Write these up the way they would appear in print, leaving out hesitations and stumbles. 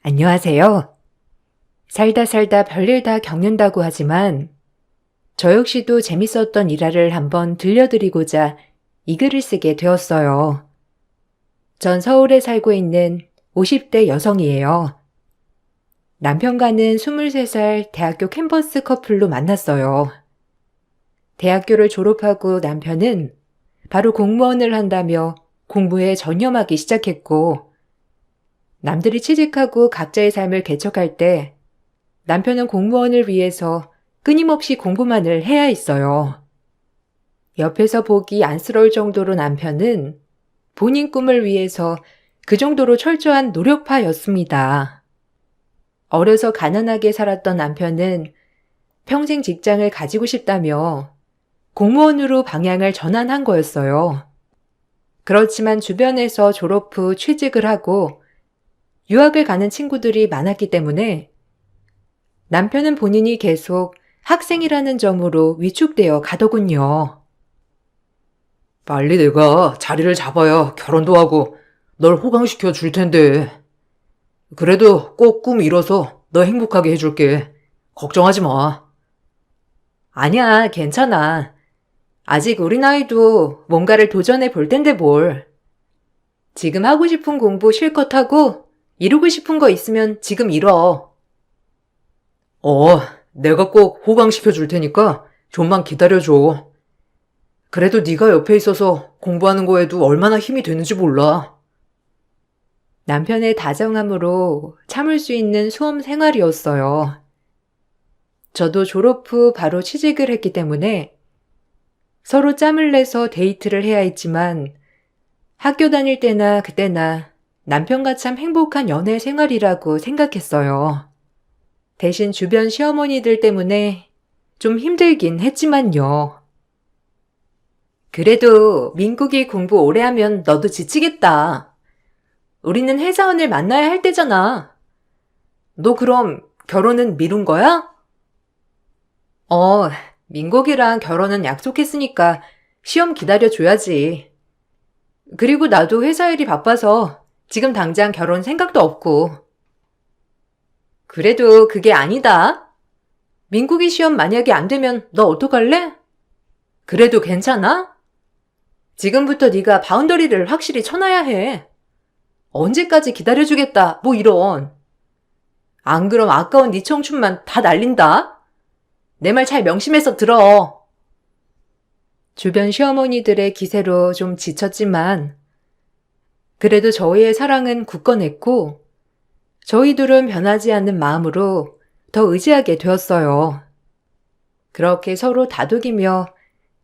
안녕하세요. 살다 살다 별일 다 겪는다고 하지만 저 역시도 재밌었던 일화를 한번 들려드리고자 이 글을 쓰게 되었어요. 전 서울에 살고 있는 50대 여성이에요. 남편과는 23살 대학교 캠퍼스 커플로 만났어요. 대학교를 졸업하고 남편은 바로 공무원을 한다며 공부에 전념하기 시작했고, 남들이 취직하고 각자의 삶을 개척할 때 남편은 공무원을 위해서 끊임없이 공부만을 해야 했어요. 옆에서 보기 안쓰러울 정도로 남편은 본인 꿈을 위해서 그 정도로 철저한 노력파였습니다. 어려서 가난하게 살았던 남편은 평생 직장을 가지고 싶다며 공무원으로 방향을 전환한 거였어요. 그렇지만 주변에서 졸업 후 취직을 하고 유학을 가는 친구들이 많았기 때문에 남편은 본인이 계속 학생이라는 점으로 위축되어 가더군요. 빨리 내가 자리를 잡아야 결혼도 하고 널 호강시켜 줄 텐데. 그래도 꼭 꿈 이뤄서 너 행복하게 해줄게. 걱정하지 마. 아니야, 괜찮아. 아직 우리 나이도 뭔가를 도전해 볼 텐데 뭘. 지금 하고 싶은 공부 실컷 하고 이루고 싶은 거 있으면 지금 이뤄. 어, 내가 꼭 호강시켜 줄 테니까 좀만 기다려줘. 그래도 네가 옆에 있어서 공부하는 거에도 얼마나 힘이 되는지 몰라. 남편의 다정함으로 참을 수 있는 수험 생활이었어요. 저도 졸업 후 바로 취직을 했기 때문에 서로 짬을 내서 데이트를 해야 했지만 학교 다닐 때나 그때나 남편과 참 행복한 연애 생활이라고 생각했어요. 대신 주변 시어머니들 때문에 좀 힘들긴 했지만요. 그래도 민국이 공부 오래 하면 너도 지치겠다. 우리는 회사원을 만나야 할 때잖아. 너 그럼 결혼은 미룬 거야? 민국이랑 결혼은 약속했으니까 시험 기다려줘야지. 그리고 나도 회사 일이 바빠서 지금 당장 결혼 생각도 없고. 그래도 그게 아니다. 민국이 시험 만약에 안 되면 너 어떡할래? 그래도 괜찮아? 지금부터 네가 바운더리를 확실히 쳐놔야 해. 언제까지 기다려주겠다, 뭐 이런. 안 그럼 아까운 네 청춘만 다 날린다. 내 말 잘 명심해서 들어. 주변 시어머니들의 기세로 좀 지쳤지만 그래도 저희의 사랑은 굳건했고 저희 둘은 변하지 않는 마음으로 더 의지하게 되었어요. 그렇게 서로 다독이며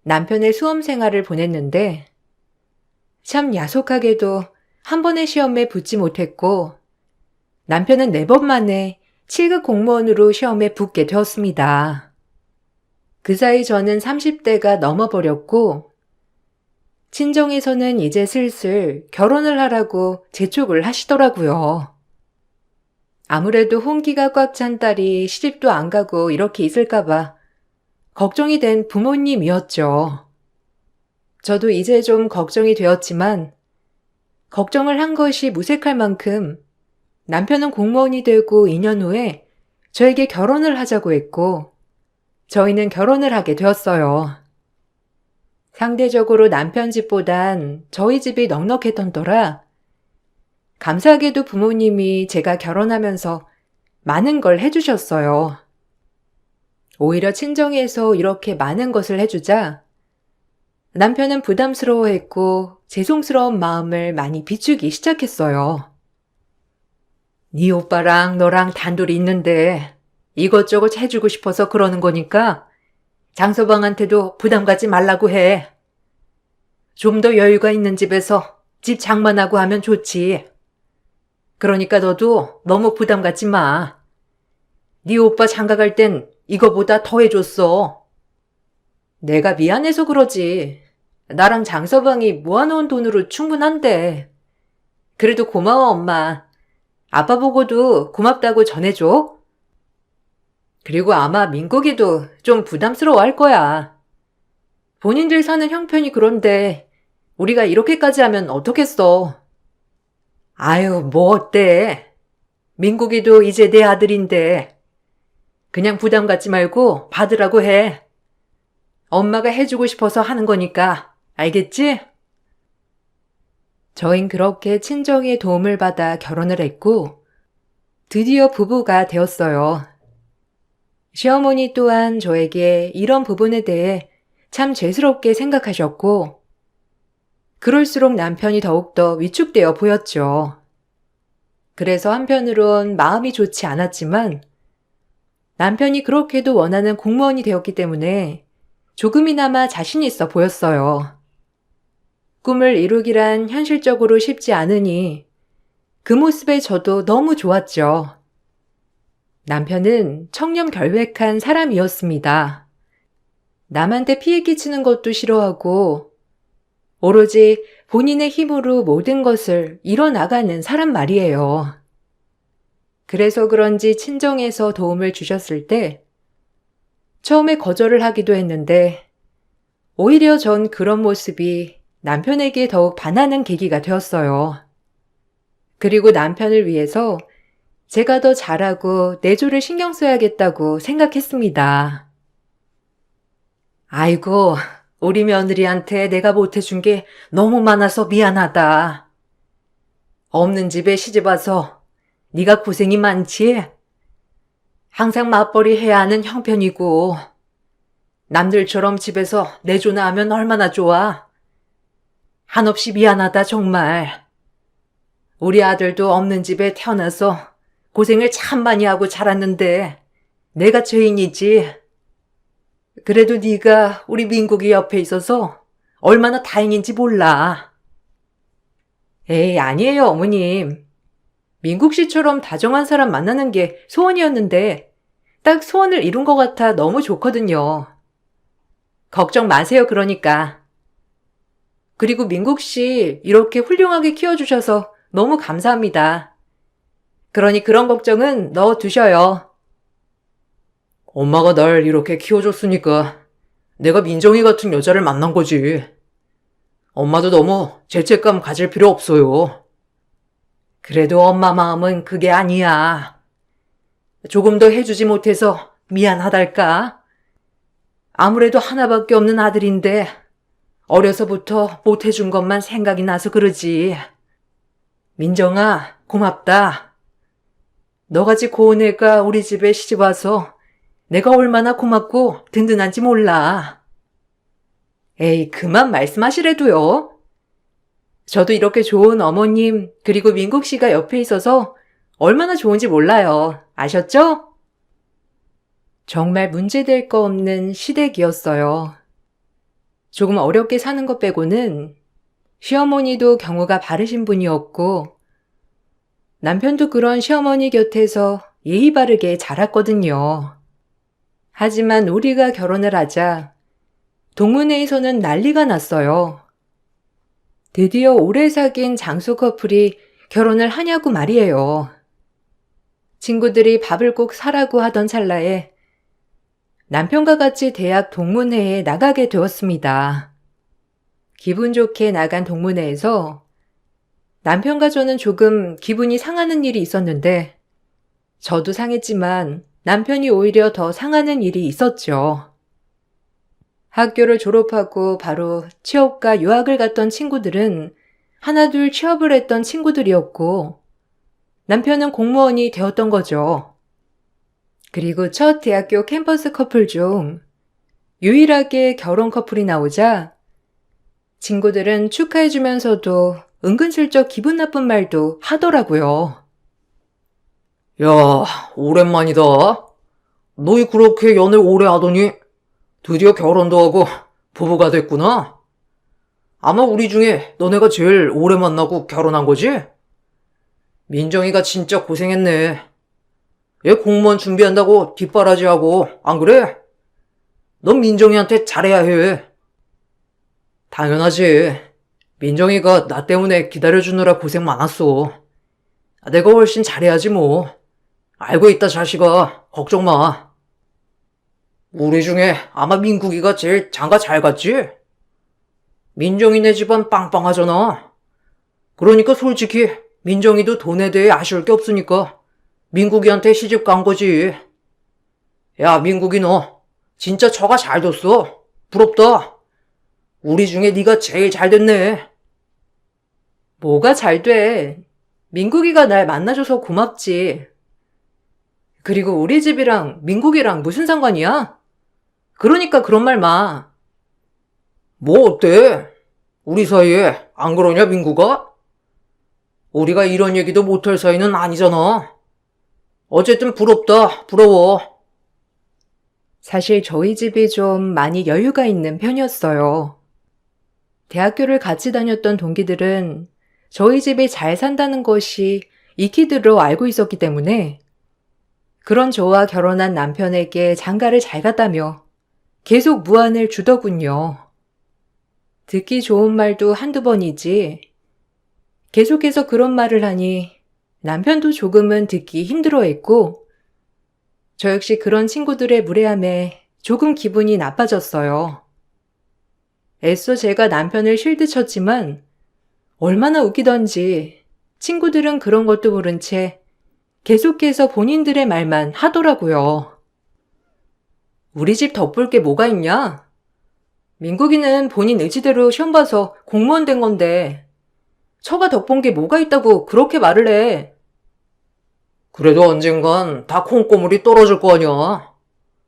남편의 수험 생활을 보냈는데 참 야속하게도 한 번의 시험에 붙지 못했고 남편은 4번 만에 7급 공무원으로 시험에 붙게 되었습니다. 그 사이 저는 30대가 넘어버렸고 친정에서는 이제 슬슬 결혼을 하라고 재촉을 하시더라고요. 아무래도 혼기가 꽉 찬 딸이 시집도 안 가고 이렇게 있을까봐 걱정이 된 부모님이었죠. 저도 이제 좀 걱정이 되었지만 걱정을 한 것이 무색할 만큼 남편은 공무원이 되고 2년 후에 저에게 결혼을 하자고 했고 저희는 결혼을 하게 되었어요. 상대적으로 남편 집보단 저희 집이 넉넉했던 터라 감사하게도 부모님이 제가 결혼하면서 많은 걸 해주셨어요. 오히려 친정에서 이렇게 많은 것을 해주자 남편은 부담스러워했고 죄송스러운 마음을 많이 비추기 시작했어요. 네 오빠랑 너랑 단둘이 있는데 이것저것 해주고 싶어서 그러는 거니까 장서방한테도 부담 갖지 말라고 해. 좀 더 여유가 있는 집에서 집 장만하고 하면 좋지. 그러니까 너도 너무 부담 갖지 마. 네 오빠 장가 갈 땐 이거보다 더 해줬어. 내가 미안해서 그러지. 나랑 장서방이 모아놓은 돈으로 충분한데. 그래도 고마워, 엄마. 아빠 보고도 고맙다고 전해줘. 그리고 아마 민국이도 좀 부담스러워 할 거야. 본인들 사는 형편이 그런데 우리가 이렇게까지 하면 어떻겠어. 아유, 뭐 어때? 민국이도 이제 내 아들인데 그냥 부담 갖지 말고 받으라고 해. 엄마가 해주고 싶어서 하는 거니까. 알겠지? 저흰 그렇게 친정의 도움을 받아 결혼을 했고 드디어 부부가 되었어요. 시어머니 또한 저에게 이런 부분에 대해 참 죄스럽게 생각하셨고 그럴수록 남편이 더욱더 위축되어 보였죠. 그래서 한편으론 마음이 좋지 않았지만 남편이 그렇게도 원하는 공무원이 되었기 때문에 조금이나마 자신 있어 보였어요. 꿈을 이루기란 현실적으로 쉽지 않으니 그 모습에 저도 너무 좋았죠. 남편은 청렴결백한 사람이었습니다. 남한테 피해 끼치는 것도 싫어하고 오로지 본인의 힘으로 모든 것을 이뤄나가는 사람 말이에요. 그래서 그런지 친정에서 도움을 주셨을 때 처음에 거절을 하기도 했는데 오히려 전 그런 모습이 남편에게 더욱 반하는 계기가 되었어요. 그리고 남편을 위해서 제가 더 잘하고 내조를 신경 써야겠다고 생각했습니다. 아이고, 우리 며느리한테 내가 못해준 게 너무 많아서 미안하다. 없는 집에 시집 와서 네가 고생이 많지? 항상 맞벌이 해야 하는 형편이고 남들처럼 집에서 내조나 하면 얼마나 좋아. 한없이 미안하다 정말. 우리 아들도 없는 집에 태어나서 고생을 참 많이 하고 자랐는데 내가 죄인이지. 그래도 네가 우리 민국이 옆에 있어서 얼마나 다행인지 몰라. 에이, 아니에요, 어머님. 민국 씨처럼 다정한 사람 만나는 게 소원이었는데 딱 소원을 이룬 것 같아 너무 좋거든요. 걱정 마세요, 그러니까. 그리고 민국 씨 이렇게 훌륭하게 키워주셔서 너무 감사합니다. 그러니 그런 걱정은 넣어두셔요. 엄마가 날 이렇게 키워줬으니까 내가 민정이 같은 여자를 만난 거지. 엄마도 너무 죄책감 가질 필요 없어요. 그래도 엄마 마음은 그게 아니야. 조금 더 해주지 못해서 미안하달까? 아무래도 하나밖에 없는 아들인데 어려서부터 못해준 것만 생각이 나서 그러지. 민정아, 고맙다. 너같이 고운 애가 우리 집에 시집와서 내가 얼마나 고맙고 든든한지 몰라. 에이, 그만 말씀하시래도요. 저도 이렇게 좋은 어머님 그리고 민국 씨가 옆에 있어서 얼마나 좋은지 몰라요. 아셨죠? 정말 문제될 거 없는 시댁이었어요. 조금 어렵게 사는 것 빼고는 시어머니도 경우가 바르신 분이었고 남편도 그런 시어머니 곁에서 예의 바르게 자랐거든요. 하지만 우리가 결혼을 하자 동문회에서는 난리가 났어요. 드디어 오래 사귄 장수 커플이 결혼을 하냐고 말이에요. 친구들이 밥을 꼭 사라고 하던 찰나에 남편과 같이 대학 동문회에 나가게 되었습니다. 기분 좋게 나간 동문회에서 남편과 저는 조금 기분이 상하는 일이 있었는데 저도 상했지만 남편이 오히려 더 상하는 일이 있었죠. 학교를 졸업하고 바로 취업과 유학을 갔던 친구들은 하나둘 취업을 했던 친구들이었고 남편은 공무원이 되었던 거죠. 그리고 첫 대학교 캠퍼스 커플 중 유일하게 결혼 커플이 나오자 친구들은 축하해주면서도 은근슬쩍 기분 나쁜 말도 하더라고요. 야, 오랜만이다. 너희 그렇게 연애 오래 하더니 드디어 결혼도 하고 부부가 됐구나. 아마 우리 중에 너네가 제일 오래 만나고 결혼한 거지? 민정이가 진짜 고생했네. 얘 공무원 준비한다고 뒷바라지하고, 안 그래? 넌 민정이한테 잘해야 해. 당연하지. 민정이가 나 때문에 기다려주느라 고생 많았어. 내가 훨씬 잘해야지 뭐. 알고 있다 자식아. 걱정 마. 우리 중에 아마 민국이가 제일 장가 잘 갔지? 민정이네 집안 빵빵하잖아. 그러니까 솔직히 민정이도 돈에 대해 아쉬울 게 없으니까 민국이한테 시집 간 거지. 야, 민국이 너 진짜 처가 잘 뒀어. 부럽다. 우리 중에 네가 제일 잘 됐네. 뭐가 잘 돼. 민국이가 날 만나줘서 고맙지. 그리고 우리 집이랑 민국이랑 무슨 상관이야? 그러니까 그런 말 마. 뭐 어때? 우리 사이에 안 그러냐, 민국아? 우리가 이런 얘기도 못할 사이는 아니잖아. 어쨌든 부럽다, 부러워. 사실 저희 집이 좀 많이 여유가 있는 편이었어요. 대학교를 같이 다녔던 동기들은 저희 집이 잘 산다는 것이 익히 들어 알고 있었기 때문에 그런 저와 결혼한 남편에게 장가를 잘 갔다며 계속 무안을 주더군요. 듣기 좋은 말도 한두 번이지 계속해서 그런 말을 하니 남편도 조금은 듣기 힘들어했고 저 역시 그런 친구들의 무례함에 조금 기분이 나빠졌어요. 애써 제가 남편을 실드쳤지만 얼마나 웃기던지 친구들은 그런 것도 모른 채 계속해서 본인들의 말만 하더라고요. 우리 집 덕볼 게 뭐가 있냐? 민국이는 본인 의지대로 시험 봐서 공무원 된 건데 처가 덕본 게 뭐가 있다고 그렇게 말을 해. 그래도 언젠간 다 콩고물이 떨어질 거 아니야.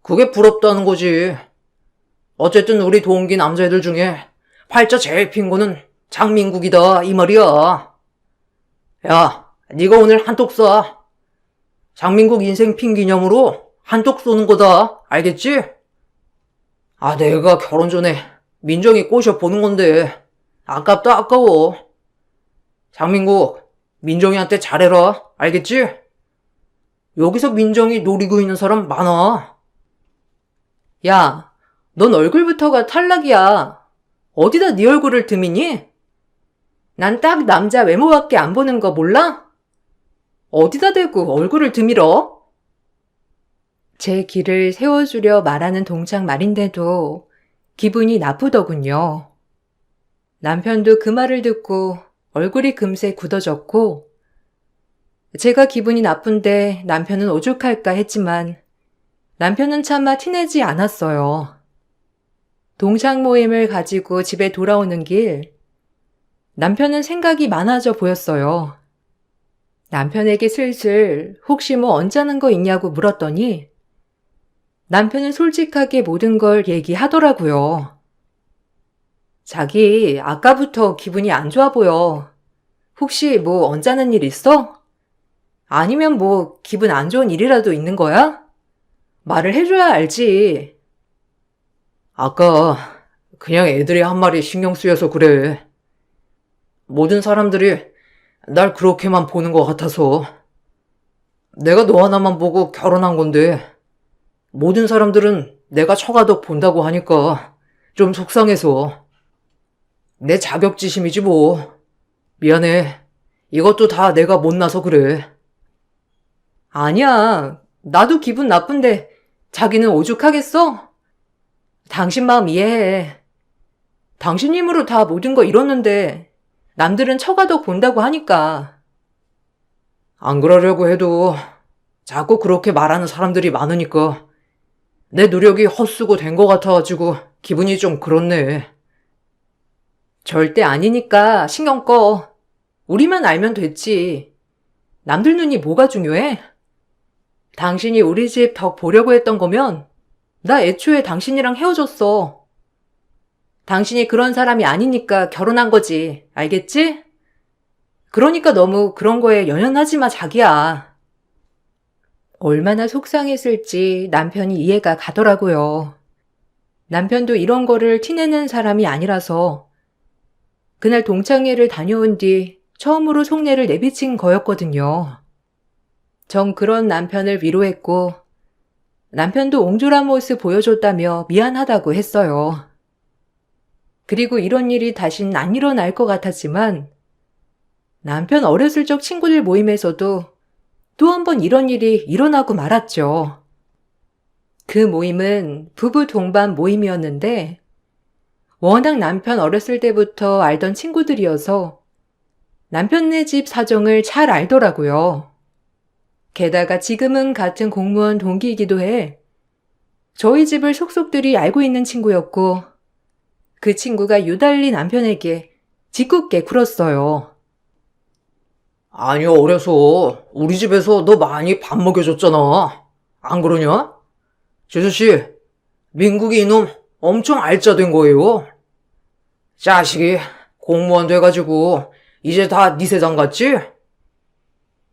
그게 부럽다는 거지. 어쨌든 우리 동기 남자애들 중에 팔자 제일 핀 거는 장민국이다, 이 말이야. 야, 네가 오늘 한턱 쏴. 장민국 인생 핀 기념으로 한턱 쏘는 거다. 알겠지? 아, 내가 결혼 전에 민정이 꼬셔 보는 건데 아깝다, 아까워. 장민국, 민정이한테 잘해라. 알겠지? 여기서 민정이 노리고 있는 사람 많아. 야, 넌 얼굴부터가 탈락이야. 어디다 네 얼굴을 드미니? 난 딱 남자 외모밖에 안 보는 거 몰라? 어디다 대고 얼굴을 드밀어? 제 길을 세워주려 말하는 동창 말인데도 기분이 나쁘더군요. 남편도 그 말을 듣고 얼굴이 금세 굳어졌고 제가 기분이 나쁜데 남편은 오죽할까 했지만 남편은 차마 티내지 않았어요. 동창 모임을 가지고 집에 돌아오는 길 남편은 생각이 많아져 보였어요. 남편에게 슬슬 혹시 뭐 언짢은 거 있냐고 물었더니 남편은 솔직하게 모든 걸 얘기하더라고요. 자기 아까부터 기분이 안 좋아 보여. 혹시 뭐 언짢은 일 있어? 아니면 뭐 기분 안 좋은 일이라도 있는 거야? 말을 해줘야 알지. 아까 그냥 애들이 한 말이 신경 쓰여서 그래. 모든 사람들이 날 그렇게만 보는 것 같아서. 내가 너 하나만 보고 결혼한 건데 모든 사람들은 내가 처가덕 본다고 하니까 좀 속상해서. 내 자격지심이지 뭐. 미안해. 이것도 다 내가 못나서 그래. 아니야. 나도 기분 나쁜데 자기는 오죽하겠어? 당신 마음 이해해. 당신 힘으로 다 모든 거 이뤘는데 남들은 처가덕 본다고 하니까. 안 그러려고 해도 자꾸 그렇게 말하는 사람들이 많으니까 내 노력이 헛수고 된 것 같아가지고 기분이 좀 그렇네. 절대 아니니까 신경 꺼. 우리만 알면 됐지. 남들 눈이 뭐가 중요해? 당신이 우리 집 덕 보려고 했던 거면 나 애초에 당신이랑 헤어졌어. 당신이 그런 사람이 아니니까 결혼한 거지. 알겠지? 그러니까 너무 그런 거에 연연하지 마, 자기야. 얼마나 속상했을지 남편이 이해가 가더라고요. 남편도 이런 거를 티내는 사람이 아니라서 그날 동창회를 다녀온 뒤 처음으로 속내를 내비친 거였거든요. 전 그런 남편을 위로했고 남편도 옹졸한 모습 보여줬다며 미안하다고 했어요. 그리고 이런 일이 다신 안 일어날 것 같았지만 남편 어렸을 적 친구들 모임에서도 또 한 번 이런 일이 일어나고 말았죠. 그 모임은 부부 동반 모임이었는데 워낙 남편 어렸을 때부터 알던 친구들이어서 남편네 집 사정을 잘 알더라고요. 게다가 지금은 같은 공무원 동기이기도 해. 저희 집을 속속들이 알고 있는 친구였고, 그 친구가 유달리 남편에게 짓궂게 굴었어요. 아니, 어려서 우리 집에서 너 많이 밥 먹여줬잖아. 안 그러냐? 재수씨, 민국이 이놈 엄청 알짜 된 거예요. 자식이 공무원 돼가지고 이제 다 네 세상 같지?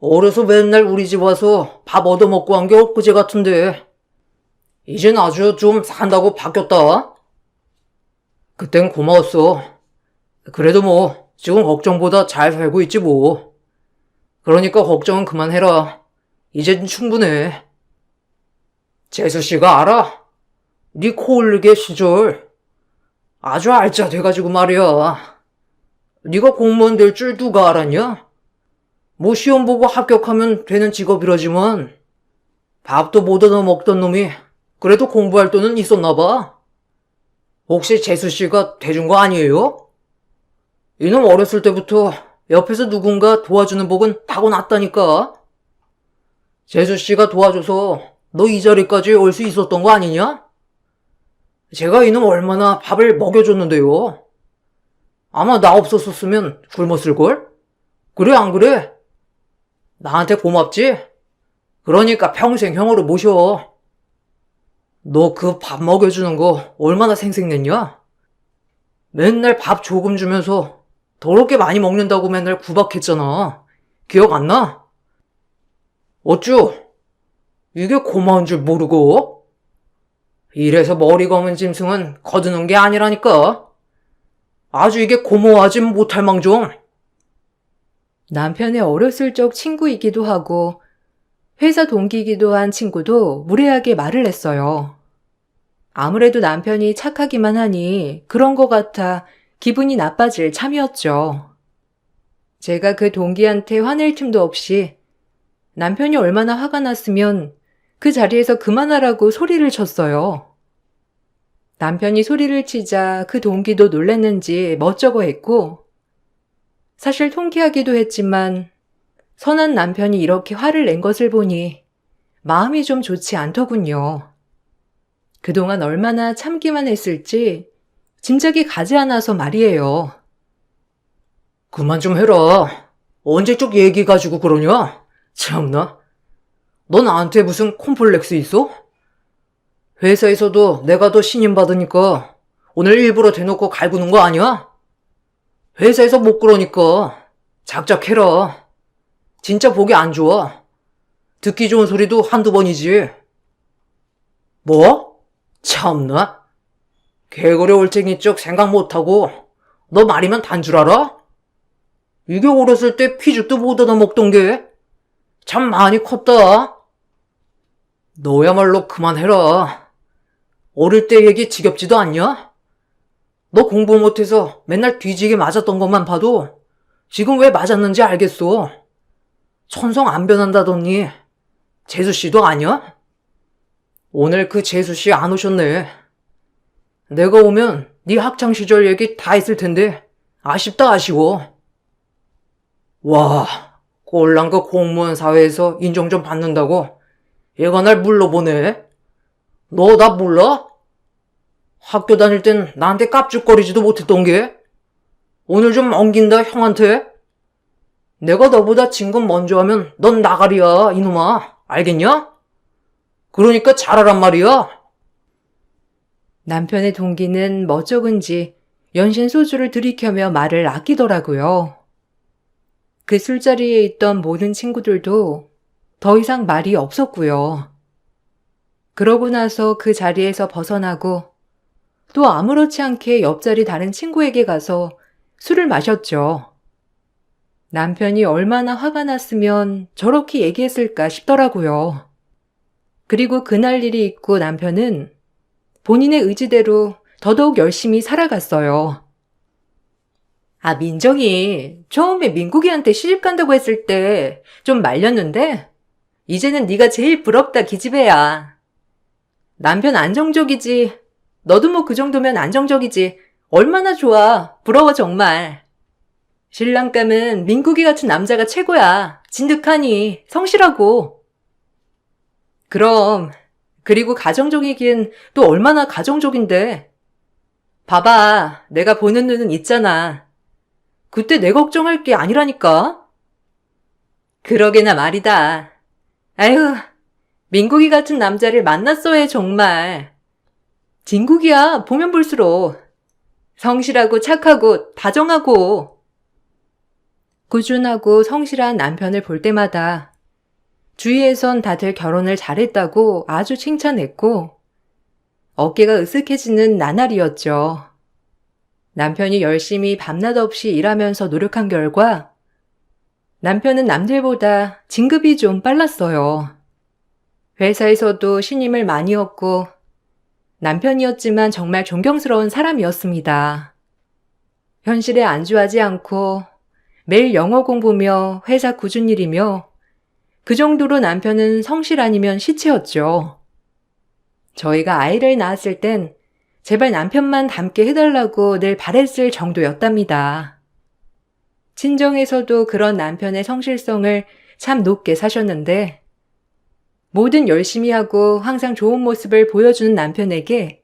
어려서 맨날 우리 집 와서 밥 얻어먹고 한 게 엊그제 같은데 이젠 아주 좀 산다고 바뀌었다. 그땐 고마웠어. 그래도 뭐 지금 걱정보다 잘 살고 있지 뭐. 그러니까 걱정은 그만해라. 이젠 충분해. 재수씨가 알아? 네 코 흘리게 시절 아주 알짜 돼가지고 말이야. 네가 공무원 될 줄 누가 알았냐? 뭐 시험 보고 합격하면 되는 직업이라지만 밥도 못 얻어 먹던 놈이 그래도 공부할 돈은 있었나 봐. 혹시 재수씨가 대준 거 아니에요? 이놈 어렸을 때부터 옆에서 누군가 도와주는 복은 타고났다니까. 재수씨가 도와줘서 너 이 자리까지 올 수 있었던 거 아니냐? 제가 이놈 얼마나 밥을 먹여줬는데요. 아마 나 없었으면 굶었을걸? 그래 안 그래? 나한테 고맙지? 그러니까 평생 형으로 모셔. 너 그 밥 먹여주는 거 얼마나 생색냈냐? 맨날 밥 조금 주면서 더럽게 많이 먹는다고 맨날 구박했잖아. 기억 안 나? 어쭈? 이게 고마운 줄 모르고? 이래서 머리 검은 짐승은 거두는 게 아니라니까. 아주 이게 고마워하지 못할 망정. 남편의 어렸을 적 친구이기도 하고 회사 동기이기도 한 친구도 무례하게 말을 했어요. 아무래도 남편이 착하기만 하니 그런 것 같아 기분이 나빠질 참이었죠. 제가 그 동기한테 화낼 틈도 없이 남편이 얼마나 화가 났으면 그 자리에서 그만하라고 소리를 쳤어요. 남편이 소리를 치자 그 동기도 놀랐는지 멋쩍어 했고, 사실 통쾌하기도 했지만 선한 남편이 이렇게 화를 낸 것을 보니 마음이 좀 좋지 않더군요. 그동안 얼마나 참기만 했을지 짐작이 가지 않아서 말이에요. 그만 좀 해라. 언제적 얘기 가지고 그러냐? 참나. 너 나한테 무슨 콤플렉스 있어? 회사에서도 내가 더 신임 받으니까 오늘 일부러 대놓고 갈구는 거 아니야? 회사에서 못 그러니까 작작해라. 진짜 보기 안 좋아. 듣기 좋은 소리도 한두 번이지. 뭐? 참나. 개구리 올챙이 쪽 생각 못하고 너 말이면 단 줄 알아? 이게 어렸을 때 피죽도 못 얻어 먹던 게 참 많이 컸다. 너야말로 그만해라. 어릴 때 얘기 지겹지도 않냐? 너 공부 못해서 맨날 뒤지게 맞았던 것만 봐도 지금 왜 맞았는지 알겠어. 천성 안 변한다더니 재수씨도 아냐? 오늘 그 재수씨 안 오셨네. 내가 오면 네 학창시절 얘기 다 했을 텐데 아쉽다 아쉬워. 와, 꼴랑 그 공무원 사회에서 인정 좀 받는다고 얘가 날 물러보네. 너 나 몰라? 학교 다닐 땐 나한테 깝죽거리지도 못했던 게 오늘 좀 엉긴다 형한테. 내가 너보다 진급 먼저 하면 넌 나가리야 이놈아. 알겠냐? 그러니까 잘하란 말이야. 남편의 동기는 멋쩍은지 연신 소주를 들이켜며 말을 아끼더라고요. 그 술자리에 있던 모든 친구들도 더 이상 말이 없었고요. 그러고 나서 그 자리에서 벗어나고 또 아무렇지 않게 옆자리 다른 친구에게 가서 술을 마셨죠. 남편이 얼마나 화가 났으면 저렇게 얘기했을까 싶더라고요. 그리고 그날 일이 있고 남편은 본인의 의지대로 더더욱 열심히 살아갔어요. 아, 민정이 처음에 민국이한테 시집 간다고 했을 때 좀 말렸는데 이제는 네가 제일 부럽다 기집애야. 남편 안정적이지. 너도 뭐 그 정도면 안정적이지. 얼마나 좋아. 부러워 정말. 신랑감은 민국이 같은 남자가 최고야. 진득하니 성실하고. 그럼, 그리고 가정적이긴 또 얼마나 가정적인데. 봐봐, 내가 보는 눈은 있잖아. 그때 내 걱정할 게 아니라니까. 그러게나 말이다. 아휴, 민국이 같은 남자를 만났어 해 정말. 진국이야, 보면 볼수록. 성실하고 착하고 다정하고. 꾸준하고 성실한 남편을 볼 때마다 주위에선 다들 결혼을 잘했다고 아주 칭찬했고 어깨가 으쓱해지는 나날이었죠. 남편이 열심히 밤낮 없이 일하면서 노력한 결과 남편은 남들보다 진급이 좀 빨랐어요. 회사에서도 신임을 많이 얻고 남편이었지만 정말 존경스러운 사람이었습니다. 현실에 안주하지 않고 매일 영어 공부며 회사 꾸준 일이며 그 정도로 남편은 성실 아니면 시체였죠. 저희가 아이를 낳았을 땐 제발 남편만 닮게 해달라고 늘 바랬을 정도였답니다. 친정에서도 그런 남편의 성실성을 참 높게 사셨는데 뭐든 열심히 하고 항상 좋은 모습을 보여주는 남편에게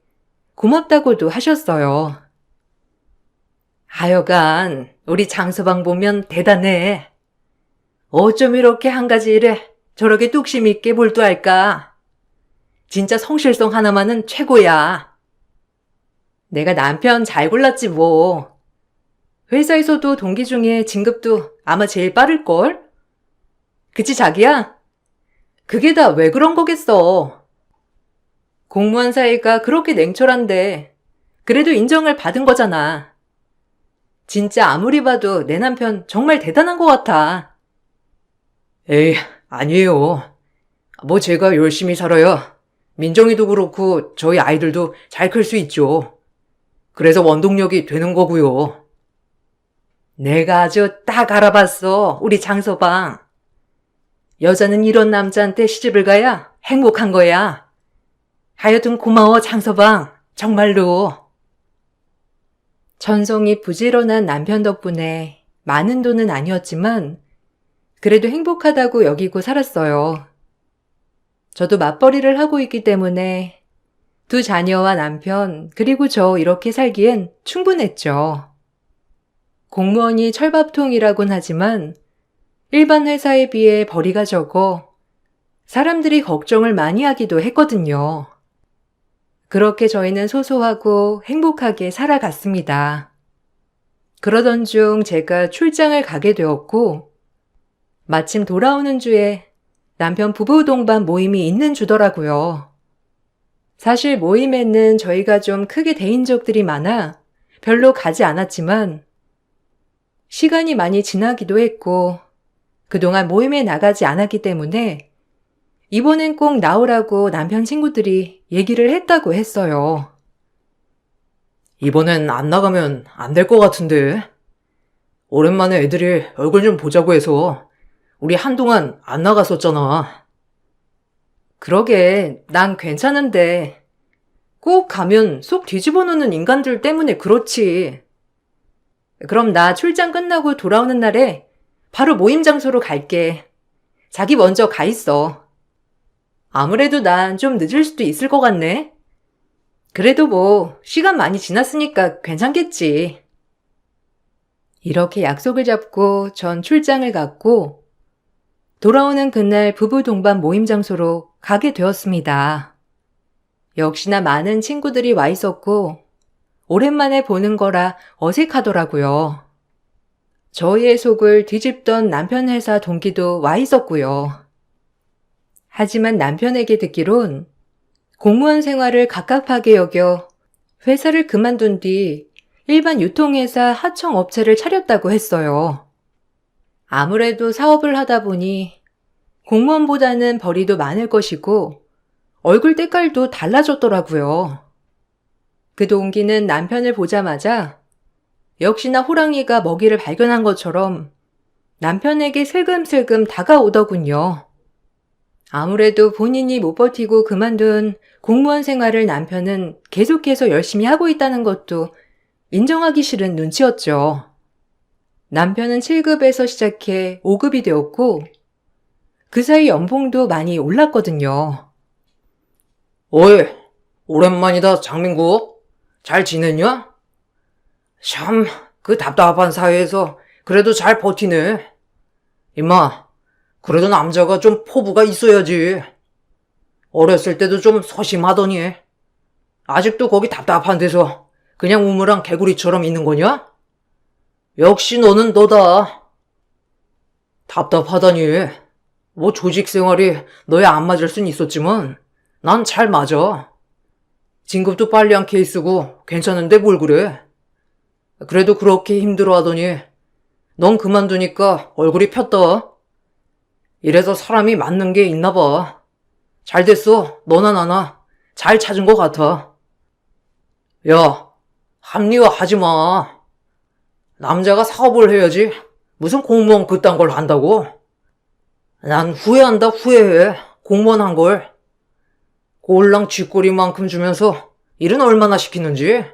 고맙다고도 하셨어요. 하여간 우리 장서방 보면 대단해. 어쩜 이렇게 한 가지 일에 저렇게 뚝심 있게 몰두할까? 진짜 성실성 하나만은 최고야. 내가 남편 잘 골랐지 뭐. 회사에서도 동기 중에 진급도 아마 제일 빠를걸? 그치 자기야? 그게 다 왜 그런 거겠어. 공무원 사이가 그렇게 냉철한데 그래도 인정을 받은 거잖아. 진짜 아무리 봐도 내 남편 정말 대단한 것 같아. 에이, 아니에요. 뭐 제가 열심히 살아야 민정이도 그렇고 저희 아이들도 잘 클 수 있죠. 그래서 원동력이 되는 거고요. 내가 아주 딱 알아봤어, 우리 장서방. 여자는 이런 남자한테 시집을 가야 행복한 거야. 하여튼 고마워, 장서방. 정말로. 천성이 부지런한 남편 덕분에 많은 돈은 아니었지만 그래도 행복하다고 여기고 살았어요. 저도 맞벌이를 하고 있기 때문에 두 자녀와 남편 그리고 저 이렇게 살기엔 충분했죠. 공무원이 철밥통이라곤 하지만 일반 회사에 비해 벌이가 적어 사람들이 걱정을 많이 하기도 했거든요. 그렇게 저희는 소소하고 행복하게 살아갔습니다. 그러던 중 제가 출장을 가게 되었고 마침 돌아오는 주에 남편 부부 동반 모임이 있는 주더라고요. 사실 모임에는 저희가 좀 크게 데인 적들이 많아 별로 가지 않았지만 시간이 많이 지나기도 했고 그동안 모임에 나가지 않았기 때문에 이번엔 꼭 나오라고 남편 친구들이 얘기를 했다고 했어요. 이번엔 안 나가면 안 될 것 같은데. 오랜만에 애들이 얼굴 좀 보자고 해서 우리 한동안 안 나갔었잖아. 그러게, 난 괜찮은데 꼭 가면 속 뒤집어 놓는 인간들 때문에 그렇지. 그럼 나 출장 끝나고 돌아오는 날에 바로 모임 장소로 갈게. 자기 먼저 가 있어. 아무래도 난 좀 늦을 수도 있을 것 같네. 그래도 뭐 시간 많이 지났으니까 괜찮겠지. 이렇게 약속을 잡고 전 출장을 갔고 돌아오는 그날 부부 동반 모임 장소로 가게 되었습니다. 역시나 많은 친구들이 와 있었고 오랜만에 보는 거라 어색하더라고요. 저희의 속을 뒤집던 남편 회사 동기도 와 있었고요. 하지만 남편에게 듣기론 공무원 생활을 갑갑하게 여겨 회사를 그만둔 뒤 일반 유통회사 하청 업체를 차렸다고 했어요. 아무래도 사업을 하다 보니 공무원보다는 벌이도 많을 것이고 얼굴 때깔도 달라졌더라고요. 그 동기는 남편을 보자마자 역시나 호랑이가 먹이를 발견한 것처럼 남편에게 슬금슬금 다가오더군요. 아무래도 본인이 못 버티고 그만둔 공무원 생활을 남편은 계속해서 열심히 하고 있다는 것도 인정하기 싫은 눈치였죠. 남편은 7급에서 시작해 5급이 되었고 그 사이 연봉도 많이 올랐거든요. 어이, 오랜만이다, 장민국. 잘 지냈냐? 참, 그 답답한 사회에서 그래도 잘 버티네. 임마, 그래도 남자가 좀 포부가 있어야지. 어렸을 때도 좀 소심하더니 아직도 거기 답답한 데서 그냥 우물랑 개구리처럼 있는 거냐? 역시 너는 너다. 답답하다니. 뭐 조직 생활이 너에 안 맞을 순 있었지만 난 잘 맞아. 진급도 빨리 한 케이스고 괜찮은데 뭘 그래. 그래도 그렇게 힘들어하더니 넌 그만두니까 얼굴이 폈다. 이래서 사람이 맞는 게 있나 봐. 잘 됐어. 너나 나나 잘 찾은 것 같아. 야, 합리화하지 마. 남자가 사업을 해야지. 무슨 공무원 그딴 걸 한다고? 난 후회한다, 후회해. 공무원 한 걸. 꼴랑 쥐꼬리만큼 주면서 일은 얼마나 시키는지.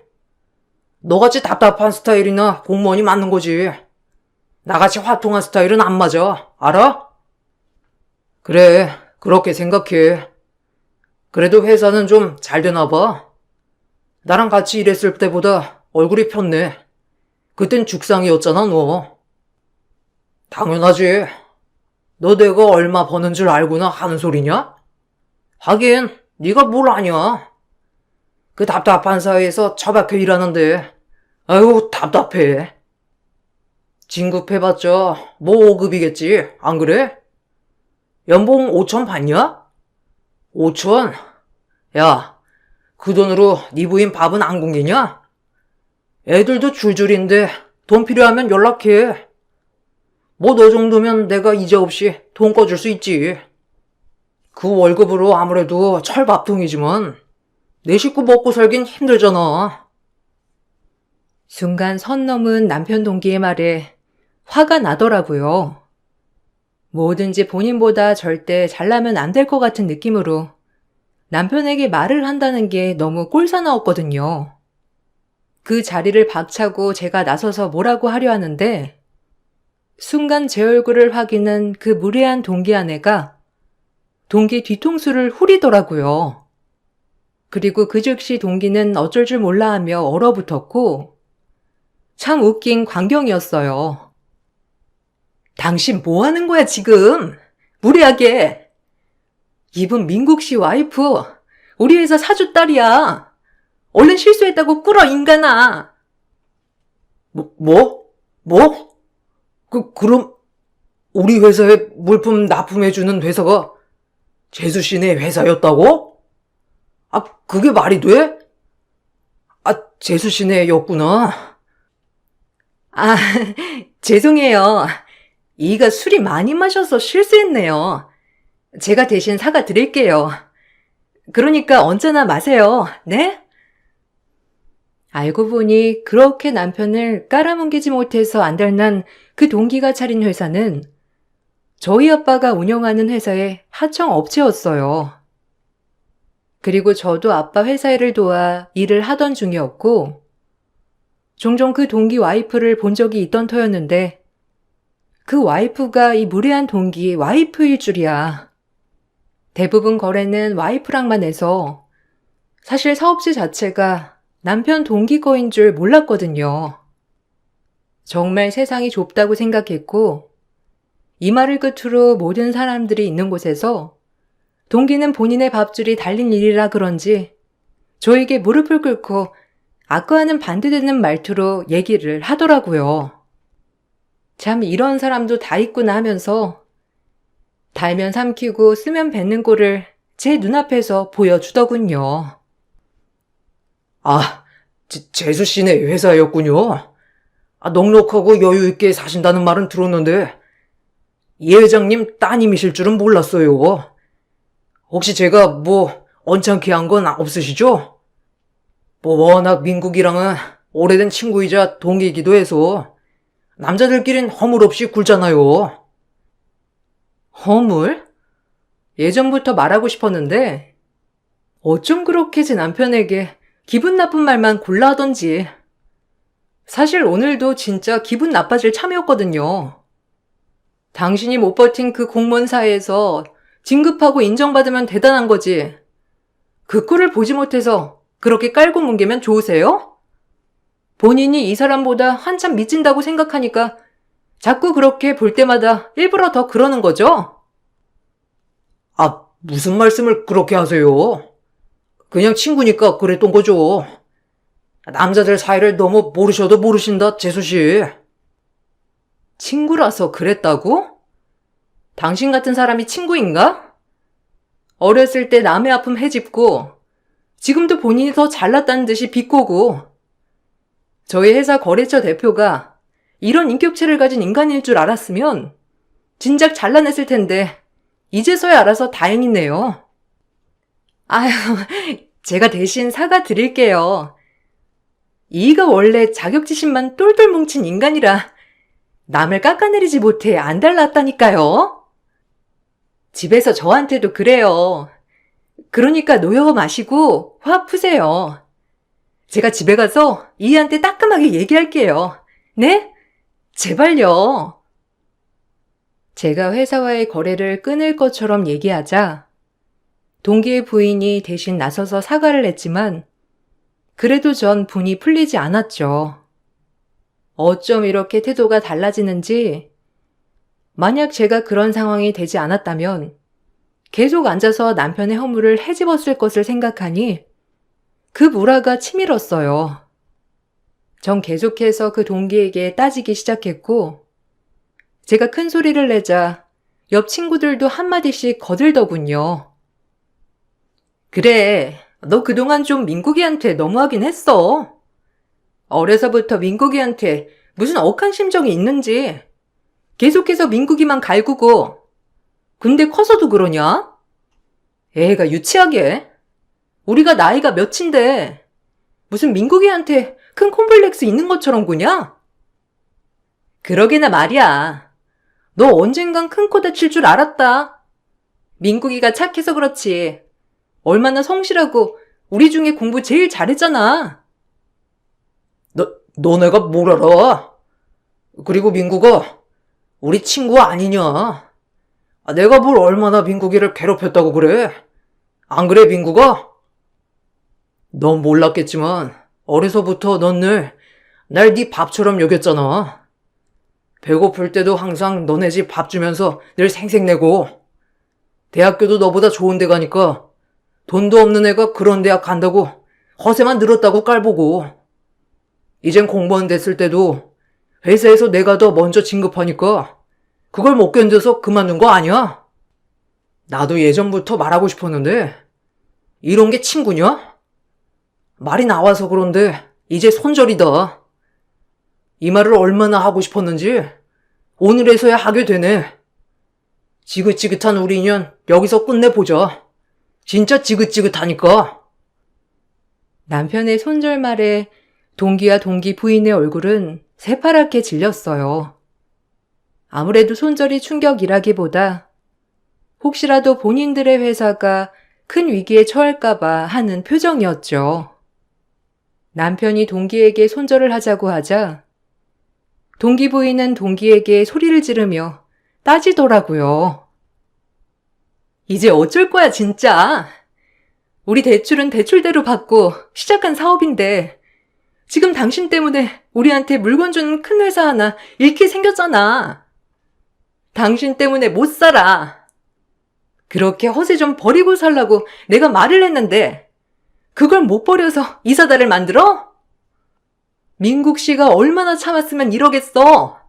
너같이 답답한 스타일이나 공무원이 맞는 거지. 나같이 화통한 스타일은 안 맞아. 알아? 그래, 그렇게 생각해. 그래도 회사는 좀 잘 되나 봐. 나랑 같이 일했을 때보다 얼굴이 폈네. 그땐 죽상이었잖아, 너. 당연하지. 너 내가 얼마 버는 줄 알고나 하는 소리냐? 하긴 네가 뭘 아냐. 그 답답한 사회에서 처박혀 일하는데 아유 답답해. 진급해봤자 뭐 5급이겠지, 안 그래? 연봉 5천 받냐? 5천? 야, 그 돈으로 네 부인 밥은 안 굶기냐? 애들도 줄줄인데 돈 필요하면 연락해. 뭐 너 정도면 내가 이제 없이 돈 꺼줄 수 있지. 그 월급으로 아무래도 철밥통이지만 내 식구 먹고 살긴 힘들잖아. 순간 선 넘은 남편 동기의 말에 화가 나더라고요. 뭐든지 본인보다 절대 잘나면 안 될 것 같은 느낌으로 남편에게 말을 한다는 게 너무 꼴사나웠거든요. 그 자리를 박차고 제가 나서서 뭐라고 하려 하는데 순간 제 얼굴을 확인한 그 무례한 동기 아내가 동기 뒤통수를 후리더라고요. 그리고 그 즉시 동기는 어쩔 줄 몰라 하며 얼어붙었고 참 웃긴 광경이었어요. 당신 뭐 하는 거야 지금? 무례하게. 이분 민국 씨 와이프, 우리 회사 사주 딸이야. 얼른 실수했다고 꿇어 인간아. 뭐? 그럼 우리 회사에 물품 납품해주는 회사가 재수 씨네 회사였다고? 아, 그게 말이 돼? 아, 재수 씨네였구나. 아, 죄송해요. 이가 술이 많이 마셔서 실수했네요. 제가 대신 사과드릴게요. 그러니까 언제나 마세요. 네? 알고 보니 그렇게 남편을 깔아뭉개지 못해서 안달난 그 동기가 차린 회사는 저희 아빠가 운영하는 회사의 하청업체였어요. 그리고 저도 아빠 회사 일을 도와 일을 하던 중이었고 종종 그 동기 와이프를 본 적이 있던 터였는데 그 와이프가 이 무례한 동기 와이프일 줄이야. 대부분 거래는 와이프랑만 해서 사실 사업체 자체가 남편 동기 거인 줄 몰랐거든요. 정말 세상이 좁다고 생각했고 이 말을 끝으로 모든 사람들이 있는 곳에서 동기는 본인의 밥줄이 달린 일이라 그런지 저에게 무릎을 꿇고 아까와는 반대되는 말투로 얘기를 하더라고요. 참 이런 사람도 다 있구나 하면서 달면 삼키고 쓰면 뱉는 꼴을 제 눈앞에서 보여주더군요. 아, 재수 씨네 회사였군요. 아, 넉넉하고 여유 있게 사신다는 말은 들었는데 이 회장님 따님이실 줄은 몰랐어요. 혹시 제가 뭐 언짢게 한 건 없으시죠? 뭐 워낙 민국이랑은 오래된 친구이자 동기이기도 해서 남자들끼린 허물 없이 굴잖아요. 허물? 예전부터 말하고 싶었는데 어쩜 그렇게 제 남편에게 기분 나쁜 말만 골라 하던지. 사실 오늘도 진짜 기분 나빠질 참이었거든요. 당신이 못 버틴 그 공무원 사회에서 진급하고 인정받으면 대단한 거지. 그 꼴을 보지 못해서 그렇게 깔고 뭉개면 좋으세요? 본인이 이 사람보다 한참 미친다고 생각하니까 자꾸 그렇게 볼 때마다 일부러 더 그러는 거죠? 아, 무슨 말씀을 그렇게 하세요? 그냥 친구니까 그랬던 거죠. 남자들 사이를 너무 모르셔도 모르신다, 재수씨. 친구라서 그랬다고? 당신 같은 사람이 친구인가? 어렸을 때 남의 아픔 헤집고 지금도 본인이 더 잘났다는 듯이 비꼬고 저희 회사 거래처 대표가 이런 인격체를 가진 인간일 줄 알았으면 진작 잘라냈을 텐데 이제서야 알아서 다행이네요. 아휴, 제가 대신 사과드릴게요. 이가 원래 자격지심만 똘똘 뭉친 인간이라 남을 깎아내리지 못해 안 달랐다니까요. 집에서 저한테도 그래요. 그러니까 노여워 마시고 화 푸세요. 제가 집에 가서 이한테 따끔하게 얘기할게요. 네? 제발요. 제가 회사와의 거래를 끊을 것처럼 얘기하자 동기의 부인이 대신 나서서 사과를 했지만 그래도 전 분이 풀리지 않았죠. 어쩜 이렇게 태도가 달라지는지 만약 제가 그런 상황이 되지 않았다면 계속 앉아서 남편의 허물을 헤집었을 것을 생각하니 그 물화가 치밀었어요. 전 계속해서 그 동기에게 따지기 시작했고 제가 큰 소리를 내자 옆 친구들도 한마디씩 거들더군요. 그래, 너 그동안 좀 민국이한테 너무하긴 했어. 어려서부터 민국이한테 무슨 억한 심정이 있는지 계속해서 민국이만 갈구고 근데 커서도 그러냐? 애가 유치하게. 우리가 나이가 몇인데 무슨 민국이한테 큰 콤플렉스 있는 것처럼 구냐? 그러게나 말이야. 너 언젠간 큰 코 다칠 줄 알았다. 민국이가 착해서 그렇지. 얼마나 성실하고 우리 중에 공부 제일 잘했잖아. 너네가 뭘 알아? 그리고 민구가 우리 친구 아니냐? 내가 뭘 얼마나 민국이를 괴롭혔다고 그래? 안 그래, 민구가? 넌 몰랐겠지만 어려서부터 넌 늘 날 네 밥처럼 여겼잖아. 배고플 때도 항상 너네 집 밥 주면서 늘 생색내고 대학교도 너보다 좋은 데 가니까 돈도 없는 애가 그런 대학 간다고 허세만 늘었다고 깔보고 이젠 공무원 됐을 때도 회사에서 내가 더 먼저 진급하니까 그걸 못 견뎌서 그만둔 거 아니야? 나도 예전부터 말하고 싶었는데 이런 게 친구냐? 말이 나와서 그런데 이제 손절이다. 이 말을 얼마나 하고 싶었는지 오늘에서야 하게 되네. 지긋지긋한 우리 인연 여기서 끝내보자. 진짜 지긋지긋하니까. 남편의 손절 말에 동기와 동기 부인의 얼굴은 새파랗게 질렸어요. 아무래도 손절이 충격이라기보다 혹시라도 본인들의 회사가 큰 위기에 처할까봐 하는 표정이었죠. 남편이 동기에게 손절을 하자고 하자 동기 부인은 동기에게 소리를 지르며 따지더라고요. 이제 어쩔 거야 진짜. 우리 대출은 대출대로 받고 시작한 사업인데 지금 당신 때문에 우리한테 물건 주는 큰 회사 하나 잃게 생겼잖아. 당신 때문에 못 살아. 그렇게 허세 좀 버리고 살라고 내가 말을 했는데 그걸 못 버려서 이 사달을 만들어? 민국 씨가 얼마나 참았으면 이러겠어.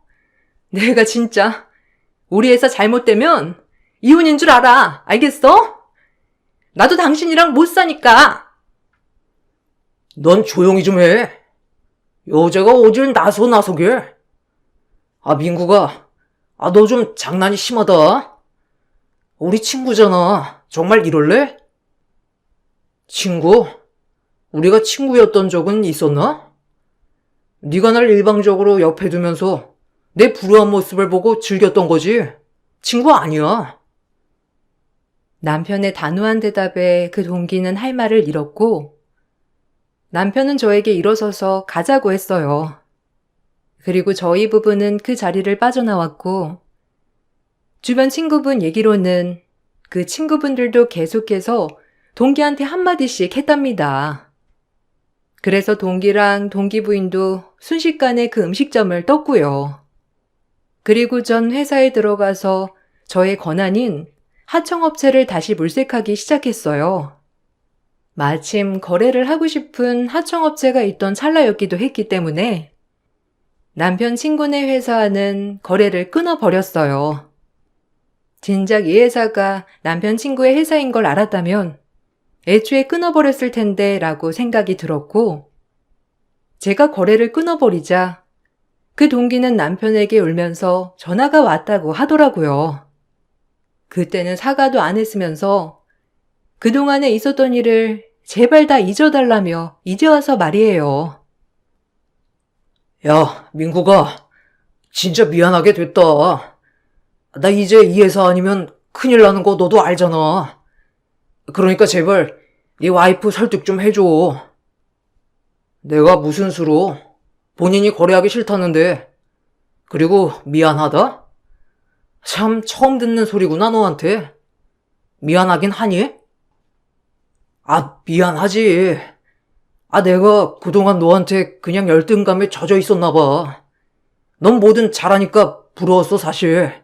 내가 진짜 우리 회사 잘못되면 이혼인 줄 알아. 알겠어? 나도 당신이랑 못 사니까. 넌 조용히 좀 해. 여자가 어딜 나서게. 민구가, 너 좀 장난이 심하다. 우리 친구잖아. 정말 이럴래? 친구? 우리가 친구였던 적은 있었나? 네가 날 일방적으로 옆에 두면서 내 불우한 모습을 보고 즐겼던 거지. 친구 아니야. 남편의 단호한 대답에 그 동기는 할 말을 잃었고 남편은 저에게 일어서서 가자고 했어요. 그리고 저희 부부는 그 자리를 빠져나왔고 주변 친구분 얘기로는 그 친구분들도 계속해서 동기한테 한마디씩 했답니다. 그래서 동기랑 동기 부인도 순식간에 그 음식점을 떴고요. 그리고 전 회사에 들어가서 저의 권한인 하청업체를 다시 물색하기 시작했어요. 마침 거래를 하고 싶은 하청업체가 있던 찰나였기도 했기 때문에 남편 친구네 회사와는 거래를 끊어버렸어요. 진작 이 회사가 남편 친구의 회사인 걸 알았다면 애초에 끊어버렸을 텐데 라고 생각이 들었고, 제가 거래를 끊어버리자 그 동기는 남편에게 울면서 전화가 왔다고 하더라고요. 그때는 사과도 안 했으면서 그동안에 있었던 일을 제발 다 잊어달라며 이제 와서 말이에요. 야, 민구가 진짜 미안하게 됐다. 나 이제 이 회사 아니면 큰일 나는 거 너도 알잖아. 그러니까 제발 네 와이프 설득 좀 해줘. 내가 무슨 수로 본인이 거래하기 싫다는데. 그리고 미안하다? 참 처음 듣는 소리구나 너한테. 미안하긴 하니? 아, 미안하지. 아, 내가 그동안 너한테 그냥 열등감에 젖어 있었나 봐. 넌 뭐든 잘하니까 부러웠어, 사실.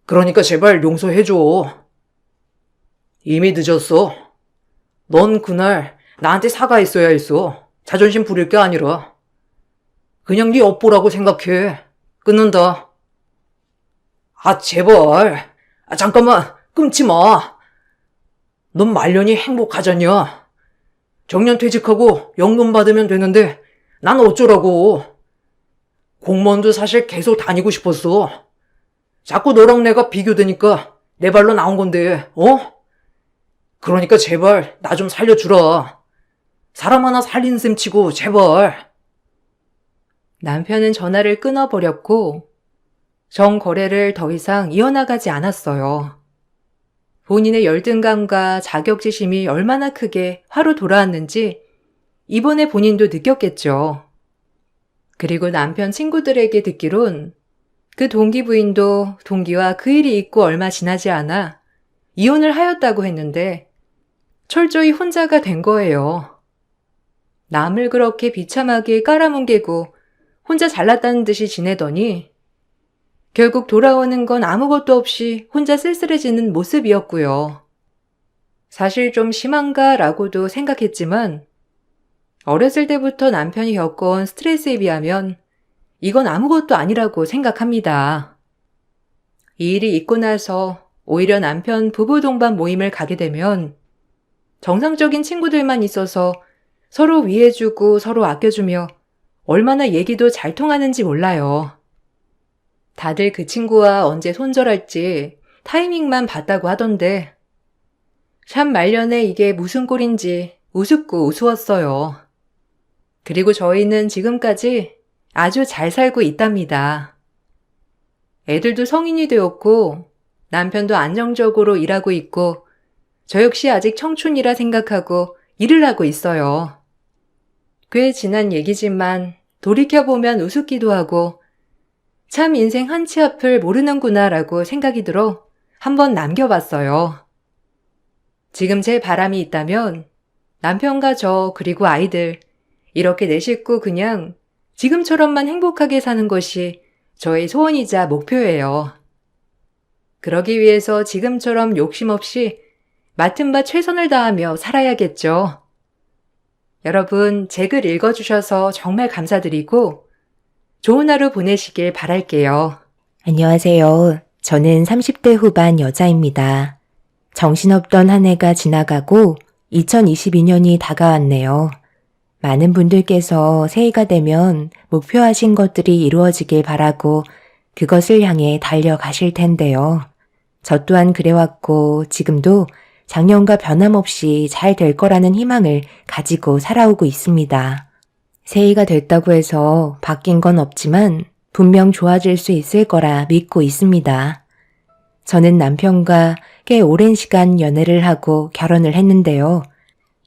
그러니까 제발 용서해줘. 이미 늦었어. 넌 그날 나한테 사과했어야 했어. 자존심 부릴 게 아니라. 그냥 네 업보라고 생각해. 끊는다. 아, 제발. 아, 잠깐만. 끊지 마. 넌 말년이 행복하잖냐. 정년 퇴직하고 연금 받으면 되는데 난 어쩌라고. 공무원도 사실 계속 다니고 싶었어. 자꾸 너랑 내가 비교되니까 내 발로 나온 건데, 어? 그러니까 제발 나 좀 살려주라. 사람 하나 살리는 셈 치고 제발. 남편은 전화를 끊어버렸고 정거래를 더 이상 이어나가지 않았어요. 본인의 열등감과 자격지심이 얼마나 크게 화로 돌아왔는지 이번에 본인도 느꼈겠죠. 그리고 남편 친구들에게 듣기론 그 동기 부인도 동기와 그 일이 있고 얼마 지나지 않아 이혼을 하였다고 했는데 철저히 혼자가 된 거예요. 남을 그렇게 비참하게 깔아뭉개고 혼자 잘났다는 듯이 지내더니 결국 돌아오는 건 아무것도 없이 혼자 쓸쓸해지는 모습이었고요. 사실 좀 심한가라고도 생각했지만 어렸을 때부터 남편이 겪어온 스트레스에 비하면 이건 아무것도 아니라고 생각합니다. 이 일이 있고 나서 오히려 남편 부부 동반 모임을 가게 되면 정상적인 친구들만 있어서 서로 위해주고 서로 아껴주며 얼마나 얘기도 잘 통하는지 몰라요. 다들 그 친구와 언제 손절할지 타이밍만 봤다고 하던데 참 말년에 이게 무슨 꼴인지 우습고 우스웠어요. 그리고 저희는 지금까지 아주 잘 살고 있답니다. 애들도 성인이 되었고 남편도 안정적으로 일하고 있고 저 역시 아직 청춘이라 생각하고 일을 하고 있어요. 꽤 지난 얘기지만 돌이켜보면 우습기도 하고 참 인생 한 치 앞을 모르는구나 라고 생각이 들어 한번 남겨봤어요. 지금 제 바람이 있다면 남편과 저 그리고 아이들 이렇게 내 식구 그냥 지금처럼만 행복하게 사는 것이 저의 소원이자 목표예요. 그러기 위해서 지금처럼 욕심 없이 맡은 바 최선을 다하며 살아야겠죠. 여러분, 제 글 읽어주셔서 정말 감사드리고 좋은 하루 보내시길 바랄게요. 안녕하세요. 저는 30대 후반 여자입니다. 정신없던 한 해가 지나가고 2022년이 다가왔네요. 많은 분들께서 새해가 되면 목표하신 것들이 이루어지길 바라고 그것을 향해 달려가실 텐데요. 저 또한 그래왔고 지금도 작년과 변함없이 잘 될 거라는 희망을 가지고 살아오고 있습니다. 새해가 됐다고 해서 바뀐 건 없지만 분명 좋아질 수 있을 거라 믿고 있습니다. 저는 남편과 꽤 오랜 시간 연애를 하고 결혼을 했는데요.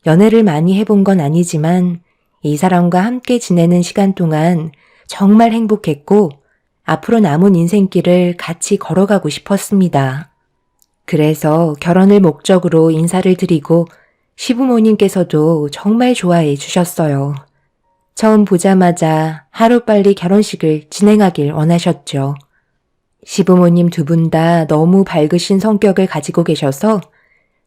연애를 많이 해본 건 아니지만 이 사람과 함께 지내는 시간 동안 정말 행복했고 앞으로 남은 인생길을 같이 걸어가고 싶었습니다. 그래서 결혼을 목적으로 인사를 드리고 시부모님께서도 정말 좋아해 주셨어요. 처음 보자마자 하루빨리 결혼식을 진행하길 원하셨죠. 시부모님 두 분 다 너무 밝으신 성격을 가지고 계셔서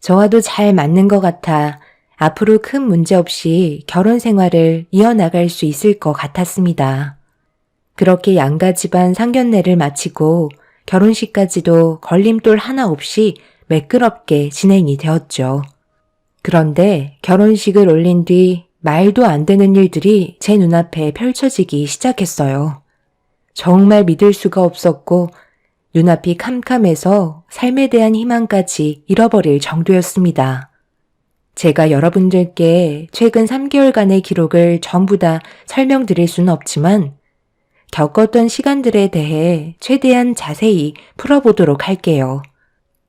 저와도 잘 맞는 것 같아 앞으로 큰 문제 없이 결혼 생활을 이어나갈 수 있을 것 같았습니다. 그렇게 양가 집안 상견례를 마치고 결혼식까지도 걸림돌 하나 없이 매끄럽게 진행이 되었죠. 그런데 결혼식을 올린 뒤 말도 안 되는 일들이 제 눈앞에 펼쳐지기 시작했어요. 정말 믿을 수가 없었고 눈앞이 캄캄해서 삶에 대한 희망까지 잃어버릴 정도였습니다. 제가 여러분들께 최근 3개월간의 기록을 전부 다 설명드릴 수는 없지만 겪었던 시간들에 대해 최대한 자세히 풀어보도록 할게요.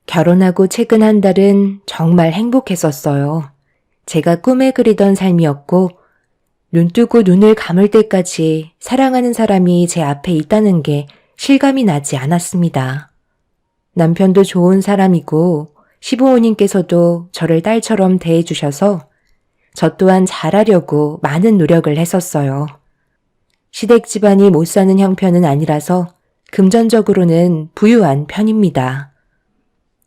결혼하고 최근 한 달은 정말 행복했었어요. 제가 꿈에 그리던 삶이었고 눈뜨고 눈을 감을 때까지 사랑하는 사람이 제 앞에 있다는 게 실감이 나지 않았습니다. 남편도 좋은 사람이고 시부모님께서도 저를 딸처럼 대해주셔서 저 또한 잘하려고 많은 노력을 했었어요. 시댁 집안이 못 사는 형편은 아니라서 금전적으로는 부유한 편입니다.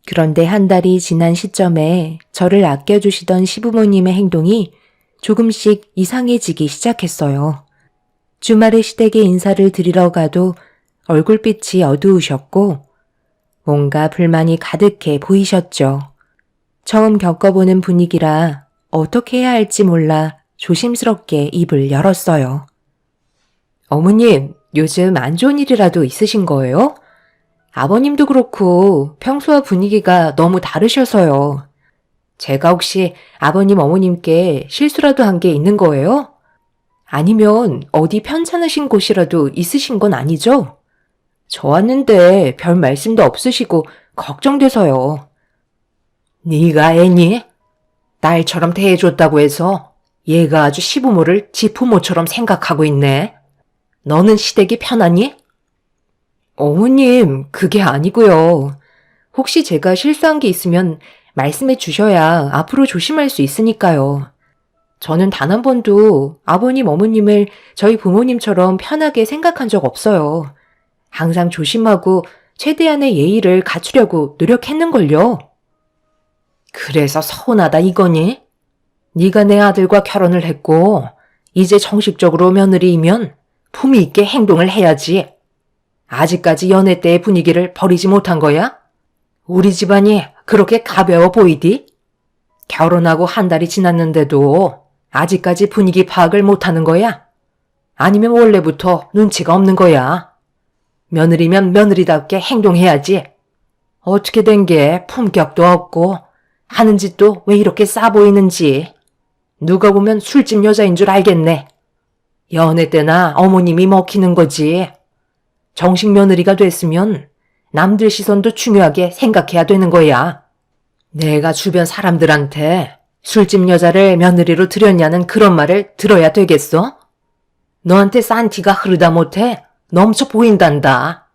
그런데 한 달이 지난 시점에 저를 아껴주시던 시부모님의 행동이 조금씩 이상해지기 시작했어요. 주말에 시댁에 인사를 드리러 가도 얼굴빛이 어두우셨고 뭔가 불만이 가득해 보이셨죠. 처음 겪어보는 분위기라 어떻게 해야 할지 몰라 조심스럽게 입을 열었어요. 어머님, 요즘 안 좋은 일이라도 있으신 거예요? 아버님도 그렇고 평소와 분위기가 너무 다르셔서요. 제가 혹시 아버님 어머님께 실수라도 한 게 있는 거예요? 아니면 어디 편찮으신 곳이라도 있으신 건 아니죠? 저 왔는데 별 말씀도 없으시고 걱정돼서요. 네가 애니? 딸처럼 대해줬다고 해서 얘가 아주 시부모를 지 부모처럼 생각하고 있네. 너는 시댁이 편하니? 어머님, 그게 아니고요. 혹시 제가 실수한 게 있으면 말씀해 주셔야 앞으로 조심할 수 있으니까요. 저는 단 한 번도 아버님, 어머님을 저희 부모님처럼 편하게 생각한 적 없어요. 항상 조심하고 최대한의 예의를 갖추려고 노력했는걸요. 그래서 서운하다 이거니? 네가 내 아들과 결혼을 했고 이제 정식적으로 며느리이면 품위 있게 행동을 해야지. 아직까지 연애 때의 분위기를 버리지 못한 거야? 우리 집안이 그렇게 가벼워 보이디? 결혼하고 한 달이 지났는데도 아직까지 분위기 파악을 못하는 거야? 아니면 원래부터 눈치가 없는 거야? 며느리면 며느리답게 행동해야지. 어떻게 된 게 품격도 없고 하는 짓도 왜 이렇게 싸 보이는지 누가 보면 술집 여자인 줄 알겠네. 연애 때나 어머님이 먹히는 거지. 정식 며느리가 됐으면 남들 시선도 중요하게 생각해야 되는 거야. 내가 주변 사람들한테 술집 여자를 며느리로 들였냐는 그런 말을 들어야 되겠어? 너한테 싼 티가 흐르다 못해 넘쳐 보인단다.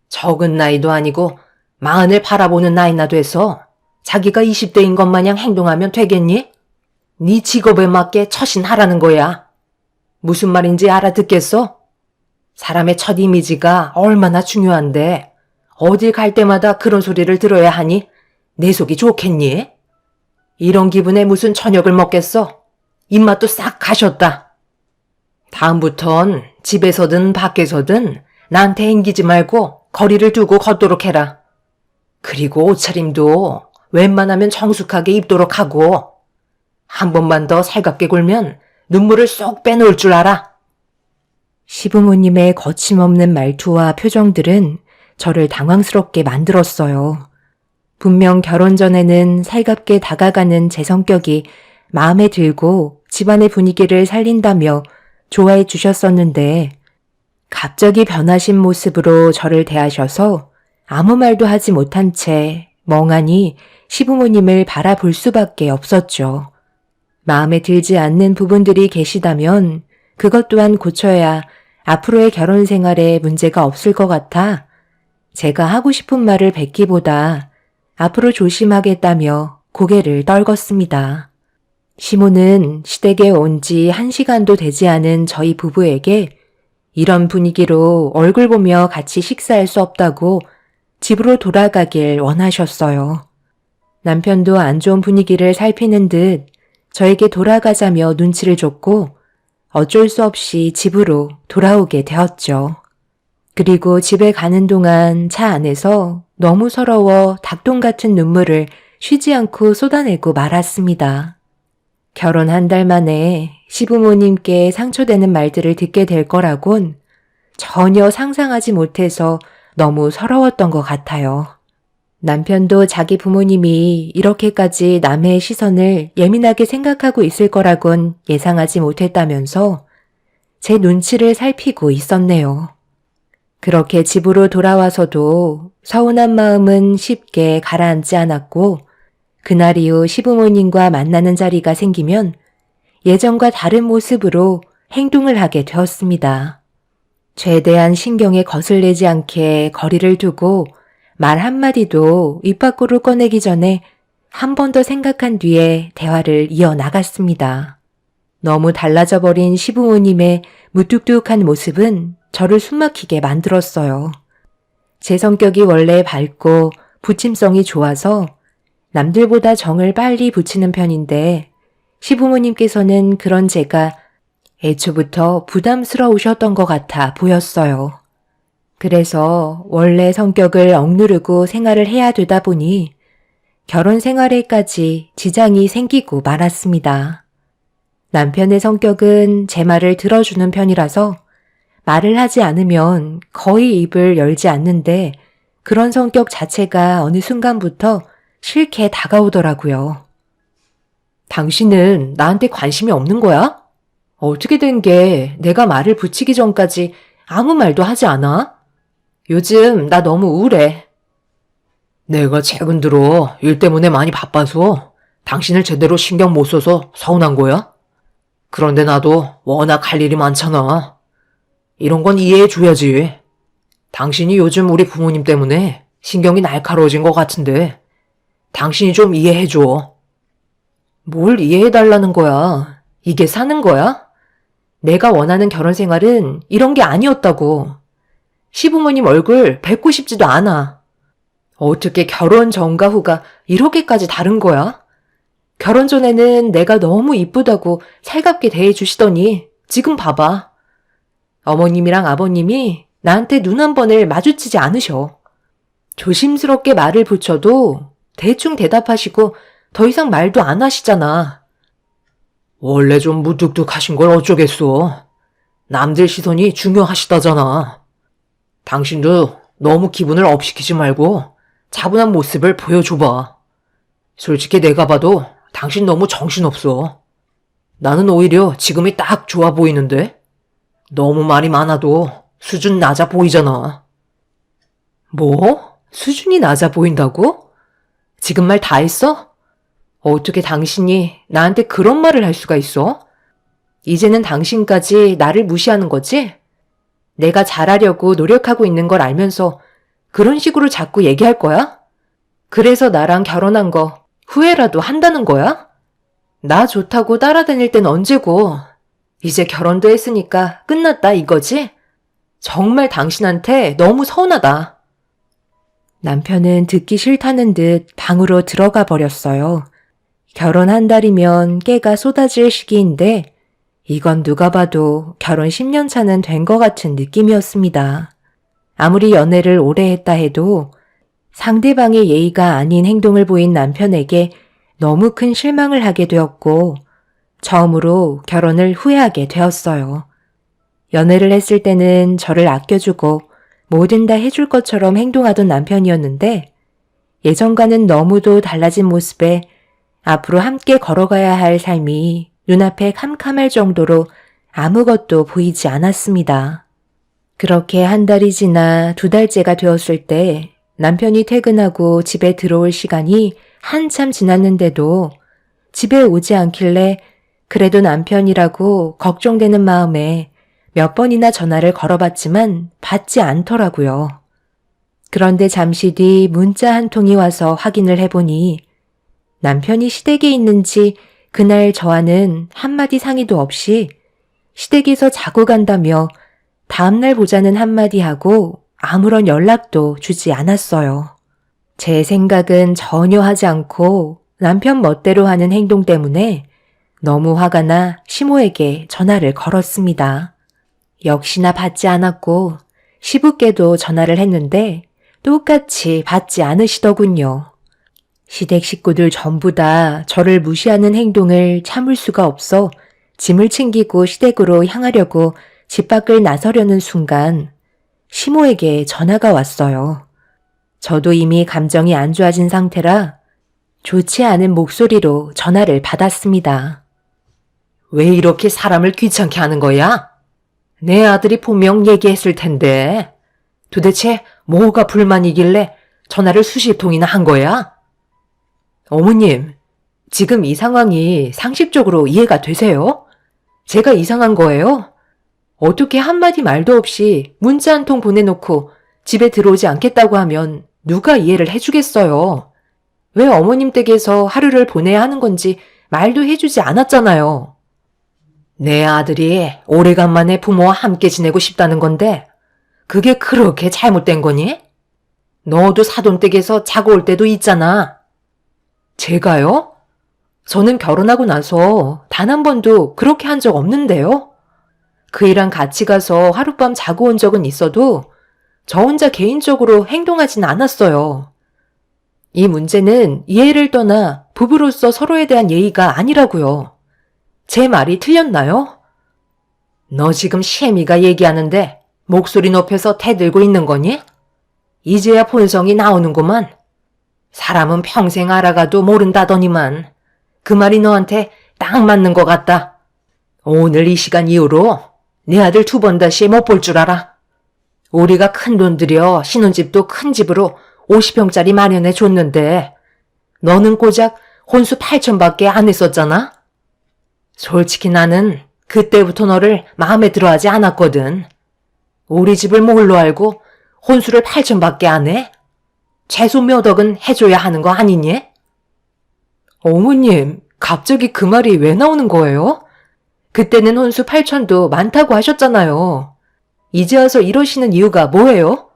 적은 나이도 아니고 40을 바라보는 나이나 돼서 자기가 20대인 것 마냥 행동하면 되겠니? 네 직업에 맞게 처신하라는 거야. 무슨 말인지 알아듣겠어? 사람의 첫 이미지가 얼마나 중요한데 어딜 갈 때마다 그런 소리를 들어야 하니 내 속이 좋겠니? 이런 기분에 무슨 저녁을 먹겠어? 입맛도 싹 가셨다. 다음부턴 집에서든 밖에서든 나한테 앵기지 말고 거리를 두고 걷도록 해라. 그리고 옷차림도 웬만하면 정숙하게 입도록 하고 한 번만 더 살갑게 굴면 눈물을 쏙 빼놓을 줄 알아. 시부모님의 거침없는 말투와 표정들은 저를 당황스럽게 만들었어요. 분명 결혼 전에는 살갑게 다가가는 제 성격이 마음에 들고 집안의 분위기를 살린다며 좋아해 주셨었는데 갑자기 변하신 모습으로 저를 대하셔서 아무 말도 하지 못한 채 멍하니 시부모님을 바라볼 수밖에 없었죠. 마음에 들지 않는 부분들이 계시다면 그것 또한 고쳐야 앞으로의 결혼 생활에 문제가 없을 것 같아 제가 하고 싶은 말을 뱉기보다 앞으로 조심하겠다며 고개를 떨궜습니다. 시모는 시댁에 온 지 1시간도 되지 않은 저희 부부에게 이런 분위기로 얼굴 보며 같이 식사할 수 없다고 집으로 돌아가길 원하셨어요. 남편도 안 좋은 분위기를 살피는 듯 저에게 돌아가자며 눈치를 줬고 어쩔 수 없이 집으로 돌아오게 되었죠. 그리고 집에 가는 동안 차 안에서 너무 서러워 닭똥 같은 눈물을 쉬지 않고 쏟아내고 말았습니다. 결혼 한 달 만에 시부모님께 상처되는 말들을 듣게 될 거라곤 전혀 상상하지 못해서 너무 서러웠던 것 같아요. 남편도 자기 부모님이 이렇게까지 남의 시선을 예민하게 생각하고 있을 거라곤 예상하지 못했다면서 제 눈치를 살피고 있었네요. 그렇게 집으로 돌아와서도 서운한 마음은 쉽게 가라앉지 않았고 그날 이후 시부모님과 만나는 자리가 생기면 예전과 다른 모습으로 행동을 하게 되었습니다. 최대한 신경에 거슬리지 않게 거리를 두고 말 한마디도 입 밖으로 꺼내기 전에 한 번 더 생각한 뒤에 대화를 이어나갔습니다. 너무 달라져 버린 시부모님의 무뚝뚝한 모습은 저를 숨막히게 만들었어요. 제 성격이 원래 밝고 부침성이 좋아서 남들보다 정을 빨리 붙이는 편인데 시부모님께서는 그런 제가 애초부터 부담스러우셨던 것 같아 보였어요. 그래서 원래 성격을 억누르고 생활을 해야 되다 보니 결혼 생활에까지 지장이 생기고 말았습니다. 남편의 성격은 제 말을 들어주는 편이라서 말을 하지 않으면 거의 입을 열지 않는데 그런 성격 자체가 어느 순간부터 싫게 다가오더라고요. 당신은 나한테 관심이 없는 거야? 어떻게 된 게 내가 말을 붙이기 전까지 아무 말도 하지 않아? 요즘 나 너무 우울해. 내가 최근 들어 일 때문에 많이 바빠서 당신을 제대로 신경 못 써서 서운한 거야? 그런데 나도 워낙 할 일이 많잖아. 이런 건 이해해 줘야지. 당신이 요즘 우리 부모님 때문에 신경이 날카로워진 것 같은데 당신이 좀 이해해 줘. 뭘 이해해 달라는 거야? 이게 사는 거야? 내가 원하는 결혼 생활은 이런 게 아니었다고. 시부모님 얼굴 뵙고 싶지도 않아. 어떻게 결혼 전과 후가 이렇게까지 다른 거야? 결혼 전에는 내가 너무 이쁘다고 살갑게 대해주시더니 지금 봐봐. 어머님이랑 아버님이 나한테 눈 한 번을 마주치지 않으셔. 조심스럽게 말을 붙여도 대충 대답하시고 더 이상 말도 안 하시잖아. 원래 좀 무뚝뚝하신 걸 어쩌겠어. 남들 시선이 중요하시다잖아. 당신도 너무 기분을 업시키지 말고 차분한 모습을 보여줘봐. 솔직히 내가 봐도 당신 너무 정신없어. 나는 오히려 지금이 딱 좋아 보이는데? 너무 말이 많아도 수준 낮아 보이잖아. 뭐? 수준이 낮아 보인다고? 지금 말 다 했어? 어떻게 당신이 나한테 그런 말을 할 수가 있어? 이제는 당신까지 나를 무시하는 거지? 내가 잘하려고 노력하고 있는 걸 알면서 그런 식으로 자꾸 얘기할 거야? 그래서 나랑 결혼한 거 후회라도 한다는 거야? 나 좋다고 따라다닐 땐 언제고 이제 결혼도 했으니까 끝났다 이거지? 정말 당신한테 너무 서운하다. 남편은 듣기 싫다는 듯 방으로 들어가 버렸어요. 결혼 한 달이면 깨가 쏟아질 시기인데 이건 누가 봐도 결혼 10년 차는 된 것 같은 느낌이었습니다. 아무리 연애를 오래 했다 해도 상대방의 예의가 아닌 행동을 보인 남편에게 너무 큰 실망을 하게 되었고 처음으로 결혼을 후회하게 되었어요. 연애를 했을 때는 저를 아껴주고 뭐든 다 해줄 것처럼 행동하던 남편이었는데 예전과는 너무도 달라진 모습에 앞으로 함께 걸어가야 할 삶이 눈앞에 캄캄할 정도로 아무것도 보이지 않았습니다. 그렇게 한 달이 지나 2달째가 되었을 때 남편이 퇴근하고 집에 들어올 시간이 한참 지났는데도 집에 오지 않길래 그래도 남편이라고 걱정되는 마음에 몇 번이나 전화를 걸어봤지만 받지 않더라고요. 그런데 잠시 뒤 문자 한 통이 와서 확인을 해보니 남편이 시댁에 있는지 그날 저와는 한마디 상의도 없이 시댁에서 자고 간다며 다음날 보자는 한마디 하고 아무런 연락도 주지 않았어요. 제 생각은 전혀 하지 않고 남편 멋대로 하는 행동 때문에 너무 화가 나 시모에게 전화를 걸었습니다. 역시나 받지 않았고 시부께도 전화를 했는데 똑같이 받지 않으시더군요. 시댁 식구들 전부 다 저를 무시하는 행동을 참을 수가 없어 짐을 챙기고 시댁으로 향하려고 집 밖을 나서려는 순간 시모에게 전화가 왔어요. 저도 이미 감정이 안 좋아진 상태라 좋지 않은 목소리로 전화를 받았습니다. 왜 이렇게 사람을 귀찮게 하는 거야? 내 아들이 분명 얘기했을 텐데. 도대체 뭐가 불만이길래 전화를 수십 통이나 한 거야? 어머님, 지금 이 상황이 상식적으로 이해가 되세요? 제가 이상한 거예요? 어떻게 한마디 말도 없이 문자 한 통 보내놓고 집에 들어오지 않겠다고 하면 누가 이해를 해주겠어요? 왜 어머님 댁에서 하루를 보내야 하는 건지 말도 해주지 않았잖아요. 내 아들이 오래간만에 부모와 함께 지내고 싶다는 건데 그게 그렇게 잘못된 거니? 너도 사돈댁에서 자고 올 때도 있잖아. 제가요? 저는 결혼하고 나서 단 한 번도 그렇게 한 적 없는데요. 그이랑 같이 가서 하룻밤 자고 온 적은 있어도 저 혼자 개인적으로 행동하진 않았어요. 이 문제는 이해를 떠나 부부로서 서로에 대한 예의가 아니라고요. 제 말이 틀렸나요? 너 지금 시애미가 얘기하는데 목소리 높여서 대들고 있는 거니? 이제야 본성이 나오는구만. 사람은 평생 알아가도 모른다더니만 그 말이 너한테 딱 맞는 것 같다. 오늘 이 시간 이후로 내 아들 두 번 다시 못 볼 줄 알아. 우리가 큰 돈 들여 신혼집도 큰 집으로 50평짜리 마련해 줬는데 너는 고작 혼수 8천밖에 안 했었잖아? 솔직히 나는 그때부터 너를 마음에 들어하지 않았거든. 우리 집을 뭘로 알고 혼수를 8천밖에 안 해? 최소 몇 억은 해줘야 하는 거 아니니? 어머님, 갑자기 그 말이 왜 나오는 거예요? 그때는 혼수 8천도 많다고 하셨잖아요. 이제 와서 이러시는 이유가 뭐예요?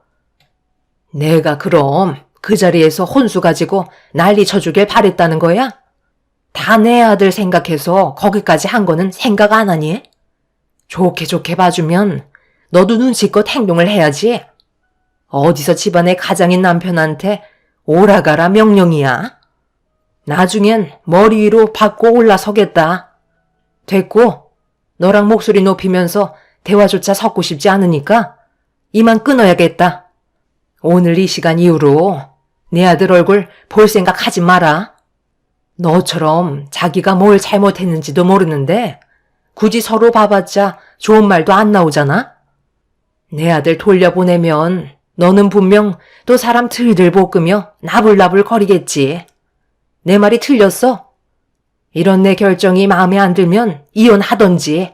내가 그럼 그 자리에서 혼수 가지고 난리 쳐주길 바랬다는 거야? 다 내 아들 생각해서 거기까지 한 거는 생각 안 하니? 좋게 좋게 봐주면 너도 눈치껏 행동을 해야지. 어디서 집안의 가장인 남편한테 오라가라 명령이야. 나중엔 머리 위로 받고 올라서겠다. 됐고, 너랑 목소리 높이면서 대화조차 섞고 싶지 않으니까 이만 끊어야겠다. 오늘 이 시간 이후로 내 아들 얼굴 볼 생각 하지 마라. 너처럼 자기가 뭘 잘못했는지도 모르는데 굳이 서로 봐봤자 좋은 말도 안 나오잖아? 내 아들 돌려보내면 너는 분명 또 사람 들들 볶으며 나불나불 거리겠지. 내 말이 틀렸어? 이런 내 결정이 마음에 안 들면 이혼하던지.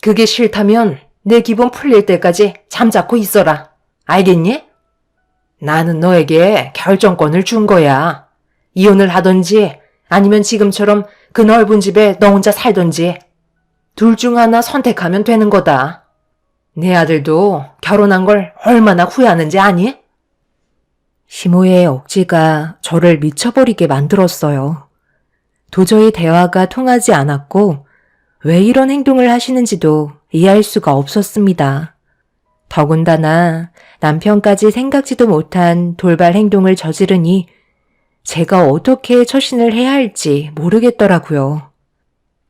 그게 싫다면 내 기분 풀릴 때까지 잠자코 있어라. 알겠니? 나는 너에게 결정권을 준 거야. 이혼을 하던지 아니면 지금처럼 그 넓은 집에 너 혼자 살던지. 둘 중 하나 선택하면 되는 거다. 내 아들도 결혼한 걸 얼마나 후회하는지 아니? 시모의 억지가 저를 미쳐버리게 만들었어요. 도저히 대화가 통하지 않았고 왜 이런 행동을 하시는지도 이해할 수가 없었습니다. 더군다나 남편까지 생각지도 못한 돌발 행동을 저지르니 제가 어떻게 처신을 해야 할지 모르겠더라고요.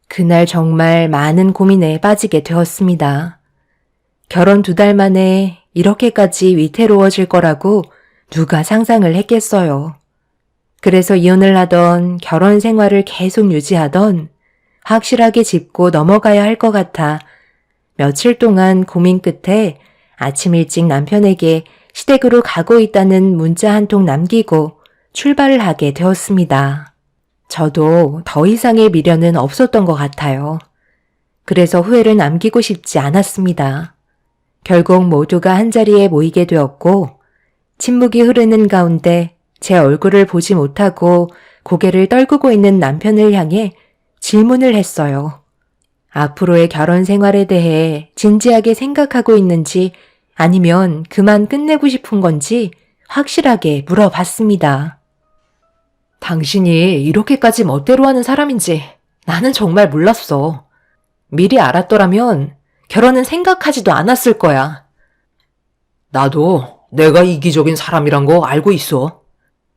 그날 정말 많은 고민에 빠지게 되었습니다. 결혼 2달 만에 이렇게까지 위태로워질 거라고 누가 상상을 했겠어요. 그래서 이혼을 하던 결혼 생활을 계속 유지하던 확실하게 짚고 넘어가야 할 것 같아 며칠 동안 고민 끝에 아침 일찍 남편에게 시댁으로 가고 있다는 문자 한 통 남기고 출발을 하게 되었습니다. 저도 더 이상의 미련은 없었던 것 같아요. 그래서 후회를 남기고 싶지 않았습니다. 결국 모두가 한자리에 모이게 되었고 침묵이 흐르는 가운데 제 얼굴을 보지 못하고 고개를 떨구고 있는 남편을 향해 질문을 했어요. 앞으로의 결혼 생활에 대해 진지하게 생각하고 있는지 아니면 그만 끝내고 싶은 건지 확실하게 물어봤습니다. 당신이 이렇게까지 멋대로 하는 사람인지 나는 정말 몰랐어. 미리 알았더라면 결혼은 생각하지도 않았을 거야. 나도 내가 이기적인 사람이란 거 알고 있어.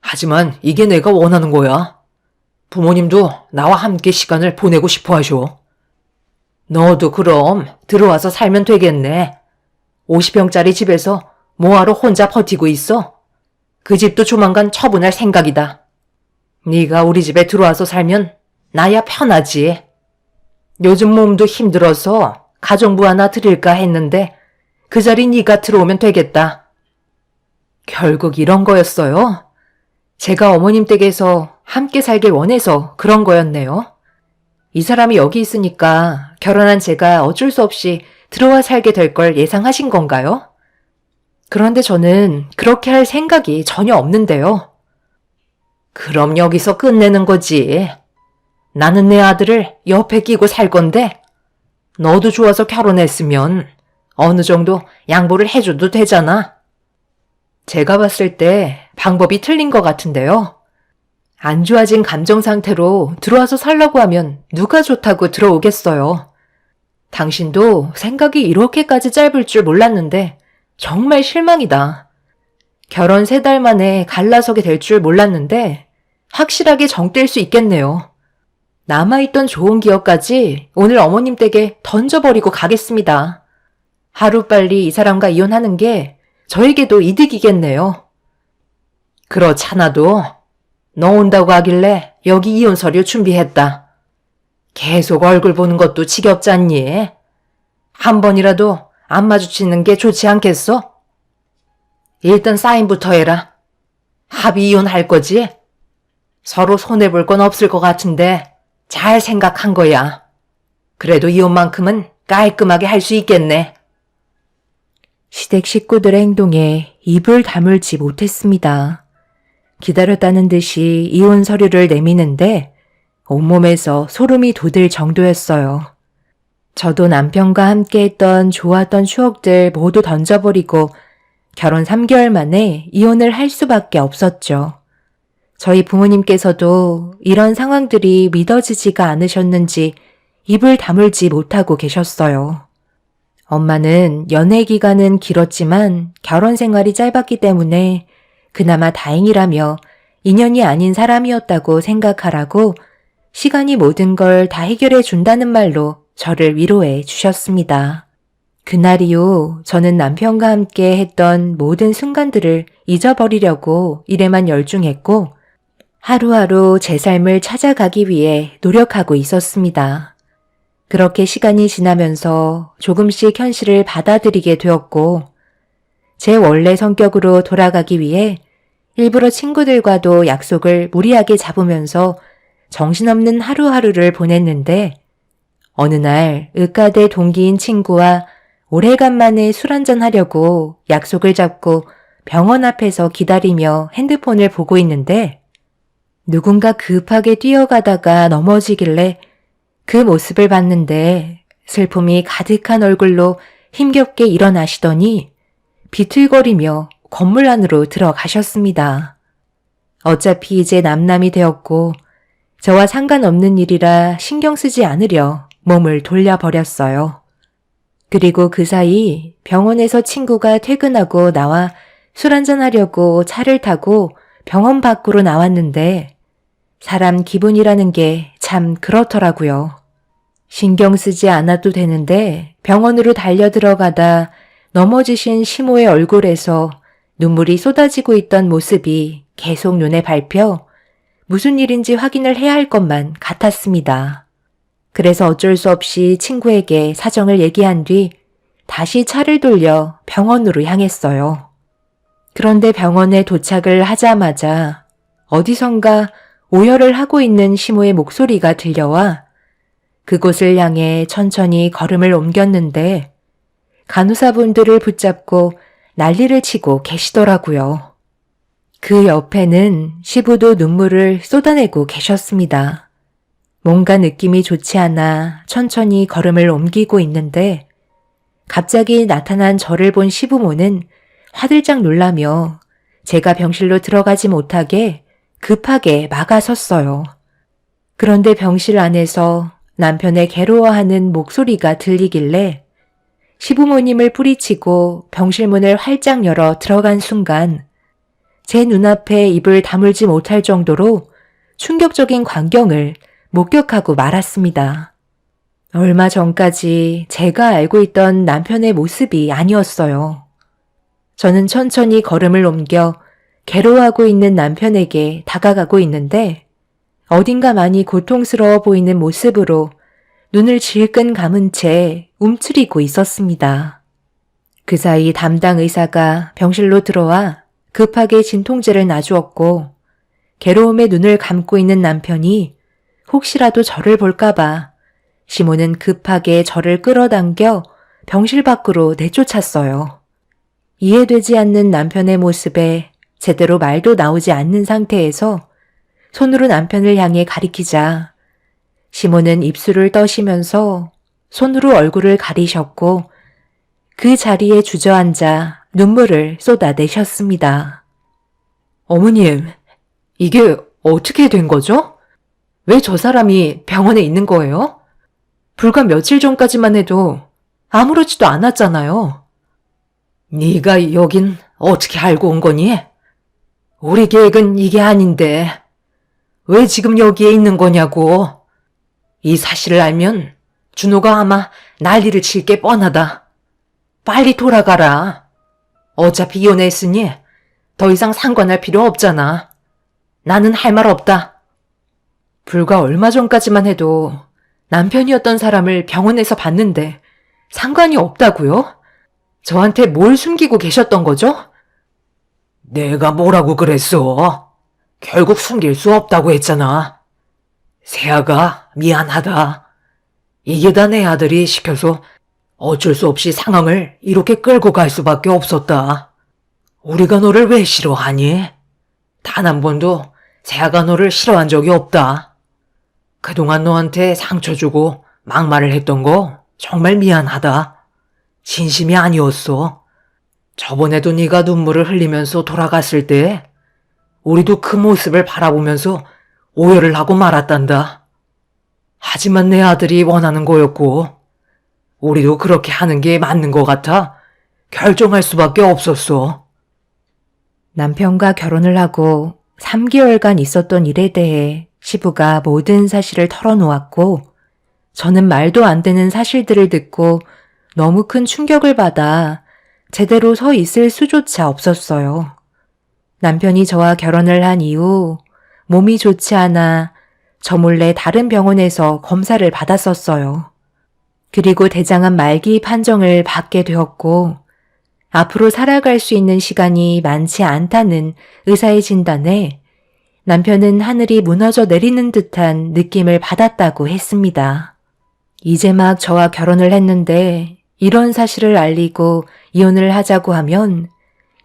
하지만 이게 내가 원하는 거야. 부모님도 나와 함께 시간을 보내고 싶어 하셔. 너도 그럼 들어와서 살면 되겠네. 50평짜리 집에서 뭐하러 혼자 버티고 있어? 그 집도 조만간 처분할 생각이다. 네가 우리 집에 들어와서 살면 나야 편하지. 요즘 몸도 힘들어서 가정부 하나 드릴까 했는데 그 자리 네가 들어오면 되겠다. 결국 이런 거였어요? 제가 어머님 댁에서 함께 살길 원해서 그런 거였네요. 이 사람이 여기 있으니까 결혼한 제가 어쩔 수 없이 들어와 살게 될 걸 예상하신 건가요? 그런데 저는 그렇게 할 생각이 전혀 없는데요. 그럼 여기서 끝내는 거지. 나는 내 아들을 옆에 끼고 살 건데 너도 좋아서 결혼했으면 어느 정도 양보를 해줘도 되잖아. 제가 봤을 때 방법이 틀린 것 같은데요. 안 좋아진 감정 상태로 들어와서 살라고 하면 누가 좋다고 들어오겠어요. 당신도 생각이 이렇게까지 짧을 줄 몰랐는데 정말 실망이다. 결혼 3달 만에 갈라서게 될 줄 몰랐는데 확실하게 정 뗄 수 있겠네요. 남아있던 좋은 기억까지 오늘 어머님 댁에 던져버리고 가겠습니다. 하루빨리 이 사람과 이혼하는 게 저에게도 이득이겠네요. 그렇잖아도 너 온다고 하길래 여기 이혼 서류 준비했다. 계속 얼굴 보는 것도 지겹잖니? 한 번이라도 안 마주치는 게 좋지 않겠어? 일단 사인부터 해라. 합의 이혼할 거지? 서로 손해볼 건 없을 것 같은데 잘 생각한 거야. 그래도 이혼만큼은 깔끔하게 할 수 있겠네. 시댁 식구들의 행동에 입을 다물지 못했습니다. 기다렸다는 듯이 이혼 서류를 내미는데 온몸에서 소름이 돋을 정도였어요. 저도 남편과 함께 했던 좋았던 추억들 모두 던져버리고 결혼 3개월 만에 이혼을 할 수밖에 없었죠. 저희 부모님께서도 이런 상황들이 믿어지지가 않으셨는지 입을 다물지 못하고 계셨어요. 엄마는 연애 기간은 길었지만 결혼 생활이 짧았기 때문에 그나마 다행이라며 인연이 아닌 사람이었다고 생각하라고 시간이 모든 걸 다 해결해 준다는 말로 저를 위로해 주셨습니다. 그날 이후 저는 남편과 함께 했던 모든 순간들을 잊어버리려고 일에만 열중했고 하루하루 제 삶을 찾아가기 위해 노력하고 있었습니다. 그렇게 시간이 지나면서 조금씩 현실을 받아들이게 되었고 제 원래 성격으로 돌아가기 위해 일부러 친구들과도 약속을 무리하게 잡으면서 정신없는 하루하루를 보냈는데 어느 날 의과대 동기인 친구와 오래간만에 술 한잔 하려고 약속을 잡고 병원 앞에서 기다리며 핸드폰을 보고 있는데 누군가 급하게 뛰어가다가 넘어지길래 그 모습을 봤는데 슬픔이 가득한 얼굴로 힘겹게 일어나시더니 비틀거리며 건물 안으로 들어가셨습니다. 어차피 이제 남남이 되었고 저와 상관없는 일이라 신경 쓰지 않으려 몸을 돌려버렸어요. 그리고 그 사이 병원에서 친구가 퇴근하고 나와 술 한잔 하려고 차를 타고 병원 밖으로 나왔는데 사람 기분이라는 게 참 그렇더라고요. 신경 쓰지 않아도 되는데 병원으로 달려 들어가다 넘어지신 시모의 얼굴에서 눈물이 쏟아지고 있던 모습이 계속 눈에 밟혀 무슨 일인지 확인을 해야 할 것만 같았습니다. 그래서 어쩔 수 없이 친구에게 사정을 얘기한 뒤 다시 차를 돌려 병원으로 향했어요. 그런데 병원에 도착을 하자마자 어디선가 오열을 하고 있는 시모의 목소리가 들려와 그곳을 향해 천천히 걸음을 옮겼는데 간호사분들을 붙잡고 난리를 치고 계시더라고요. 그 옆에는 시부도 눈물을 쏟아내고 계셨습니다. 뭔가 느낌이 좋지 않아 천천히 걸음을 옮기고 있는데 갑자기 나타난 저를 본 시부모는 화들짝 놀라며 제가 병실로 들어가지 못하게 급하게 막아섰어요. 그런데 병실 안에서 남편의 괴로워하는 목소리가 들리길래 시부모님을 뿌리치고 병실 문을 활짝 열어 들어간 순간 제 눈앞에 입을 다물지 못할 정도로 충격적인 광경을 목격하고 말았습니다. 얼마 전까지 제가 알고 있던 남편의 모습이 아니었어요. 저는 천천히 걸음을 옮겨 괴로워하고 있는 남편에게 다가가고 있는데 어딘가 많이 고통스러워 보이는 모습으로 눈을 질끈 감은 채 움츠리고 있었습니다. 그 사이 담당 의사가 병실로 들어와 급하게 진통제를 놔주었고 괴로움에 눈을 감고 있는 남편이 혹시라도 저를 볼까봐 시모는 급하게 저를 끌어당겨 병실 밖으로 내쫓았어요. 이해되지 않는 남편의 모습에 제대로 말도 나오지 않는 상태에서 손으로 남편을 향해 가리키자 시모는 입술을 떠시면서 손으로 얼굴을 가리셨고 그 자리에 주저앉아 눈물을 쏟아내셨습니다. 어머님, 이게 어떻게 된 거죠? 왜 저 사람이 병원에 있는 거예요? 불과 며칠 전까지만 해도 아무렇지도 않았잖아요. 네가 여긴 어떻게 알고 온 거니? 우리 계획은 이게 아닌데 왜 지금 여기에 있는 거냐고. 이 사실을 알면 준호가 아마 난리를 칠 게 뻔하다. 빨리 돌아가라. 어차피 이혼했으니 더 이상 상관할 필요 없잖아. 나는 할 말 없다. 불과 얼마 전까지만 해도 남편이었던 사람을 병원에서 봤는데 상관이 없다고요? 저한테 뭘 숨기고 계셨던 거죠? 내가 뭐라고 그랬어? 결국 숨길 수 없다고 했잖아. 세아가 미안하다. 이게 다 내 아들이 시켜서 어쩔 수 없이 상황을 이렇게 끌고 갈 수밖에 없었다. 우리가 너를 왜 싫어하니? 단 한 번도 세아가 너를 싫어한 적이 없다. 그동안 너한테 상처 주고 막말을 했던 거 정말 미안하다. 진심이 아니었어. 저번에도 네가 눈물을 흘리면서 돌아갔을 때 우리도 그 모습을 바라보면서 오열을 하고 말았단다. 하지만 내 아들이 원하는 거였고 우리도 그렇게 하는 게 맞는 것 같아 결정할 수밖에 없었어. 남편과 결혼을 하고 3개월간 있었던 일에 대해 시부가 모든 사실을 털어놓았고 저는 말도 안 되는 사실들을 듣고 너무 큰 충격을 받아 제대로 서 있을 수조차 없었어요. 남편이 저와 결혼을 한 이후 몸이 좋지 않아 저 몰래 다른 병원에서 검사를 받았었어요. 그리고 대장암 말기 판정을 받게 되었고 앞으로 살아갈 수 있는 시간이 많지 않다는 의사의 진단에 남편은 하늘이 무너져 내리는 듯한 느낌을 받았다고 했습니다. 이제 막 저와 결혼을 했는데 이런 사실을 알리고 이혼을 하자고 하면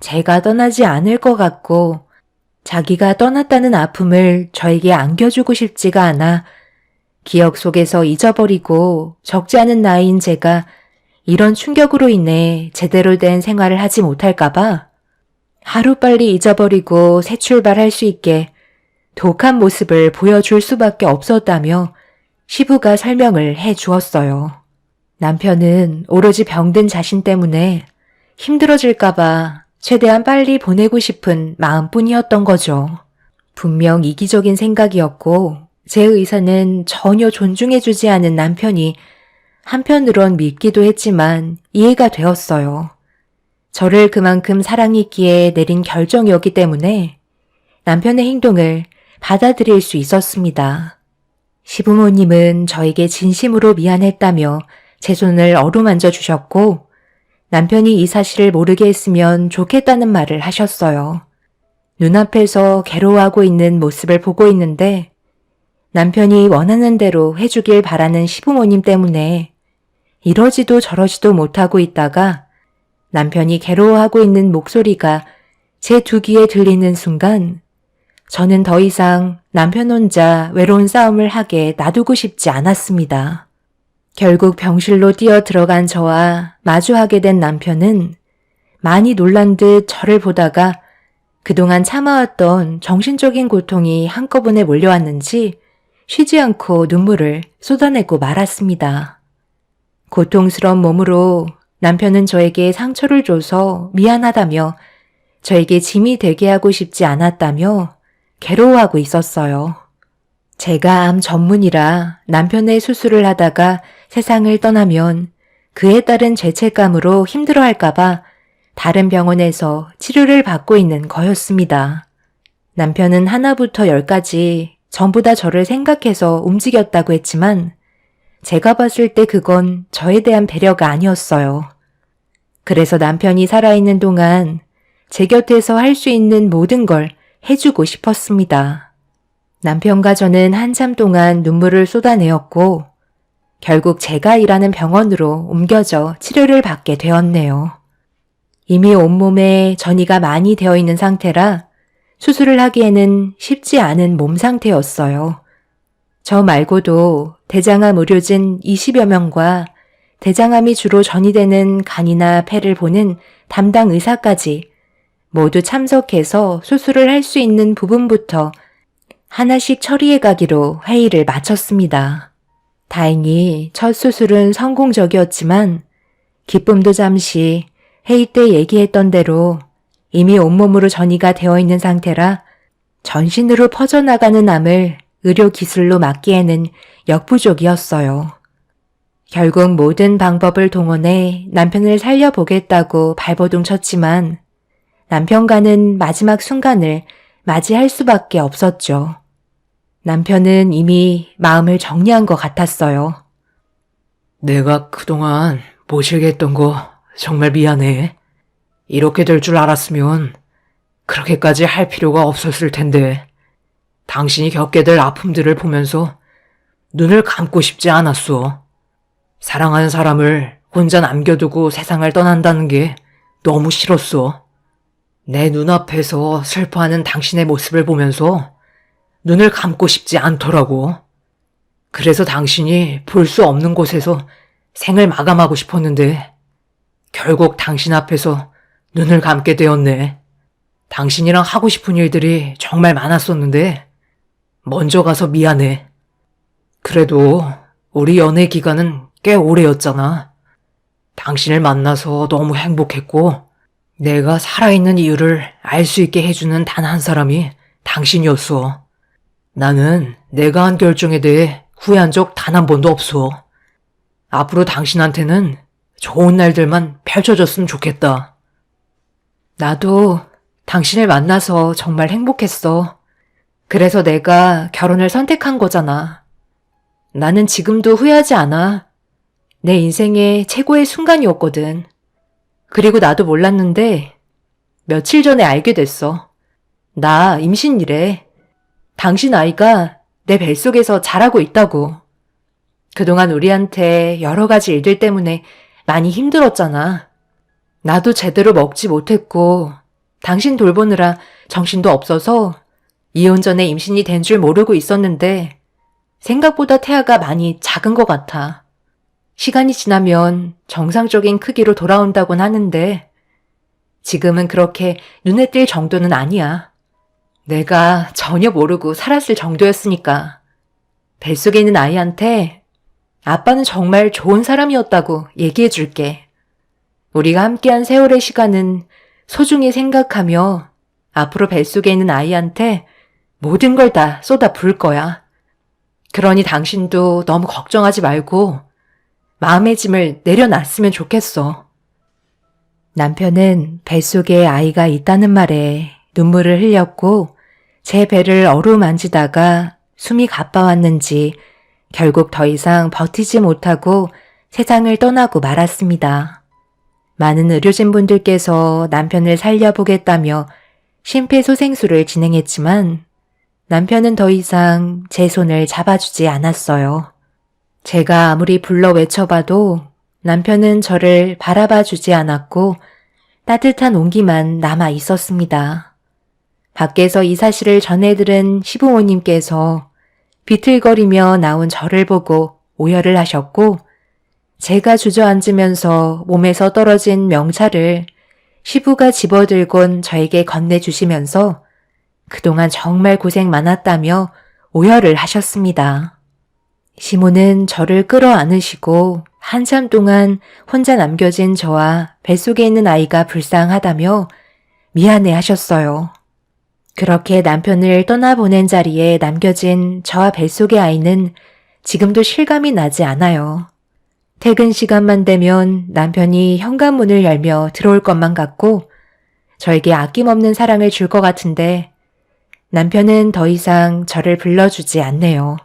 제가 떠나지 않을 것 같고 자기가 떠났다는 아픔을 저에게 안겨주고 싶지가 않아 기억 속에서 잊어버리고 적지 않은 나이인 제가 이런 충격으로 인해 제대로 된 생활을 하지 못할까봐 하루빨리 잊어버리고 새 출발할 수 있게 독한 모습을 보여줄 수밖에 없었다며 시부가 설명을 해 주었어요. 남편은 오로지 병든 자신 때문에 힘들어질까봐 최대한 빨리 보내고 싶은 마음뿐이었던 거죠. 분명 이기적인 생각이었고 제 의사는 전혀 존중해주지 않은 남편이 한편으론 믿기도 했지만 이해가 되었어요. 저를 그만큼 사랑했기에 내린 결정이었기 때문에 남편의 행동을 받아들일 수 있었습니다. 시부모님은 저에게 진심으로 미안했다며 제 손을 어루만져 주셨고 남편이 이 사실을 모르게 했으면 좋겠다는 말을 하셨어요. 눈앞에서 괴로워하고 있는 모습을 보고 있는데 남편이 원하는 대로 해주길 바라는 시부모님 때문에 이러지도 저러지도 못하고 있다가 남편이 괴로워하고 있는 목소리가 제 두 귀에 들리는 순간 저는 더 이상 남편 혼자 외로운 싸움을 하게 놔두고 싶지 않았습니다. 결국 병실로 뛰어 들어간 저와 마주하게 된 남편은 많이 놀란 듯 저를 보다가 그동안 참아왔던 정신적인 고통이 한꺼번에 몰려왔는지 쉬지 않고 눈물을 쏟아내고 말았습니다. 고통스러운 몸으로 남편은 저에게 상처를 줘서 미안하다며 저에게 짐이 되게 하고 싶지 않았다며 괴로워하고 있었어요. 제가 암 전문이라 남편의 수술을 하다가 세상을 떠나면 그에 따른 죄책감으로 힘들어할까봐 다른 병원에서 치료를 받고 있는 거였습니다. 남편은 하나부터 열까지 전부 다 저를 생각해서 움직였다고 했지만 제가 봤을 때 그건 저에 대한 배려가 아니었어요. 그래서 남편이 살아있는 동안 제 곁에서 할 수 있는 모든 걸 해주고 싶었습니다. 남편과 저는 한참 동안 눈물을 쏟아내었고 결국 제가 일하는 병원으로 옮겨져 치료를 받게 되었네요. 이미 온몸에 전이가 많이 되어 있는 상태라 수술을 하기에는 쉽지 않은 몸 상태였어요. 저 말고도 대장암 의료진 20여 명과 대장암이 주로 전이되는 간이나 폐를 보는 담당 의사까지 모두 참석해서 수술을 할 수 있는 부분부터 하나씩 처리해 가기로 회의를 마쳤습니다. 다행히 첫 수술은 성공적이었지만 기쁨도 잠시 회의 때 얘기했던 대로 이미 온몸으로 전이가 되어 있는 상태라 전신으로 퍼져나가는 암을 의료기술로 막기에는 역부족이었어요. 결국 모든 방법을 동원해 남편을 살려보겠다고 발버둥 쳤지만 남편과는 마지막 순간을 맞이할 수밖에 없었죠. 남편은 이미 마음을 정리한 것 같았어요. 내가 그동안 모시게 했던 거 정말 미안해. 이렇게 될 줄 알았으면 그렇게까지 할 필요가 없었을 텐데 당신이 겪게 될 아픔들을 보면서 눈을 감고 싶지 않았어. 사랑하는 사람을 혼자 남겨두고 세상을 떠난다는 게 너무 싫었어. 내 눈앞에서 슬퍼하는 당신의 모습을 보면서 눈을 감고 싶지 않더라고. 그래서 당신이 볼 수 없는 곳에서 생을 마감하고 싶었는데 결국 당신 앞에서 눈을 감게 되었네. 당신이랑 하고 싶은 일들이 정말 많았었는데 먼저 가서 미안해. 그래도 우리 연애 기간은 꽤 오래였잖아. 당신을 만나서 너무 행복했고 내가 살아있는 이유를 알 수 있게 해주는 단 한 사람이 당신이었어. 나는 내가 한 결정에 대해 후회한 적 단 한 번도 없어. 앞으로 당신한테는 좋은 날들만 펼쳐졌으면 좋겠다. 나도 당신을 만나서 정말 행복했어. 그래서 내가 결혼을 선택한 거잖아. 나는 지금도 후회하지 않아. 내 인생의 최고의 순간이었거든. 그리고 나도 몰랐는데 며칠 전에 알게 됐어. 나 임신이래. 당신 아이가 내 뱃속에서 자라고 있다고. 그동안 우리한테 여러 가지 일들 때문에 많이 힘들었잖아. 나도 제대로 먹지 못했고 당신 돌보느라 정신도 없어서 이혼 전에 임신이 된 줄 모르고 있었는데 생각보다 태아가 많이 작은 것 같아. 시간이 지나면 정상적인 크기로 돌아온다곤 하는데 지금은 그렇게 눈에 띌 정도는 아니야. 내가 전혀 모르고 살았을 정도였으니까. 뱃속에 있는 아이한테 아빠는 정말 좋은 사람이었다고 얘기해 줄게. 우리가 함께한 세월의 시간은 소중히 생각하며 앞으로 뱃속에 있는 아이한테 모든 걸 다 쏟아 부을 거야. 그러니 당신도 너무 걱정하지 말고 마음의 짐을 내려놨으면 좋겠어. 남편은 뱃속에 아이가 있다는 말에 눈물을 흘렸고 제 배를 어루만지다가 숨이 가빠왔는지 결국 더 이상 버티지 못하고 세상을 떠나고 말았습니다. 많은 의료진분들께서 남편을 살려보겠다며 심폐소생술을 진행했지만 남편은 더 이상 제 손을 잡아주지 않았어요. 제가 아무리 불러 외쳐봐도 남편은 저를 바라봐 주지 않았고 따뜻한 온기만 남아 있었습니다. 밖에서 이 사실을 전해들은 시부모님께서 비틀거리며 나온 저를 보고 오열을 하셨고, 제가 주저앉으면서 몸에서 떨어진 명찰을 시부가 집어들곤 저에게 건네주시면서 그동안 정말 고생 많았다며 오열을 하셨습니다. 시모는 저를 끌어안으시고 한참 동안 혼자 남겨진 저와 뱃속에 있는 아이가 불쌍하다며 미안해 하셨어요. 그렇게 남편을 떠나보낸 자리에 남겨진 저와 뱃속의 아이는 지금도 실감이 나지 않아요. 퇴근 시간만 되면 남편이 현관문을 열며 들어올 것만 같고 저에게 아낌없는 사랑을 줄 것 같은데 남편은 더 이상 저를 불러주지 않네요.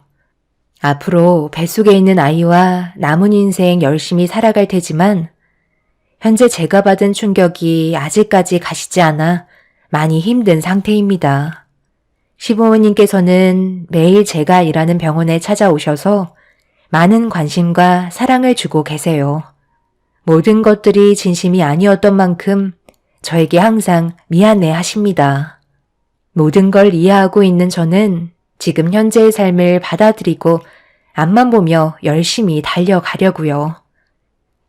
앞으로 뱃속에 있는 아이와 남은 인생 열심히 살아갈 테지만 현재 제가 받은 충격이 아직까지 가시지 않아 많이 힘든 상태입니다. 시부모님께서는 매일 제가 일하는 병원에 찾아오셔서 많은 관심과 사랑을 주고 계세요. 모든 것들이 진심이 아니었던 만큼 저에게 항상 미안해 하십니다. 모든 걸 이해하고 있는 저는 지금 현재의 삶을 받아들이고 앞만 보며 열심히 달려가려고요.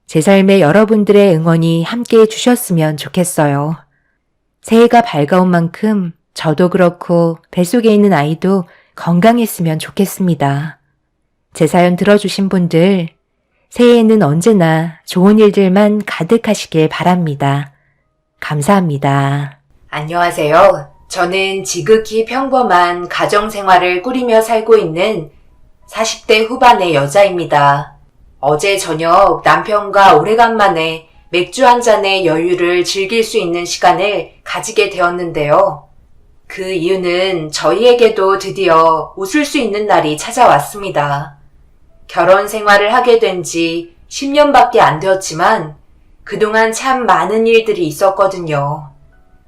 제 삶에 여러분들의 응원이 함께 해주셨으면 좋겠어요. 새해가 밝아온 만큼 저도 그렇고 뱃속에 있는 아이도 건강했으면 좋겠습니다. 제 사연 들어주신 분들, 새해에는 언제나 좋은 일들만 가득하시길 바랍니다. 감사합니다. 안녕하세요. 저는 지극히 평범한 가정생활을 꾸리며 살고 있는 40대 후반의 여자입니다. 어제 저녁 남편과 오래간만에 맥주 한 잔의 여유를 즐길 수 있는 시간을 가지게 되었는데요. 그 이유는 저희에게도 드디어 웃을 수 있는 날이 찾아왔습니다. 결혼 생활을 하게 된 지 10년밖에 안 되었지만 그동안 참 많은 일들이 있었거든요.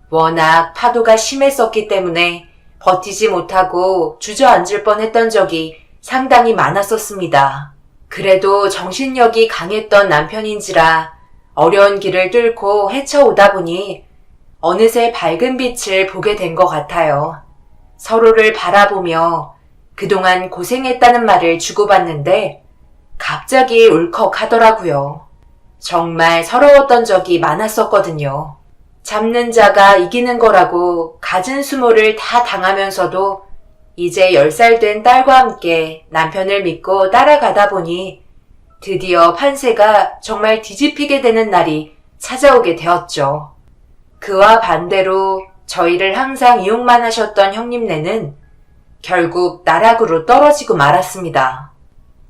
워낙 파도가 심했었기 때문에 버티지 못하고 주저앉을 뻔했던 적이 상당히 많았었습니다. 그래도 정신력이 강했던 남편인지라 어려운 길을 뚫고 헤쳐오다 보니 어느새 밝은 빛을 보게 된 것 같아요. 서로를 바라보며 그동안 고생했다는 말을 주고받는데 갑자기 울컥하더라고요. 정말 서러웠던 적이 많았었거든요. 잡는 자가 이기는 거라고 갖은 수모를 다 당하면서도 이제 10살 된 딸과 함께 남편을 믿고 따라가다 보니 드디어 판세가 정말 뒤집히게 되는 날이 찾아오게 되었죠. 그와 반대로 저희를 항상 이용만 하셨던 형님네는 결국 나락으로 떨어지고 말았습니다.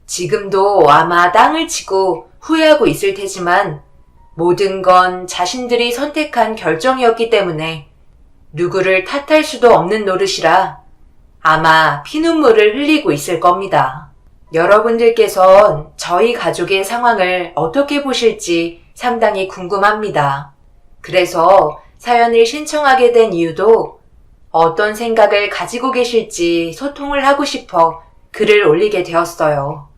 지금도 아마 땅을 치고 후회하고 있을 테지만 모든 건 자신들이 선택한 결정이었기 때문에 누구를 탓할 수도 없는 노릇이라 아마 피눈물을 흘리고 있을 겁니다. 여러분들께선 저희 가족의 상황을 어떻게 보실지 상당히 궁금합니다. 그래서 사연을 신청하게 된 이유도 어떤 생각을 가지고 계실지 소통을 하고 싶어 글을 올리게 되었어요.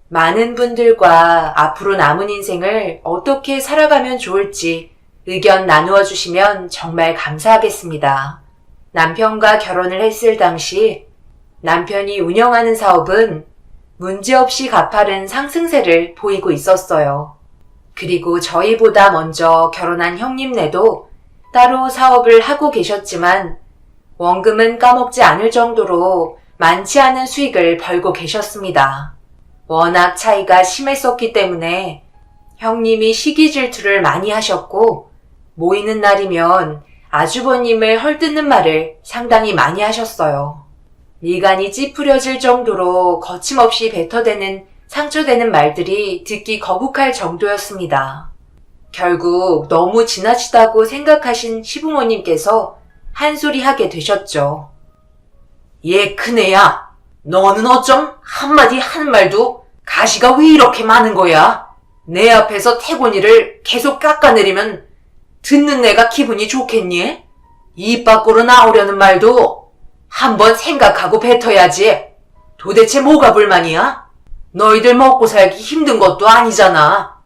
많은 분들과 앞으로 남은 인생을 어떻게 살아가면 좋을지 의견 나누어 주시면 정말 감사하겠습니다. 남편과 결혼을 했을 당시 남편이 운영하는 사업은 문제없이 가파른 상승세를 보이고 있었어요. 그리고 저희보다 먼저 결혼한 형님네도 따로 사업을 하고 계셨지만 원금은 까먹지 않을 정도로 많지 않은 수익을 벌고 계셨습니다. 워낙 차이가 심했었기 때문에 형님이 시기 질투를 많이 하셨고 모이는 날이면 아주버님을 헐뜯는 말을 상당히 많이 하셨어요. 미간이 찌푸려질 정도로 거침없이 뱉어대는 상처되는 말들이 듣기 거북할 정도였습니다. 결국 너무 지나치다고 생각하신 시부모님께서 한 소리 하게 되셨죠. 얘 큰애야, 너는 어쩜 한마디 하는 말도 가시가 왜 이렇게 많은 거야? 내 앞에서 태곤이를 계속 깎아내리면 듣는 내가 기분이 좋겠니? 입 밖으로 나오려는 말도 한번 생각하고 뱉어야지. 도대체 뭐가 불만이야? 너희들 먹고 살기 힘든 것도 아니잖아.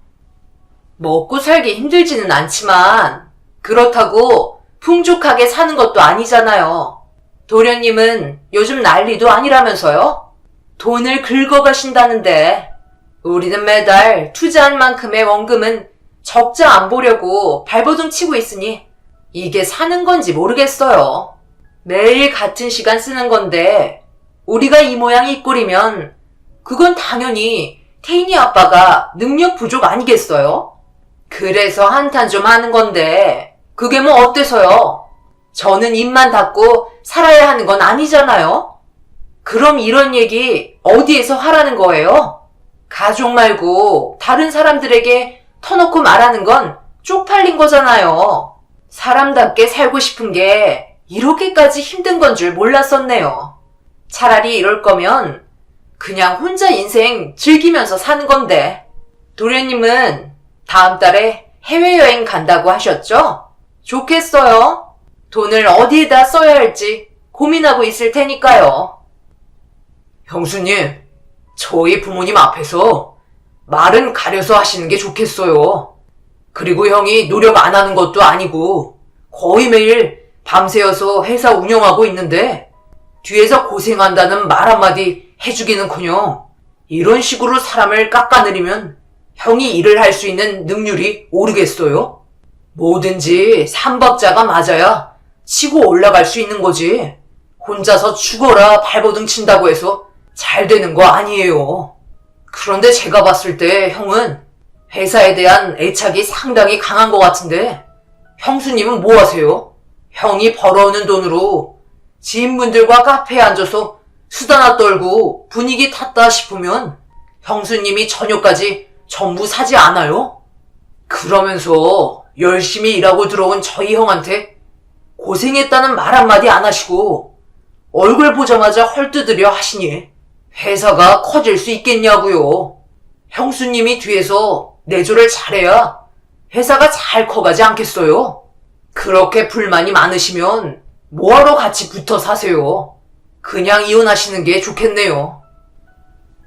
먹고 살기 힘들지는 않지만 그렇다고 풍족하게 사는 것도 아니잖아요. 도련님은 요즘 난리도 아니라면서요? 돈을 긁어가신다는데 우리는 매달 투자한 만큼의 원금은 적자 안 보려고 발버둥 치고 있으니 이게 사는 건지 모르겠어요. 매일 같은 시간 쓰는 건데 우리가 이 모양 이 꼴이면 그건 당연히 태인이 아빠가 능력 부족 아니겠어요? 그래서 한탄 좀 하는 건데 그게 뭐 어때서요? 저는 입만 닫고 살아야 하는 건 아니잖아요? 그럼 이런 얘기 어디에서 하라는 거예요? 가족 말고 다른 사람들에게 터놓고 말하는 건 쪽팔린 거잖아요. 사람답게 살고 싶은 게 이렇게까지 힘든 건 줄 몰랐었네요. 차라리 이럴 거면 그냥 혼자 인생 즐기면서 사는 건데. 도련님은 다음 달에 해외여행 간다고 하셨죠? 좋겠어요. 돈을 어디에다 써야 할지 고민하고 있을 테니까요. 형수님, 저희 부모님 앞에서 말은 가려서 하시는 게 좋겠어요. 그리고 형이 노력 안 하는 것도 아니고 거의 매일 밤새워서 회사 운영하고 있는데 뒤에서 고생한다는 말 한마디 해주기는커녕 이런 식으로 사람을 깎아내리면 형이 일을 할 수 있는 능률이 오르겠어요? 뭐든지 삼박자가 맞아야 치고 올라갈 수 있는 거지. 혼자서 죽어라 발버둥 친다고 해서 잘 되는 거 아니에요. 그런데 제가 봤을 때 형은 회사에 대한 애착이 상당히 강한 것 같은데 형수님은 뭐 하세요? 형이 벌어오는 돈으로 지인분들과 카페에 앉아서 수다나 떨고 분위기 탔다 싶으면 형수님이 저녁까지 전부 사지 않아요? 그러면서 열심히 일하고 들어온 저희 형한테 고생했다는 말 한마디 안 하시고 얼굴 보자마자 헐뜯으려 하시니 회사가 커질 수 있겠냐고요. 형수님이 뒤에서 내조를 잘해야 회사가 잘 커가지 않겠어요? 그렇게 불만이 많으시면 뭐하러 같이 붙어 사세요? 그냥 이혼하시는 게 좋겠네요.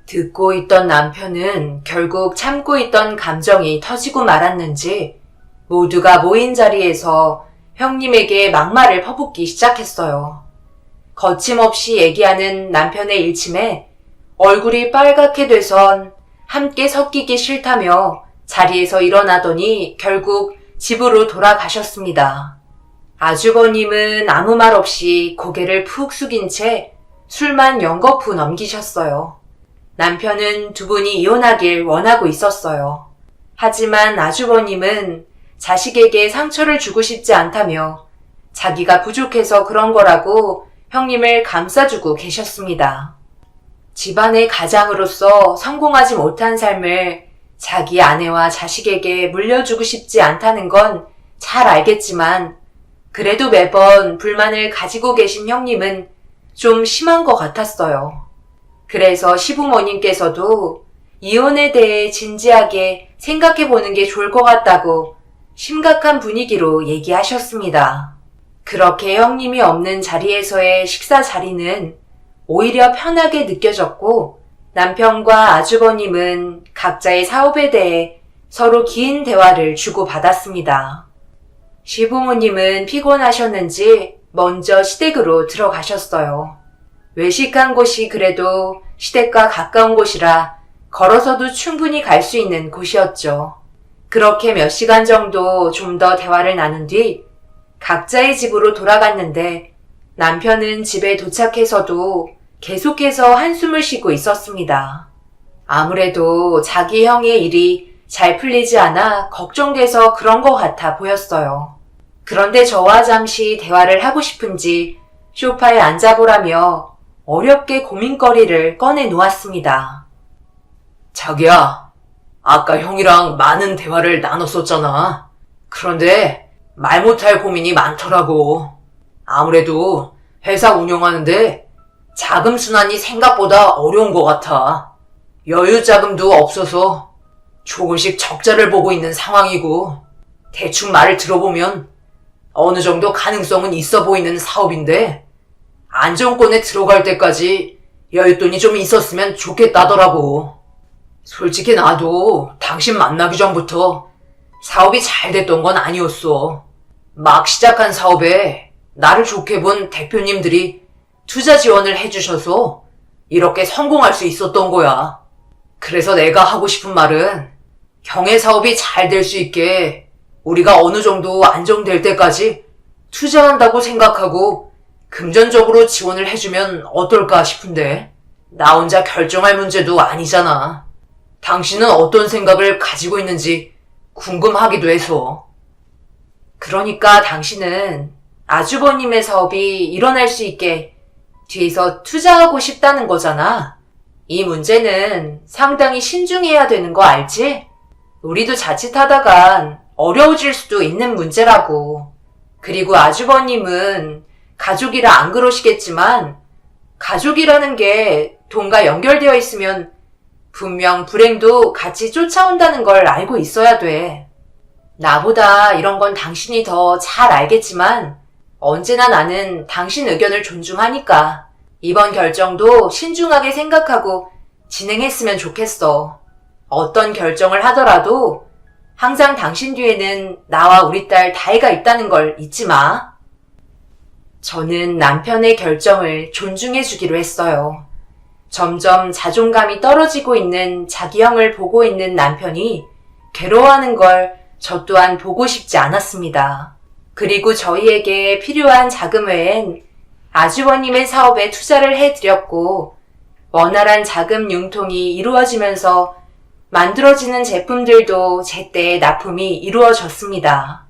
듣고 있던 남편은 결국 참고 있던 감정이 터지고 말았는지 모두가 모인 자리에서 형님에게 막말을 퍼붓기 시작했어요. 거침없이 얘기하는 남편의 일침에 얼굴이 빨갛게 돼선 함께 섞이기 싫다며 자리에서 일어나더니 결국 집으로 돌아가셨습니다. 아주버님은 아무 말 없이 고개를 푹 숙인 채 술만 연거푸 넘기셨어요. 남편은 두 분이 이혼하길 원하고 있었어요. 하지만 아주버님은 자식에게 상처를 주고 싶지 않다며 자기가 부족해서 그런 거라고 형님을 감싸주고 계셨습니다. 집안의 가장으로서 성공하지 못한 삶을 자기 아내와 자식에게 물려주고 싶지 않다는 건 잘 알겠지만 그래도 매번 불만을 가지고 계신 형님은 좀 심한 것 같았어요. 그래서 시부모님께서도 이혼에 대해 진지하게 생각해보는 게 좋을 것 같다고 심각한 분위기로 얘기하셨습니다. 그렇게 형님이 없는 자리에서의 식사 자리는 오히려 편하게 느껴졌고 남편과 아주버님은 각자의 사업에 대해 서로 긴 대화를 주고받았습니다. 시부모님은 피곤하셨는지 먼저 시댁으로 들어가셨어요. 외식한 곳이 그래도 시댁과 가까운 곳이라 걸어서도 충분히 갈 수 있는 곳이었죠. 그렇게 몇 시간 정도 좀 더 대화를 나눈 뒤 각자의 집으로 돌아갔는데 남편은 집에 도착해서도 계속해서 한숨을 쉬고 있었습니다. 아무래도 자기 형의 일이 잘 풀리지 않아 걱정돼서 그런 것 같아 보였어요. 그런데 저와 잠시 대화를 하고 싶은지 소파에 앉아보라며 어렵게 고민거리를 꺼내 놓았습니다. 자기야, 아까 형이랑 많은 대화를 나눴었잖아. 그런데 말 못할 고민이 많더라고. 아무래도 회사 운영하는데 자금 순환이 생각보다 어려운 것 같아. 여유 자금도 없어서 조금씩 적자를 보고 있는 상황이고 대충 말을 들어보면 어느 정도 가능성은 있어 보이는 사업인데 안정권에 들어갈 때까지 여윳돈이 좀 있었으면 좋겠다더라고. 솔직히 나도 당신 만나기 전부터 사업이 잘 됐던 건 아니었어. 막 시작한 사업에 나를 좋게 본 대표님들이 투자 지원을 해주셔서 이렇게 성공할 수 있었던 거야. 그래서 내가 하고 싶은 말은 형의 사업이 잘 될 수 있게 우리가 어느 정도 안정될 때까지 투자한다고 생각하고 금전적으로 지원을 해주면 어떨까 싶은데 나 혼자 결정할 문제도 아니잖아. 당신은 어떤 생각을 가지고 있는지 궁금하기도 해서. 그러니까 당신은 아주버님의 사업이 일어날 수 있게 뒤에서 투자하고 싶다는 거잖아. 이 문제는 상당히 신중해야 되는 거 알지? 우리도 자칫하다간 어려워질 수도 있는 문제라고. 그리고 아주버님은 가족이라 안 그러시겠지만 가족이라는 게 돈과 연결되어 있으면 분명 불행도 같이 쫓아온다는 걸 알고 있어야 돼. 나보다 이런 건 당신이 더 잘 알겠지만 언제나 나는 당신 의견을 존중하니까 이번 결정도 신중하게 생각하고 진행했으면 좋겠어. 어떤 결정을 하더라도 항상 당신 뒤에는 나와 우리 딸 다혜가 있다는 걸 잊지 마. 저는 남편의 결정을 존중해주기로 했어요. 점점 자존감이 떨어지고 있는 자기 형을 보고 있는 남편이 괴로워하는 걸 저 또한 보고 싶지 않았습니다. 그리고 저희에게 필요한 자금 외엔 아주버님의 사업에 투자를 해드렸고 원활한 자금 융통이 이루어지면서 만들어지는 제품들도 제때에 납품이 이루어졌습니다.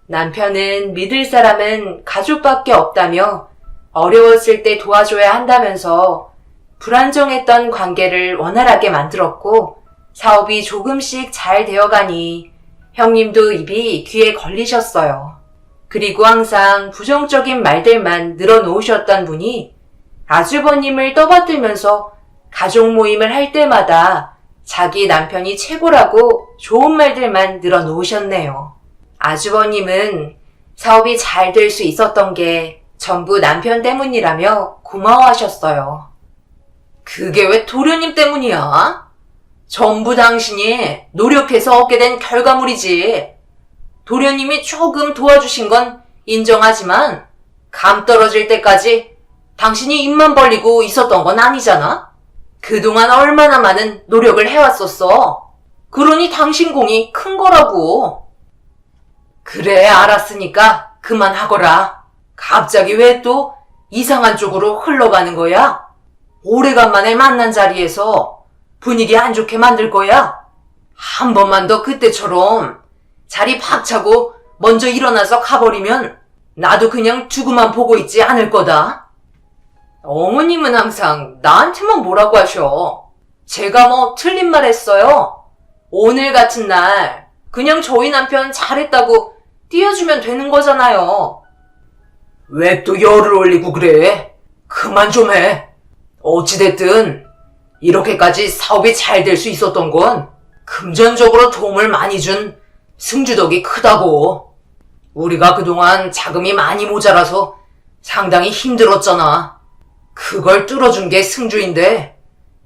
남편은 믿을 사람은 가족밖에 없다며 어려웠을 때 도와줘야 한다면서 불안정했던 관계를 원활하게 만들었고 사업이 조금씩 잘 되어가니 형님도 입이 귀에 걸리셨어요. 그리고 항상 부정적인 말들만 늘어놓으셨던 분이 아주버님을 떠받들면서 가족 모임을 할 때마다 자기 남편이 최고라고 좋은 말들만 늘어놓으셨네요. 아주버님은 사업이 잘 될 수 있었던 게 전부 남편 때문이라며 고마워하셨어요. 그게 왜 도련님 때문이야? 전부 당신이 노력해서 얻게 된 결과물이지. 도련님이 조금 도와주신 건 인정하지만 감 떨어질 때까지 당신이 입만 벌리고 있었던 건 아니잖아? 그동안 얼마나 많은 노력을 해왔었어. 그러니 당신 공이 큰 거라고. 그래, 알았으니까 그만하거라. 갑자기 왜 또 이상한 쪽으로 흘러가는 거야? 오래간만에 만난 자리에서 분위기 안 좋게 만들 거야? 한 번만 더 그때처럼 자리 박차고 먼저 일어나서 가버리면 나도 그냥 두고만 보고 있지 않을 거다. 어머님은 항상 나한테만 뭐라고 하셔. 제가 뭐 틀린 말 했어요? 오늘 같은 날 그냥 저희 남편 잘했다고 띄워주면 되는 거잖아요. 왜 또 열을 올리고 그래? 그만 좀 해. 어찌됐든 이렇게까지 사업이 잘 될 수 있었던 건 금전적으로 도움을 많이 준 승주 덕이 크다고. 우리가 그동안 자금이 많이 모자라서 상당히 힘들었잖아. 그걸 뚫어준 게 승주인데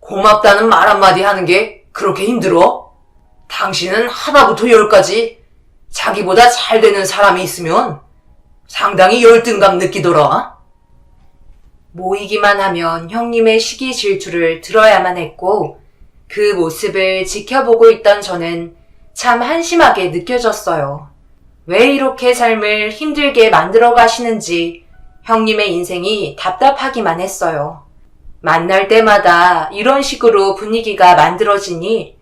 고맙다는 말 한마디 하는 게 그렇게 힘들어? 당신은 하나부터 열까지 자기보다 잘 되는 사람이 있으면 상당히 열등감 느끼더라. 모이기만 하면 형님의 시기 질투를 들어야만 했고 그 모습을 지켜보고 있던 저는 참 한심하게 느껴졌어요. 왜 이렇게 삶을 힘들게 만들어 가시는지 형님의 인생이 답답하기만 했어요. 만날 때마다 이런 식으로 분위기가 만들어지니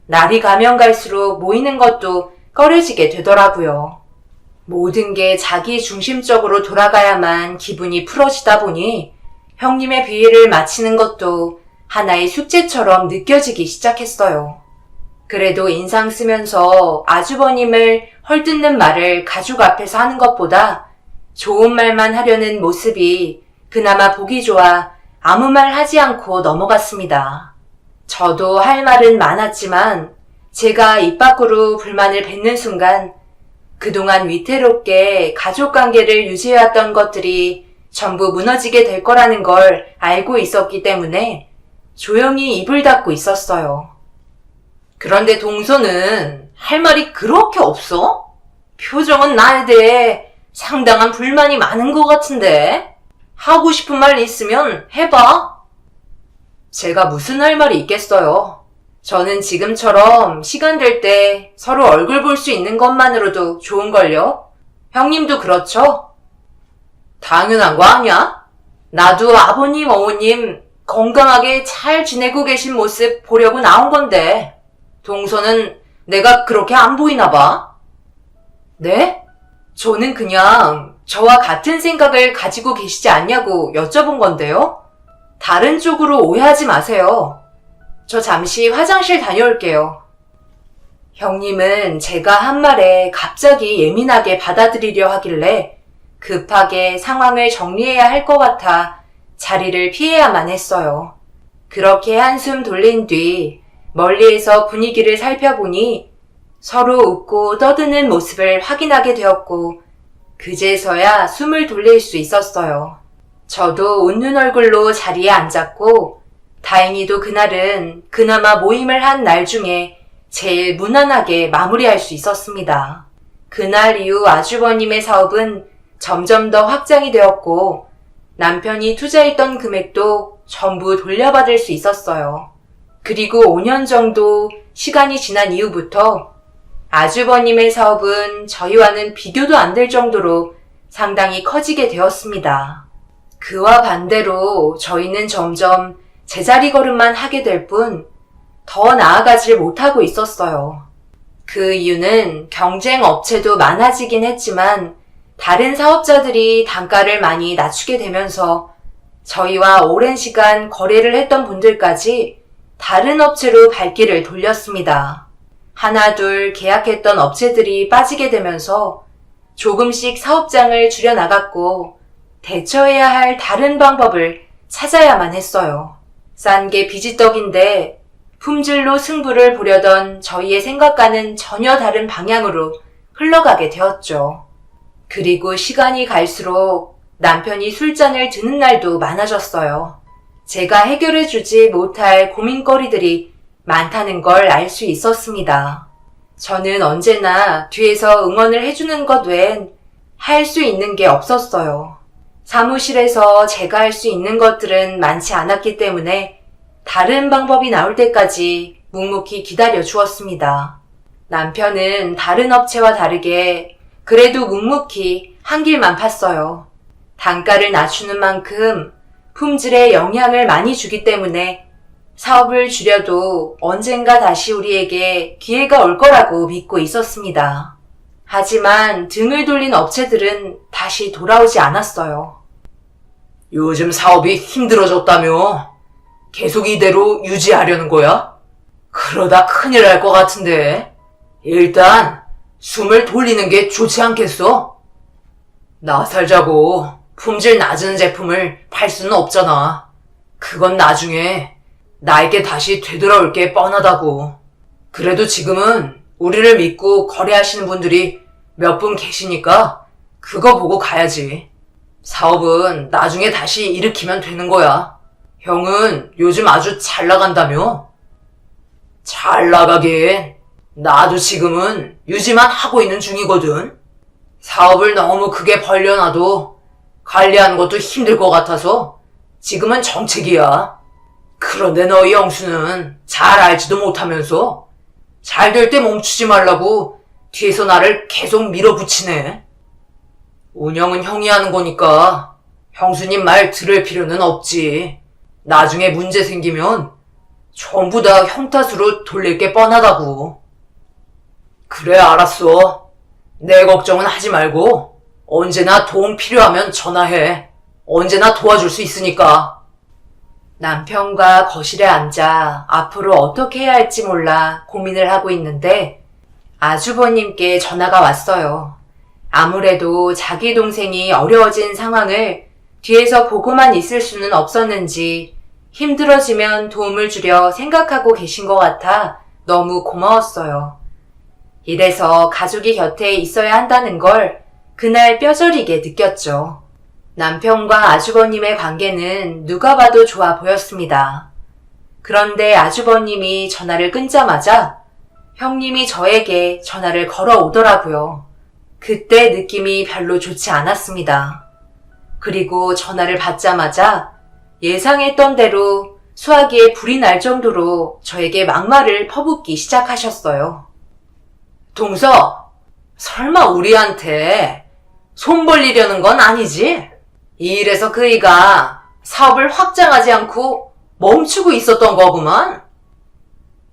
날이 가면 갈수록 모이는 것도 꺼려지게 되더라고요. 모든 게 자기 중심적으로 돌아가야만 기분이 풀어지다 보니 형님의 비위를 마치는 것도 하나의 숙제처럼 느껴지기 시작했어요. 그래도 인상 쓰면서 아주버님을 헐뜯는 말을 가족 앞에서 하는 것보다 좋은 말만 하려는 모습이 그나마 보기 좋아 아무 말 하지 않고 넘어갔습니다. 저도 할 말은 많았지만 제가 입 밖으로 불만을 뱉는 순간 그동안 위태롭게 가족관계를 유지해왔던 것들이 전부 무너지게 될 거라는 걸 알고 있었기 때문에 조용히 입을 닫고 있었어요. 그런데 동서는 할 말이 그렇게 없어? 표정은 나에 대해 상당한 불만이 많은 것 같은데. 하고 싶은 말 있으면 해봐. 제가 무슨 할 말이 있겠어요. 저는 지금처럼 시간 될 때 서로 얼굴 볼 수 있는 것만으로도 좋은걸요? 형님도 그렇죠? 당연한 거 아니야? 나도 아버님, 어머님 건강하게 잘 지내고 계신 모습 보려고 나온 건데 동서는 내가 그렇게 안 보이나 봐? 네? 저는 그냥 저와 같은 생각을 가지고 계시지 않냐고 여쭤본 건데요. 다른 쪽으로 오해하지 마세요. 저 잠시 화장실 다녀올게요. 형님은 제가 한 말에 갑자기 예민하게 받아들이려 하길래 급하게 상황을 정리해야 할 것 같아 자리를 피해야만 했어요. 그렇게 한숨 돌린 뒤 멀리에서 분위기를 살펴보니 서로 웃고 떠드는 모습을 확인하게 되었고 그제서야 숨을 돌릴 수 있었어요. 저도 웃는 얼굴로 자리에 앉았고 다행히도 그날은 그나마 모임을 한 날 중에 제일 무난하게 마무리할 수 있었습니다. 그날 이후 아주버님의 사업은 점점 더 확장이 되었고 남편이 투자했던 금액도 전부 돌려받을 수 있었어요. 그리고 5년 정도 시간이 지난 이후부터 아주버님의 사업은 저희와는 비교도 안 될 정도로 상당히 커지게 되었습니다. 그와 반대로 저희는 점점 제자리 걸음만 하게 될 뿐 더 나아가질 못하고 있었어요. 그 이유는 경쟁 업체도 많아지긴 했지만 다른 사업자들이 단가를 많이 낮추게 되면서 저희와 오랜 시간 거래를 했던 분들까지 다른 업체로 발길을 돌렸습니다. 하나 둘 계약했던 업체들이 빠지게 되면서 조금씩 사업장을 줄여나갔고 대처해야 할 다른 방법을 찾아야만 했어요. 싼 게 비지떡인데 품질로 승부를 보려던 저희의 생각과는 전혀 다른 방향으로 흘러가게 되었죠. 그리고 시간이 갈수록 남편이 술잔을 드는 날도 많아졌어요. 제가 해결해주지 못할 고민거리들이 많다는 걸 알 수 있었습니다. 저는 언제나 뒤에서 응원을 해주는 것 외엔 할 수 있는 게 없었어요. 사무실에서 제가 할 수 있는 것들은 많지 않았기 때문에 다른 방법이 나올 때까지 묵묵히 기다려 주었습니다. 남편은 다른 업체와 다르게 그래도 묵묵히 한 길만 팠어요. 단가를 낮추는 만큼 품질에 영향을 많이 주기 때문에 사업을 줄여도 언젠가 다시 우리에게 기회가 올 거라고 믿고 있었습니다. 하지만 등을 돌린 업체들은 다시 돌아오지 않았어요. 요즘 사업이 힘들어졌다며? 계속 이대로 유지하려는 거야? 그러다 큰일 날 것 같은데. 일단 숨을 돌리는 게 좋지 않겠어? 나 살자고 품질 낮은 제품을 팔 수는 없잖아. 그건 나중에 나에게 다시 되돌아올 게 뻔하다고. 그래도 지금은 우리를 믿고 거래하시는 분들이 몇 분 계시니까 그거 보고 가야지. 사업은 나중에 다시 일으키면 되는 거야. 형은 요즘 아주 잘 나간다며? 잘 나가긴. 나도 지금은 유지만 하고 있는 중이거든. 사업을 너무 크게 벌려놔도 관리하는 것도 힘들 것 같아서 지금은 정책이야. 그런데 너희 영수는 잘 알지도 못하면서 잘 될 때 멈추지 말라고 뒤에서 나를 계속 밀어붙이네. 운영은 형이 하는 거니까 형수님 말 들을 필요는 없지. 나중에 문제 생기면 전부 다 형 탓으로 돌릴 게 뻔하다고. 그래, 알았어. 내 걱정은 하지 말고 언제나 도움 필요하면 전화해. 언제나 도와줄 수 있으니까. 남편과 거실에 앉아 앞으로 어떻게 해야 할지 몰라 고민을 하고 있는데 아주버님께 전화가 왔어요. 아무래도 자기 동생이 어려워진 상황을 뒤에서 보고만 있을 수는 없었는지 힘들어지면 도움을 주려 생각하고 계신 것 같아 너무 고마웠어요. 이래서 가족이 곁에 있어야 한다는 걸 그날 뼈저리게 느꼈죠. 남편과 아주버님의 관계는 누가 봐도 좋아 보였습니다. 그런데 아주버님이 전화를 끊자마자 형님이 저에게 전화를 걸어오더라고요. 그때 느낌이 별로 좋지 않았습니다. 그리고 전화를 받자마자 예상했던 대로 수화기에 불이 날 정도로 저에게 막말을 퍼붓기 시작하셨어요. 동서, 설마 우리한테 손 벌리려는 건 아니지? 이 일에서 그이가 사업을 확장하지 않고 멈추고 있었던 거구만.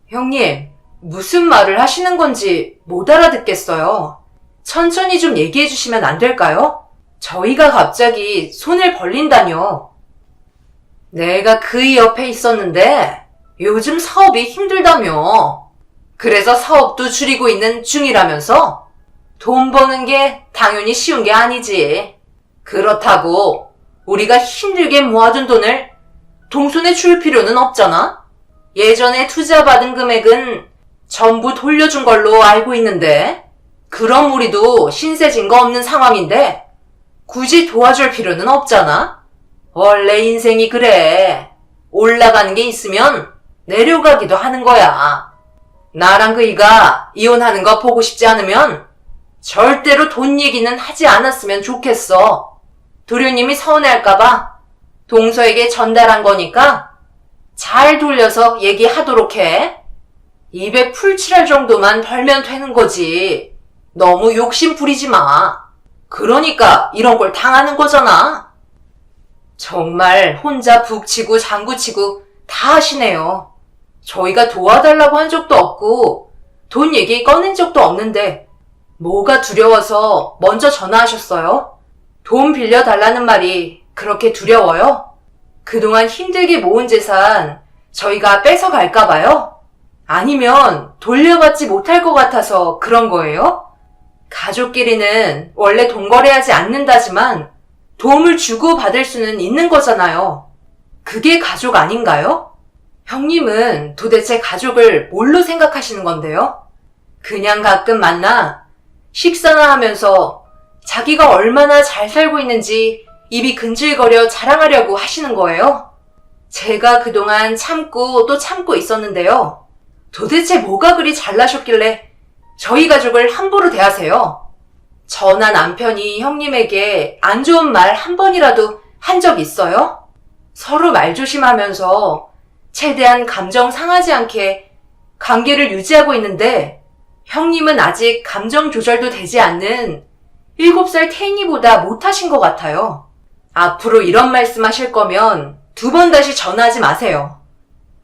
형님, 무슨 말을 하시는 건지 못 알아듣겠어요. 천천히 좀 얘기해 주시면 안 될까요? 저희가 갑자기 손을 벌린다뇨. 내가 그이 옆에 있었는데 요즘 사업이 힘들다며. 그래서 사업도 줄이고 있는 중이라면서? 돈 버는 게 당연히 쉬운 게 아니지. 그렇다고 우리가 힘들게 모아둔 돈을 동손에 줄 필요는 없잖아? 예전에 투자받은 금액은 전부 돌려준 걸로 알고 있는데, 그럼 우리도 신세진 거 없는 상황인데 굳이 도와줄 필요는 없잖아? 원래 인생이 그래. 올라가는 게 있으면 내려가기도 하는 거야. 나랑 그이가 이혼하는 거 보고 싶지 않으면 절대로 돈 얘기는 하지 않았으면 좋겠어. 도련님이 서운해할까봐 동서에게 전달한 거니까 잘 돌려서 얘기하도록 해. 입에 풀칠할 정도만 벌면 되는 거지. 너무 욕심 부리지 마. 그러니까 이런 걸 당하는 거잖아. 정말 혼자 북치고 장구치고 다 하시네요. 저희가 도와달라고 한 적도 없고 돈 얘기 꺼낸 적도 없는데 뭐가 두려워서 먼저 전화하셨어요? 돈 빌려달라는 말이 그렇게 두려워요? 그동안 힘들게 모은 재산 저희가 뺏어갈까 봐요? 아니면 돌려받지 못할 것 같아서 그런 거예요? 가족끼리는 원래 돈거래하지 않는다지만 도움을 주고받을 수는 있는 거잖아요. 그게 가족 아닌가요? 형님은 도대체 가족을 뭘로 생각하시는 건데요? 그냥 가끔 만나 식사나 하면서 자기가 얼마나 잘 살고 있는지 입이 근질거려 자랑하려고 하시는 거예요? 제가 그동안 참고 또 참고 있었는데요. 도대체 뭐가 그리 잘나셨길래 저희 가족을 함부로 대하세요? 저나 남편이 형님에게 안 좋은 말 한 번이라도 한 적 있어요? 서로 말조심하면서 최대한 감정 상하지 않게 관계를 유지하고 있는데 형님은 아직 감정 조절도 되지 않는 7살 태인이보다 못하신 것 같아요. 앞으로 이런 말씀 하실 거면 2번 다시 전화하지 마세요.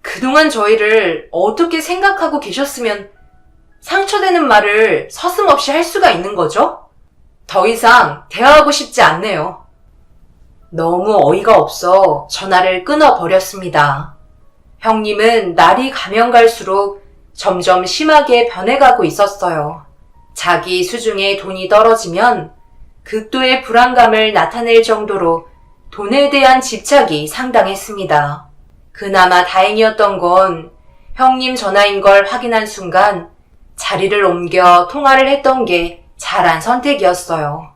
그동안 저희를 어떻게 생각하고 계셨으면 상처되는 말을 서슴없이 할 수가 있는 거죠? 더 이상 대화하고 싶지 않네요. 너무 어이가 없어 전화를 끊어버렸습니다. 형님은 날이 가면 갈수록 점점 심하게 변해가고 있었어요. 자기 수중에 돈이 떨어지면 극도의 불안감을 나타낼 정도로 돈에 대한 집착이 상당했습니다. 그나마 다행이었던 건 형님 전화인 걸 확인한 순간 자리를 옮겨 통화를 했던 게 잘한 선택이었어요.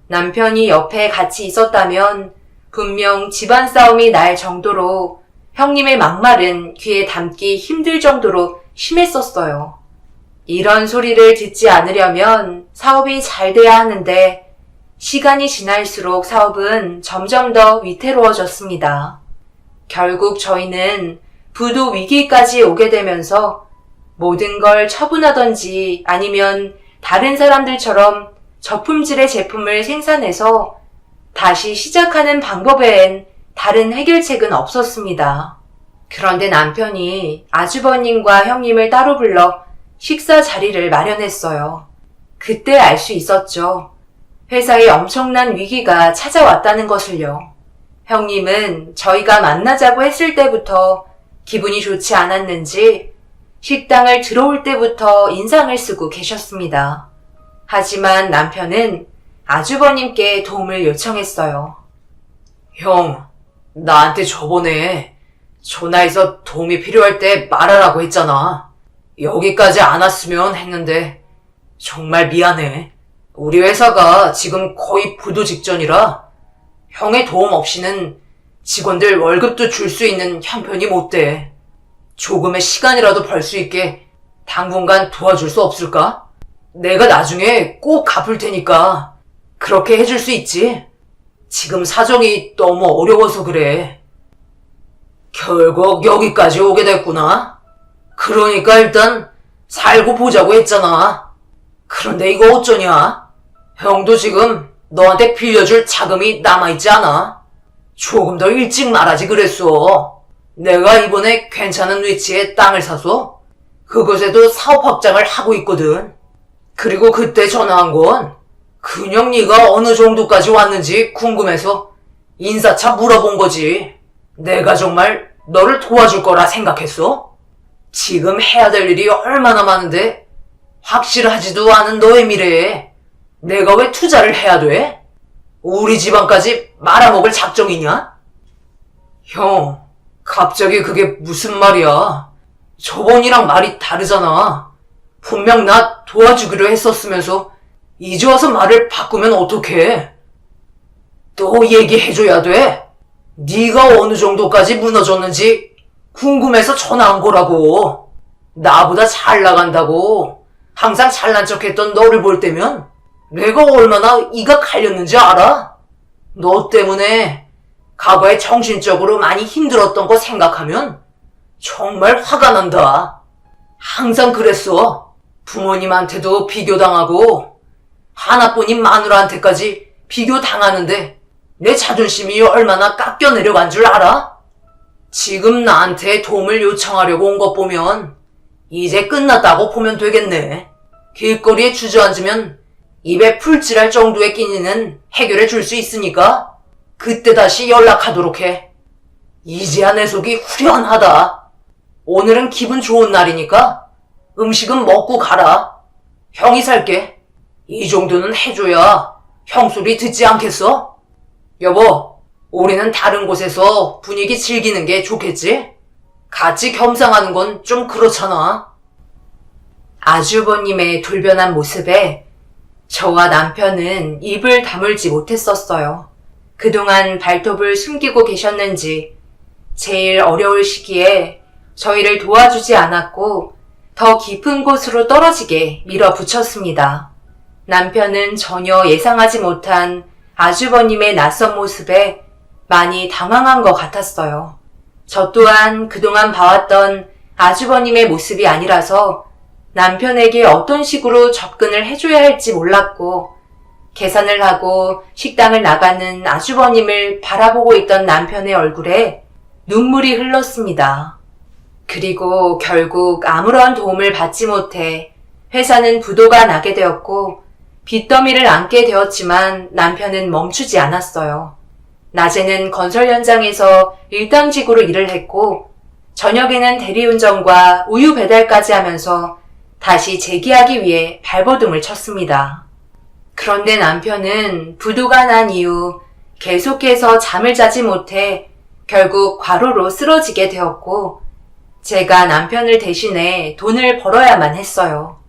남편이 옆에 같이 있었다면 분명 집안 싸움이 날 정도로 형님의 막말은 귀에 담기 힘들 정도로 심했었어요. 이런 소리를 듣지 않으려면 사업이 잘 돼야 하는데 시간이 지날수록 사업은 점점 더 위태로워졌습니다. 결국 저희는 부도 위기까지 오게 되면서 모든 걸 처분하던지 아니면 다른 사람들처럼 저품질의 제품을 생산해서 다시 시작하는 방법 외엔 다른 해결책은 없었습니다. 그런데 남편이 아주버님과 형님을 따로 불러 식사 자리를 마련했어요. 그때 알 수 있었죠. 회사에 엄청난 위기가 찾아왔다는 것을요. 형님은 저희가 만나자고 했을 때부터 기분이 좋지 않았는지 식당을 들어올 때부터 인상을 쓰고 계셨습니다. 하지만 남편은 아주버님께 도움을 요청했어요. 형, 나한테 저번에 전화해서 도움이 필요할 때 말하라고 했잖아. 여기까지 안 왔으면 했는데 정말 미안해. 우리 회사가 지금 거의 부도 직전이라 형의 도움 없이는 직원들 월급도 줄 수 있는 형편이 못 돼. 조금의 시간이라도 벌 수 있게 당분간 도와줄 수 없을까? 내가 나중에 꼭 갚을 테니까 그렇게 해줄 수 있지? 지금 사정이 너무 어려워서 그래. 결국 여기까지 오게 됐구나. 그러니까 일단 살고 보자고 했잖아. 그런데 이거 어쩌냐? 형도 지금 너한테 빌려줄 자금이 남아있지 않아? 조금 더 일찍 말하지 그랬어. 내가 이번에 괜찮은 위치에 땅을 사서 그곳에도 사업 확장을 하고 있거든. 그리고 그때 전화한 건 그냥 네가 어느 정도까지 왔는지 궁금해서 인사차 물어본 거지. 내가 정말 너를 도와줄 거라 생각했어? 지금 해야 될 일이 얼마나 많은데 확실하지도 않은 너의 미래에 내가 왜 투자를 해야 돼? 우리 집안까지 말아먹을 작정이냐? 형, 갑자기 그게 무슨 말이야? 저번이랑 말이 다르잖아. 분명 나 도와주기로 했었으면서 이제 와서 말을 바꾸면 어떡해? 또 얘기해줘야 돼? 네가 어느 정도까지 무너졌는지 궁금해서 전화한 거라고. 나보다 잘 나간다고 항상 잘난 척했던 너를 볼 때면 내가 얼마나 이가 갈렸는지 알아? 너 때문에 과거에 정신적으로 많이 힘들었던 거 생각하면 정말 화가 난다. 항상 그랬어. 부모님한테도 비교당하고 하나뿐인 마누라한테까지 비교당하는데 내 자존심이 얼마나 깎여 내려간 줄 알아? 지금 나한테 도움을 요청하려고 온 것 보면 이제 끝났다고 보면 되겠네. 길거리에 주저앉으면 입에 풀칠할 정도의 끼니는 해결해 줄 수 있으니까 그때 다시 연락하도록 해. 이제야 내 속이 후련하다. 오늘은 기분 좋은 날이니까 음식은 먹고 가라. 형이 살게. 이 정도는 해줘야 형 소리 듣지 않겠어? 여보, 우리는 다른 곳에서 분위기 즐기는 게 좋겠지? 같이 겸상하는 건 좀 그렇잖아. 아주버님의 돌변한 모습에 저와 남편은 입을 다물지 못했었어요. 그동안 발톱을 숨기고 계셨는지 제일 어려울 시기에 저희를 도와주지 않았고 더 깊은 곳으로 떨어지게 밀어붙였습니다. 남편은 전혀 예상하지 못한 아주버님의 낯선 모습에 많이 당황한 것 같았어요. 저 또한 그동안 봐왔던 아주버님의 모습이 아니라서 남편에게 어떤 식으로 접근을 해줘야 할지 몰랐고 계산을 하고 식당을 나가는 아주버님을 바라보고 있던 남편의 얼굴에 눈물이 흘렀습니다. 그리고 결국 아무런 도움을 받지 못해 회사는 부도가 나게 되었고 빚더미를 안게 되었지만 남편은 멈추지 않았어요. 낮에는 건설 현장에서 일당직으로 일을 했고 저녁에는 대리운전과 우유 배달까지 하면서 다시 재기하기 위해 발버둥을 쳤습니다. 그런데 남편은 부도가 난 이후 계속해서 잠을 자지 못해 결국 과로로 쓰러지게 되었고 제가 남편을 대신해 돈을 벌어야만 했어요.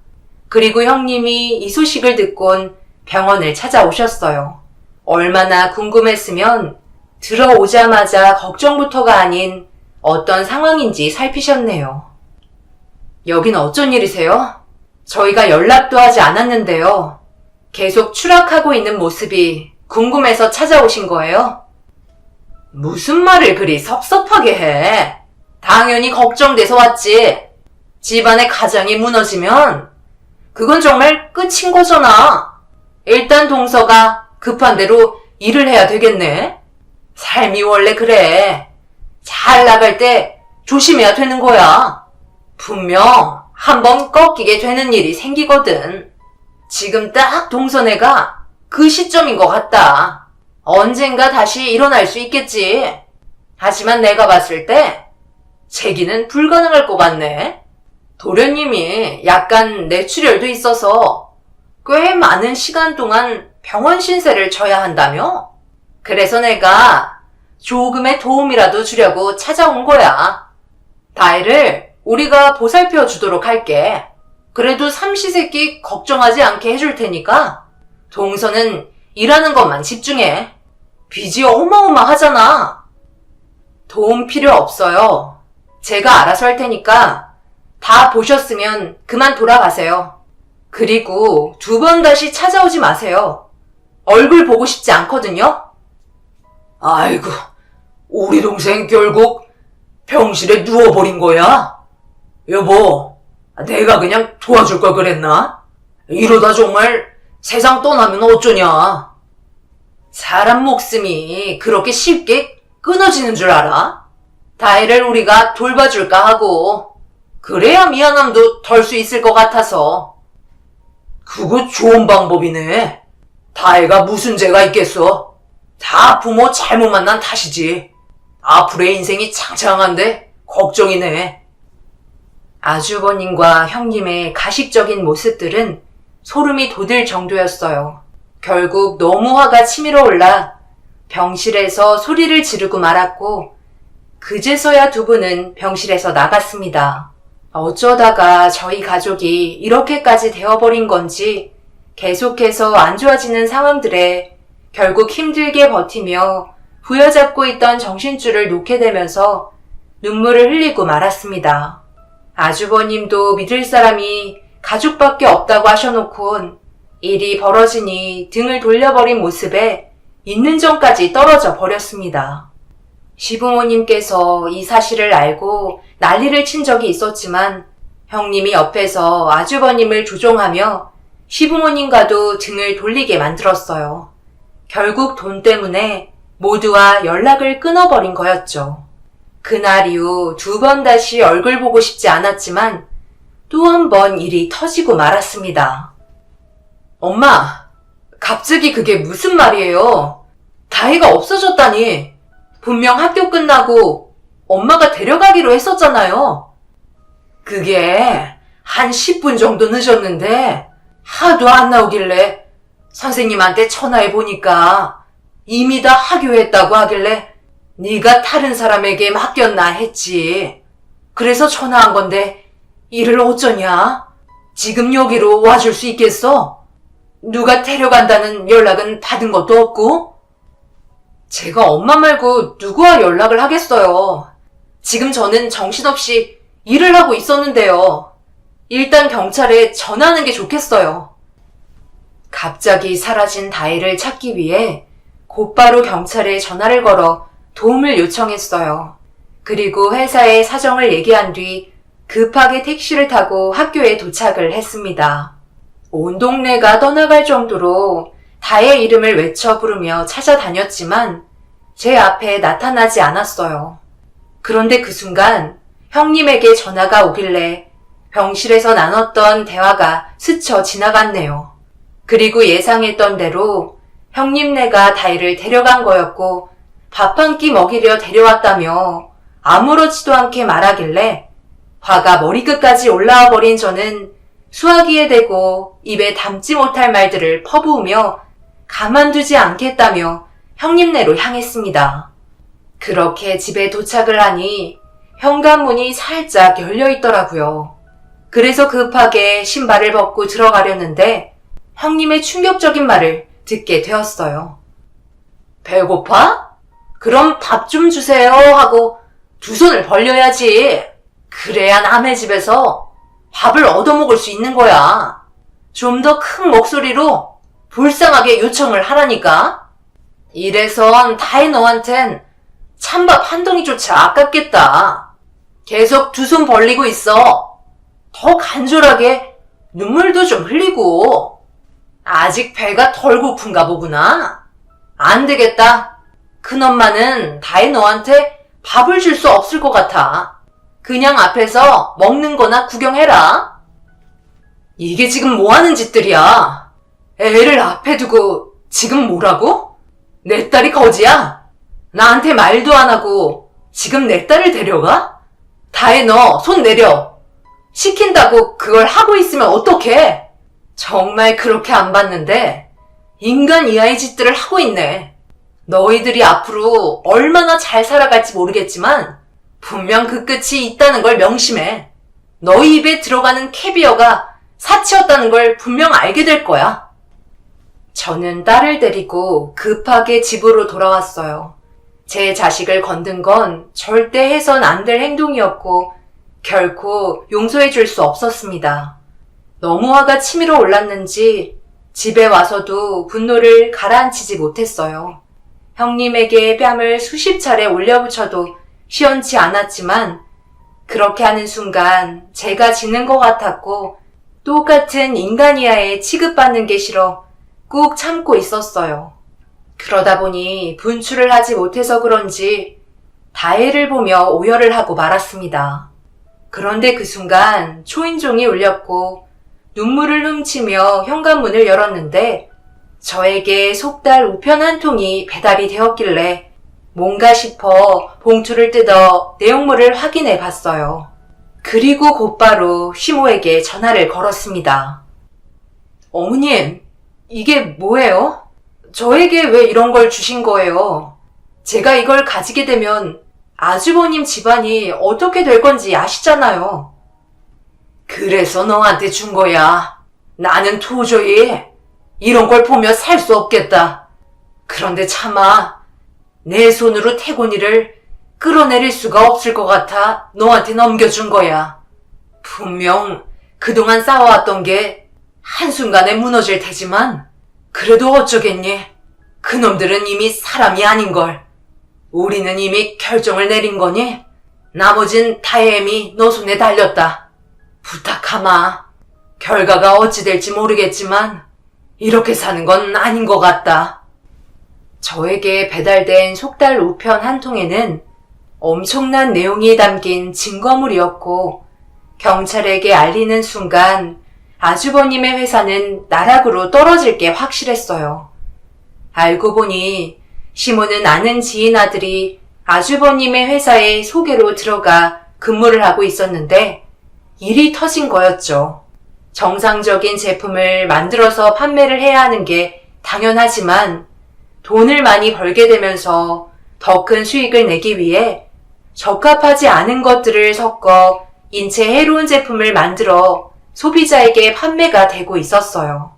그리고 형님이 이 소식을 듣곤 병원을 찾아오셨어요. 얼마나 궁금했으면 들어오자마자 걱정부터가 아닌 어떤 상황인지 살피셨네요. 여긴 어쩐 일이세요? 저희가 연락도 하지 않았는데요. 계속 추락하고 있는 모습이 궁금해서 찾아오신 거예요? 무슨 말을 그리 섭섭하게 해? 당연히 걱정돼서 왔지. 집안의 가장이 무너지면 그건 정말 끝인 거잖아. 일단 동서가 급한 대로 일을 해야 되겠네. 삶이 원래 그래. 잘 나갈 때 조심해야 되는 거야. 분명 한번 꺾이게 되는 일이 생기거든. 지금 딱 동서네가 그 시점인 것 같다. 언젠가 다시 일어날 수 있겠지. 하지만 내가 봤을 때 재기는 불가능할 것 같네. 도련님이 약간 뇌출혈도 있어서 꽤 많은 시간 동안 병원 신세를 져야 한다며? 그래서 내가 조금의 도움이라도 주려고 찾아온 거야. 다혜를 우리가 보살펴 주도록 할게. 그래도 삼시세끼 걱정하지 않게 해줄 테니까 동서는 일하는 것만 집중해. 빚이 어마어마하잖아. 도움 필요 없어요. 제가 알아서 할 테니까 다 보셨으면 그만 돌아가세요. 그리고 2번 다시 찾아오지 마세요. 얼굴 보고 싶지 않거든요? 아이고, 우리 동생 결국 병실에 누워버린 거야? 여보, 내가 그냥 도와줄 걸 그랬나? 이러다 정말 세상 떠나면 어쩌냐? 사람 목숨이 그렇게 쉽게 끊어지는 줄 알아? 다혜를 우리가 돌봐줄까 하고, 그래야 미안함도 덜 수 있을 것 같아서. 그거 좋은 방법이네. 다혜가 무슨 죄가 있겠어? 다 부모 잘못 만난 탓이지. 앞으로의 인생이 창창한데 걱정이네. 아주버님과 형님의 가식적인 모습들은 소름이 돋을 정도였어요. 결국 너무 화가 치밀어 올라 병실에서 소리를 지르고 말았고, 그제서야 2분은 병실에서 나갔습니다. 어쩌다가 저희 가족이 이렇게까지 되어버린 건지 계속해서 안 좋아지는 상황들에 결국 힘들게 버티며 부여잡고 있던 정신줄을 놓게 되면서 눈물을 흘리고 말았습니다. 아주버님도 믿을 사람이 가족밖에 없다고 하셔놓곤 일이 벌어지니 등을 돌려버린 모습에 있는 정까지 떨어져 버렸습니다. 시부모님께서 이 사실을 알고 난리를 친 적이 있었지만 형님이 옆에서 아주버님을 조종하며 시부모님과도 등을 돌리게 만들었어요. 결국 돈 때문에 모두와 연락을 끊어버린 거였죠. 그날 이후 2번 다시 얼굴 보고 싶지 않았지만 또 한 번 일이 터지고 말았습니다. 엄마, 갑자기 그게 무슨 말이에요? 다혜가 없어졌다니. 분명 학교 끝나고 엄마가 데려가기로 했었잖아요. 그게 한 10분 정도 늦었는데 하도 안 나오길래 선생님한테 전화해보니까 이미 다 하교했다고 하길래 네가 다른 사람에게 맡겼나 했지. 그래서 전화한 건데 일을 어쩌냐? 지금 여기로 와줄 수 있겠어? 누가 데려간다는 연락은 받은 것도 없고? 제가 엄마 말고 누구와 연락을 하겠어요. 지금 저는 정신없이 일을 하고 있었는데요. 일단 경찰에 전화하는 게 좋겠어요. 갑자기 사라진 다혜를 찾기 위해 곧바로 경찰에 전화를 걸어 도움을 요청했어요. 그리고 회사에 사정을 얘기한 뒤 급하게 택시를 타고 학교에 도착을 했습니다. 온 동네가 떠나갈 정도로 다혜의 이름을 외쳐 부르며 찾아다녔지만 제 앞에 나타나지 않았어요. 그런데 그 순간 형님에게 전화가 오길래 병실에서 나눴던 대화가 스쳐 지나갔네요. 그리고 예상했던 대로 형님네가 다혜를 데려간 거였고 밥 한 끼 먹이려 데려왔다며 아무렇지도 않게 말하길래 화가 머리끝까지 올라와 버린 저는 수화기에 대고 입에 담지 못할 말들을 퍼부으며 가만두지 않겠다며 형님네로 향했습니다. 그렇게 집에 도착을 하니 현관문이 살짝 열려 있더라고요. 그래서 급하게 신발을 벗고 들어가려는데 형님의 충격적인 말을 듣게 되었어요. 배고파? 그럼 밥 좀 주세요 하고 2손을 벌려야지. 그래야 남의 집에서 밥을 얻어먹을 수 있는 거야. 좀 더 큰 목소리로 불쌍하게 요청을 하라니까. 이래선 다혜 너한텐 찬밥 한 덩이조차 아깝겠다. 계속 2손 벌리고 있어. 더 간절하게 눈물도 좀 흘리고. 아직 배가 덜 고픈가 보구나. 안 되겠다. 큰엄마는 다혜 너한테 밥을 줄 수 없을 것 같아. 그냥 앞에서 먹는 거나 구경해라. 이게 지금 뭐 하는 짓들이야? 애를 앞에 두고 지금 뭐라고? 내 딸이 거지야? 나한테 말도 안 하고 지금 내 딸을 데려가? 다혜 너 손 내려. 시킨다고 그걸 하고 있으면 어떡해? 정말 그렇게 안 봤는데 인간 이하의 짓들을 하고 있네. 너희들이 앞으로 얼마나 잘 살아갈지 모르겠지만 분명 그 끝이 있다는 걸 명심해. 너희 입에 들어가는 캐비어가 사치였다는 걸 분명 알게 될 거야. 저는 딸을 데리고 급하게 집으로 돌아왔어요. 제 자식을 건든 건 절대 해선 안 될 행동이었고 결코 용서해 줄 수 없었습니다. 너무 화가 치밀어 올랐는지 집에 와서도 분노를 가라앉히지 못했어요. 형님에게 뺨을 수십 차례 올려붙여도 시원치 않았지만 그렇게 하는 순간 제가 지는 것 같았고 똑같은 인간이야에 취급받는 게 싫어 꾹 참고 있었어요. 그러다 보니 분출을 하지 못해서 그런지 다혜를 보며 오열을 하고 말았습니다. 그런데 그 순간 초인종이 울렸고 눈물을 훔치며 현관문을 열었는데 저에게 속달 우편 한 통이 배달이 되었길래 뭔가 싶어 봉투를 뜯어 내용물을 확인해 봤어요. 그리고 곧바로 시모에게 전화를 걸었습니다. 어머님, 이게 뭐예요? 저에게 왜 이런 걸 주신 거예요? 제가 이걸 가지게 되면 아주버님 집안이 어떻게 될 건지 아시잖아요. 그래서 너한테 준 거야. 나는 도저히 이런 걸 보며 살 수 없겠다. 그런데 차마 내 손으로 태곤이를 끌어내릴 수가 없을 것 같아 너한테 넘겨준 거야. 분명 그동안 쌓아왔던 게 한순간에 무너질 테지만 그래도 어쩌겠니? 그놈들은 이미 사람이 아닌걸. 우리는 이미 결정을 내린 거니 나머진 다혜엠이 너 손에 달렸다. 부탁하마. 결과가 어찌 될지 모르겠지만 이렇게 사는 건 아닌 것 같다. 저에게 배달된 속달 우편 한 통에는 엄청난 내용이 담긴 증거물이었고 경찰에게 알리는 순간 아주버님의 회사는 나락으로 떨어질 게 확실했어요. 알고 보니 시모는 아는 지인 아들이 아주버님의 회사에 소개로 들어가 근무를 하고 있었는데 일이 터진 거였죠. 정상적인 제품을 만들어서 판매를 해야 하는 게 당연하지만 돈을 많이 벌게 되면서 더 큰 수익을 내기 위해 적합하지 않은 것들을 섞어 인체에 해로운 제품을 만들어 소비자에게 판매가 되고 있었어요.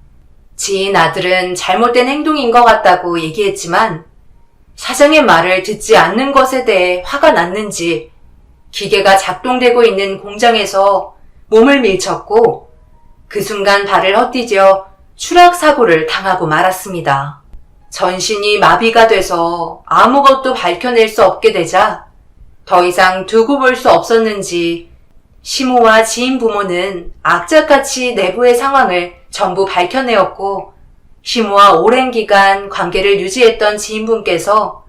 지인 아들은 잘못된 행동인 것 같다고 얘기했지만 사장의 말을 듣지 않는 것에 대해 화가 났는지 기계가 작동되고 있는 공장에서 몸을 밀쳤고 그 순간 발을 헛디뎌 추락사고를 당하고 말았습니다. 전신이 마비가 돼서 아무것도 밝혀낼 수 없게 되자 더 이상 두고 볼 수 없었는지 시모와 지인 부모는 악착같이 내부의 상황을 전부 밝혀내었고 시모와 오랜 기간 관계를 유지했던 지인분께서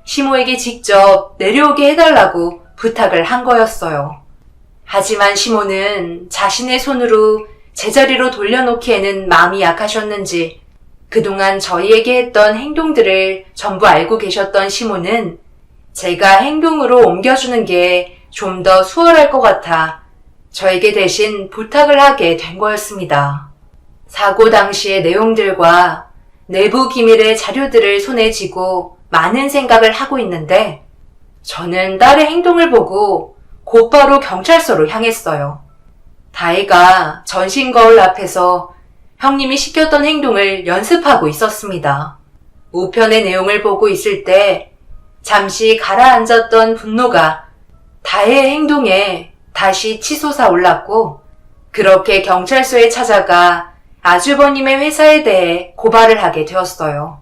시모에게 직접 내려오게 해달라고 부탁을 한 거였어요. 하지만 시모는 자신의 손으로 제자리로 돌려놓기에는 마음이 약하셨는지 그동안 저희에게 했던 행동들을 전부 알고 계셨던 시모는 제가 행동으로 옮겨주는 게 좀 더 수월할 것 같아 저에게 대신 부탁을 하게 된 거였습니다. 사고 당시의 내용들과 내부 기밀의 자료들을 손에 쥐고 많은 생각을 하고 있는데 저는 딸의 행동을 보고 곧바로 경찰서로 향했어요. 다혜가 전신거울 앞에서 형님이 시켰던 행동을 연습하고 있었습니다. 우편의 내용을 보고 있을 때 잠시 가라앉았던 분노가 다혜의 행동에 다시 치솟아 올랐고 그렇게 경찰서에 찾아가 아주버님의 회사에 대해 고발을 하게 되었어요.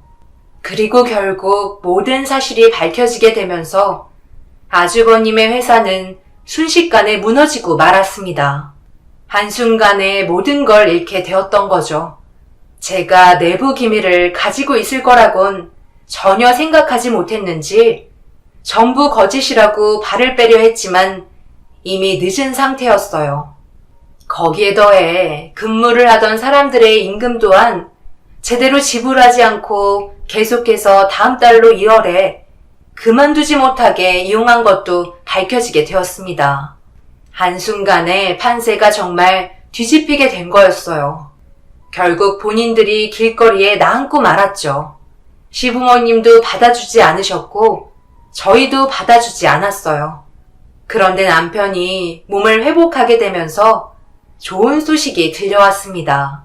그리고 결국 모든 사실이 밝혀지게 되면서 아주버님의 회사는 순식간에 무너지고 말았습니다. 한순간에 모든 걸 잃게 되었던 거죠. 제가 내부 기밀을 가지고 있을 거라곤 전혀 생각하지 못했는지 전부 거짓이라고 발을 빼려 했지만 이미 늦은 상태였어요. 거기에 더해 근무를 하던 사람들의 임금 또한 제대로 지불하지 않고 계속해서 다음 달로 2월에 그만두지 못하게 이용한 것도 밝혀지게 되었습니다. 한순간에 판세가 정말 뒤집히게 된 거였어요. 결국 본인들이 길거리에 나앉고 말았죠. 시부모님도 받아주지 않으셨고 저희도 받아주지 않았어요. 그런데 남편이 몸을 회복하게 되면서 좋은 소식이 들려왔습니다.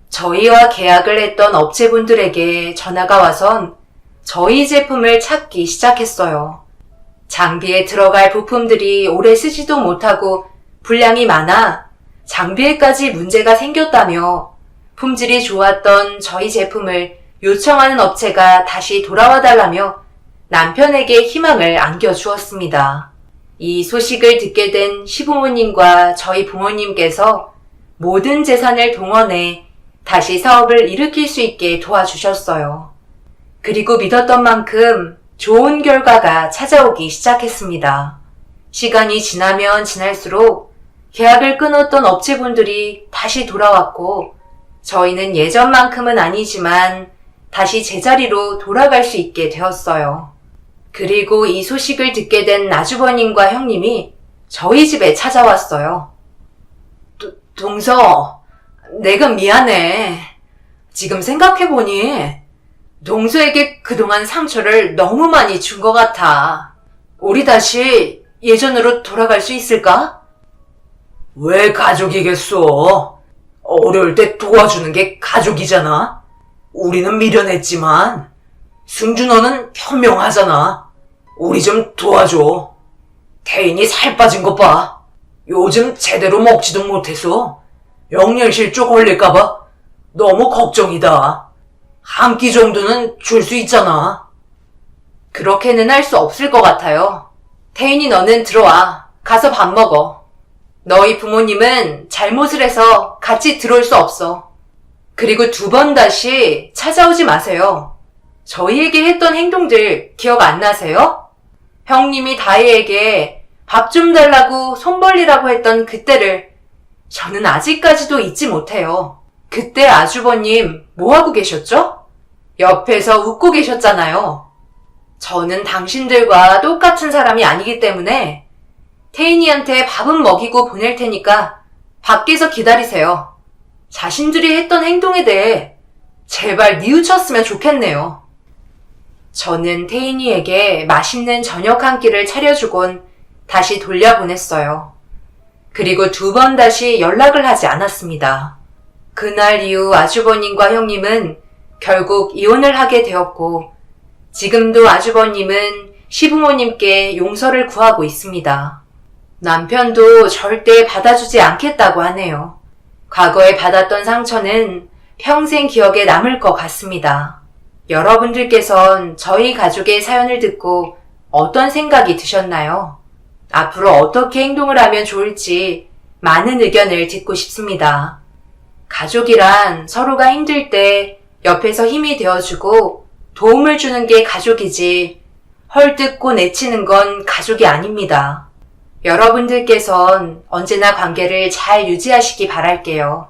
저희와 계약을 했던 업체분들에게 전화가 와선 저희 제품을 찾기 시작했어요. 장비에 들어갈 부품들이 오래 쓰지도 못하고 분량이 많아 장비에까지 문제가 생겼다며 품질이 좋았던 저희 제품을 요청하는 업체가 다시 돌아와 달라며 남편에게 희망을 안겨주었습니다. 이 소식을 듣게 된 시부모님과 저희 부모님께서 모든 재산을 동원해 다시 사업을 일으킬 수 있게 도와주셨어요. 그리고 믿었던 만큼 좋은 결과가 찾아오기 시작했습니다. 시간이 지나면 지날수록 계약을 끊었던 업체분들이 다시 돌아왔고 저희는 예전만큼은 아니지만 다시 제자리로 돌아갈 수 있게 되었어요. 그리고 이 소식을 듣게 된 아주버님과 형님이 저희 집에 찾아왔어요. 동서, 내가 미안해. 지금 생각해보니 동서에게 그동안 상처를 너무 많이 준 것 같아. 우리 다시 예전으로 돌아갈 수 있을까? 왜 가족이겠어? 어려울 때 도와주는 게 가족이잖아. 우리는 미련했지만 승주 너는 현명하잖아. 우리 좀 도와줘. 태인이 살 빠진 것 봐. 요즘 제대로 먹지도 못해서 영양실조 걸릴까봐 너무 걱정이다. 한 끼 정도는 줄 수 있잖아. 그렇게는 할 수 없을 것 같아요. 태인이 너는 들어와. 가서 밥 먹어. 너희 부모님은 잘못을 해서 같이 들어올 수 없어. 그리고 2번 다시 찾아오지 마세요. 저희에게 했던 행동들 기억 안 나세요? 형님이 다혜에게 밥 좀 달라고 손 벌리라고 했던 그때를 저는 아직까지도 잊지 못해요. 그때 아주버님 뭐하고 계셨죠? 옆에서 웃고 계셨잖아요. 저는 당신들과 똑같은 사람이 아니기 때문에 태인이한테 밥은 먹이고 보낼 테니까 밖에서 기다리세요. 자신들이 했던 행동에 대해 제발 뉘우쳤으면 좋겠네요. 저는 태인이에게 맛있는 저녁 한 끼를 차려주곤 다시 돌려보냈어요. 그리고 2번 다시 연락을 하지 않았습니다. 그날 이후 아주버님과 형님은 결국 이혼을 하게 되었고 지금도 아주버님은 시부모님께 용서를 구하고 있습니다. 남편도 절대 받아주지 않겠다고 하네요. 과거에 받았던 상처는 평생 기억에 남을 것 같습니다. 여러분들께선 저희 가족의 사연을 듣고 어떤 생각이 드셨나요? 앞으로 어떻게 행동을 하면 좋을지 많은 의견을 듣고 싶습니다. 가족이란 서로가 힘들 때 옆에서 힘이 되어주고 도움을 주는 게 가족이지 헐뜯고 내치는 건 가족이 아닙니다. 여러분들께선 언제나 관계를 잘 유지하시기 바랄게요.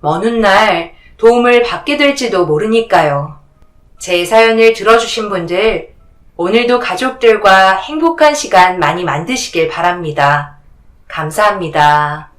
먼 훗날 도움을 받게 될지도 모르니까요. 제 사연을 들어주신 분들, 오늘도 가족들과 행복한 시간 많이 만드시길 바랍니다. 감사합니다.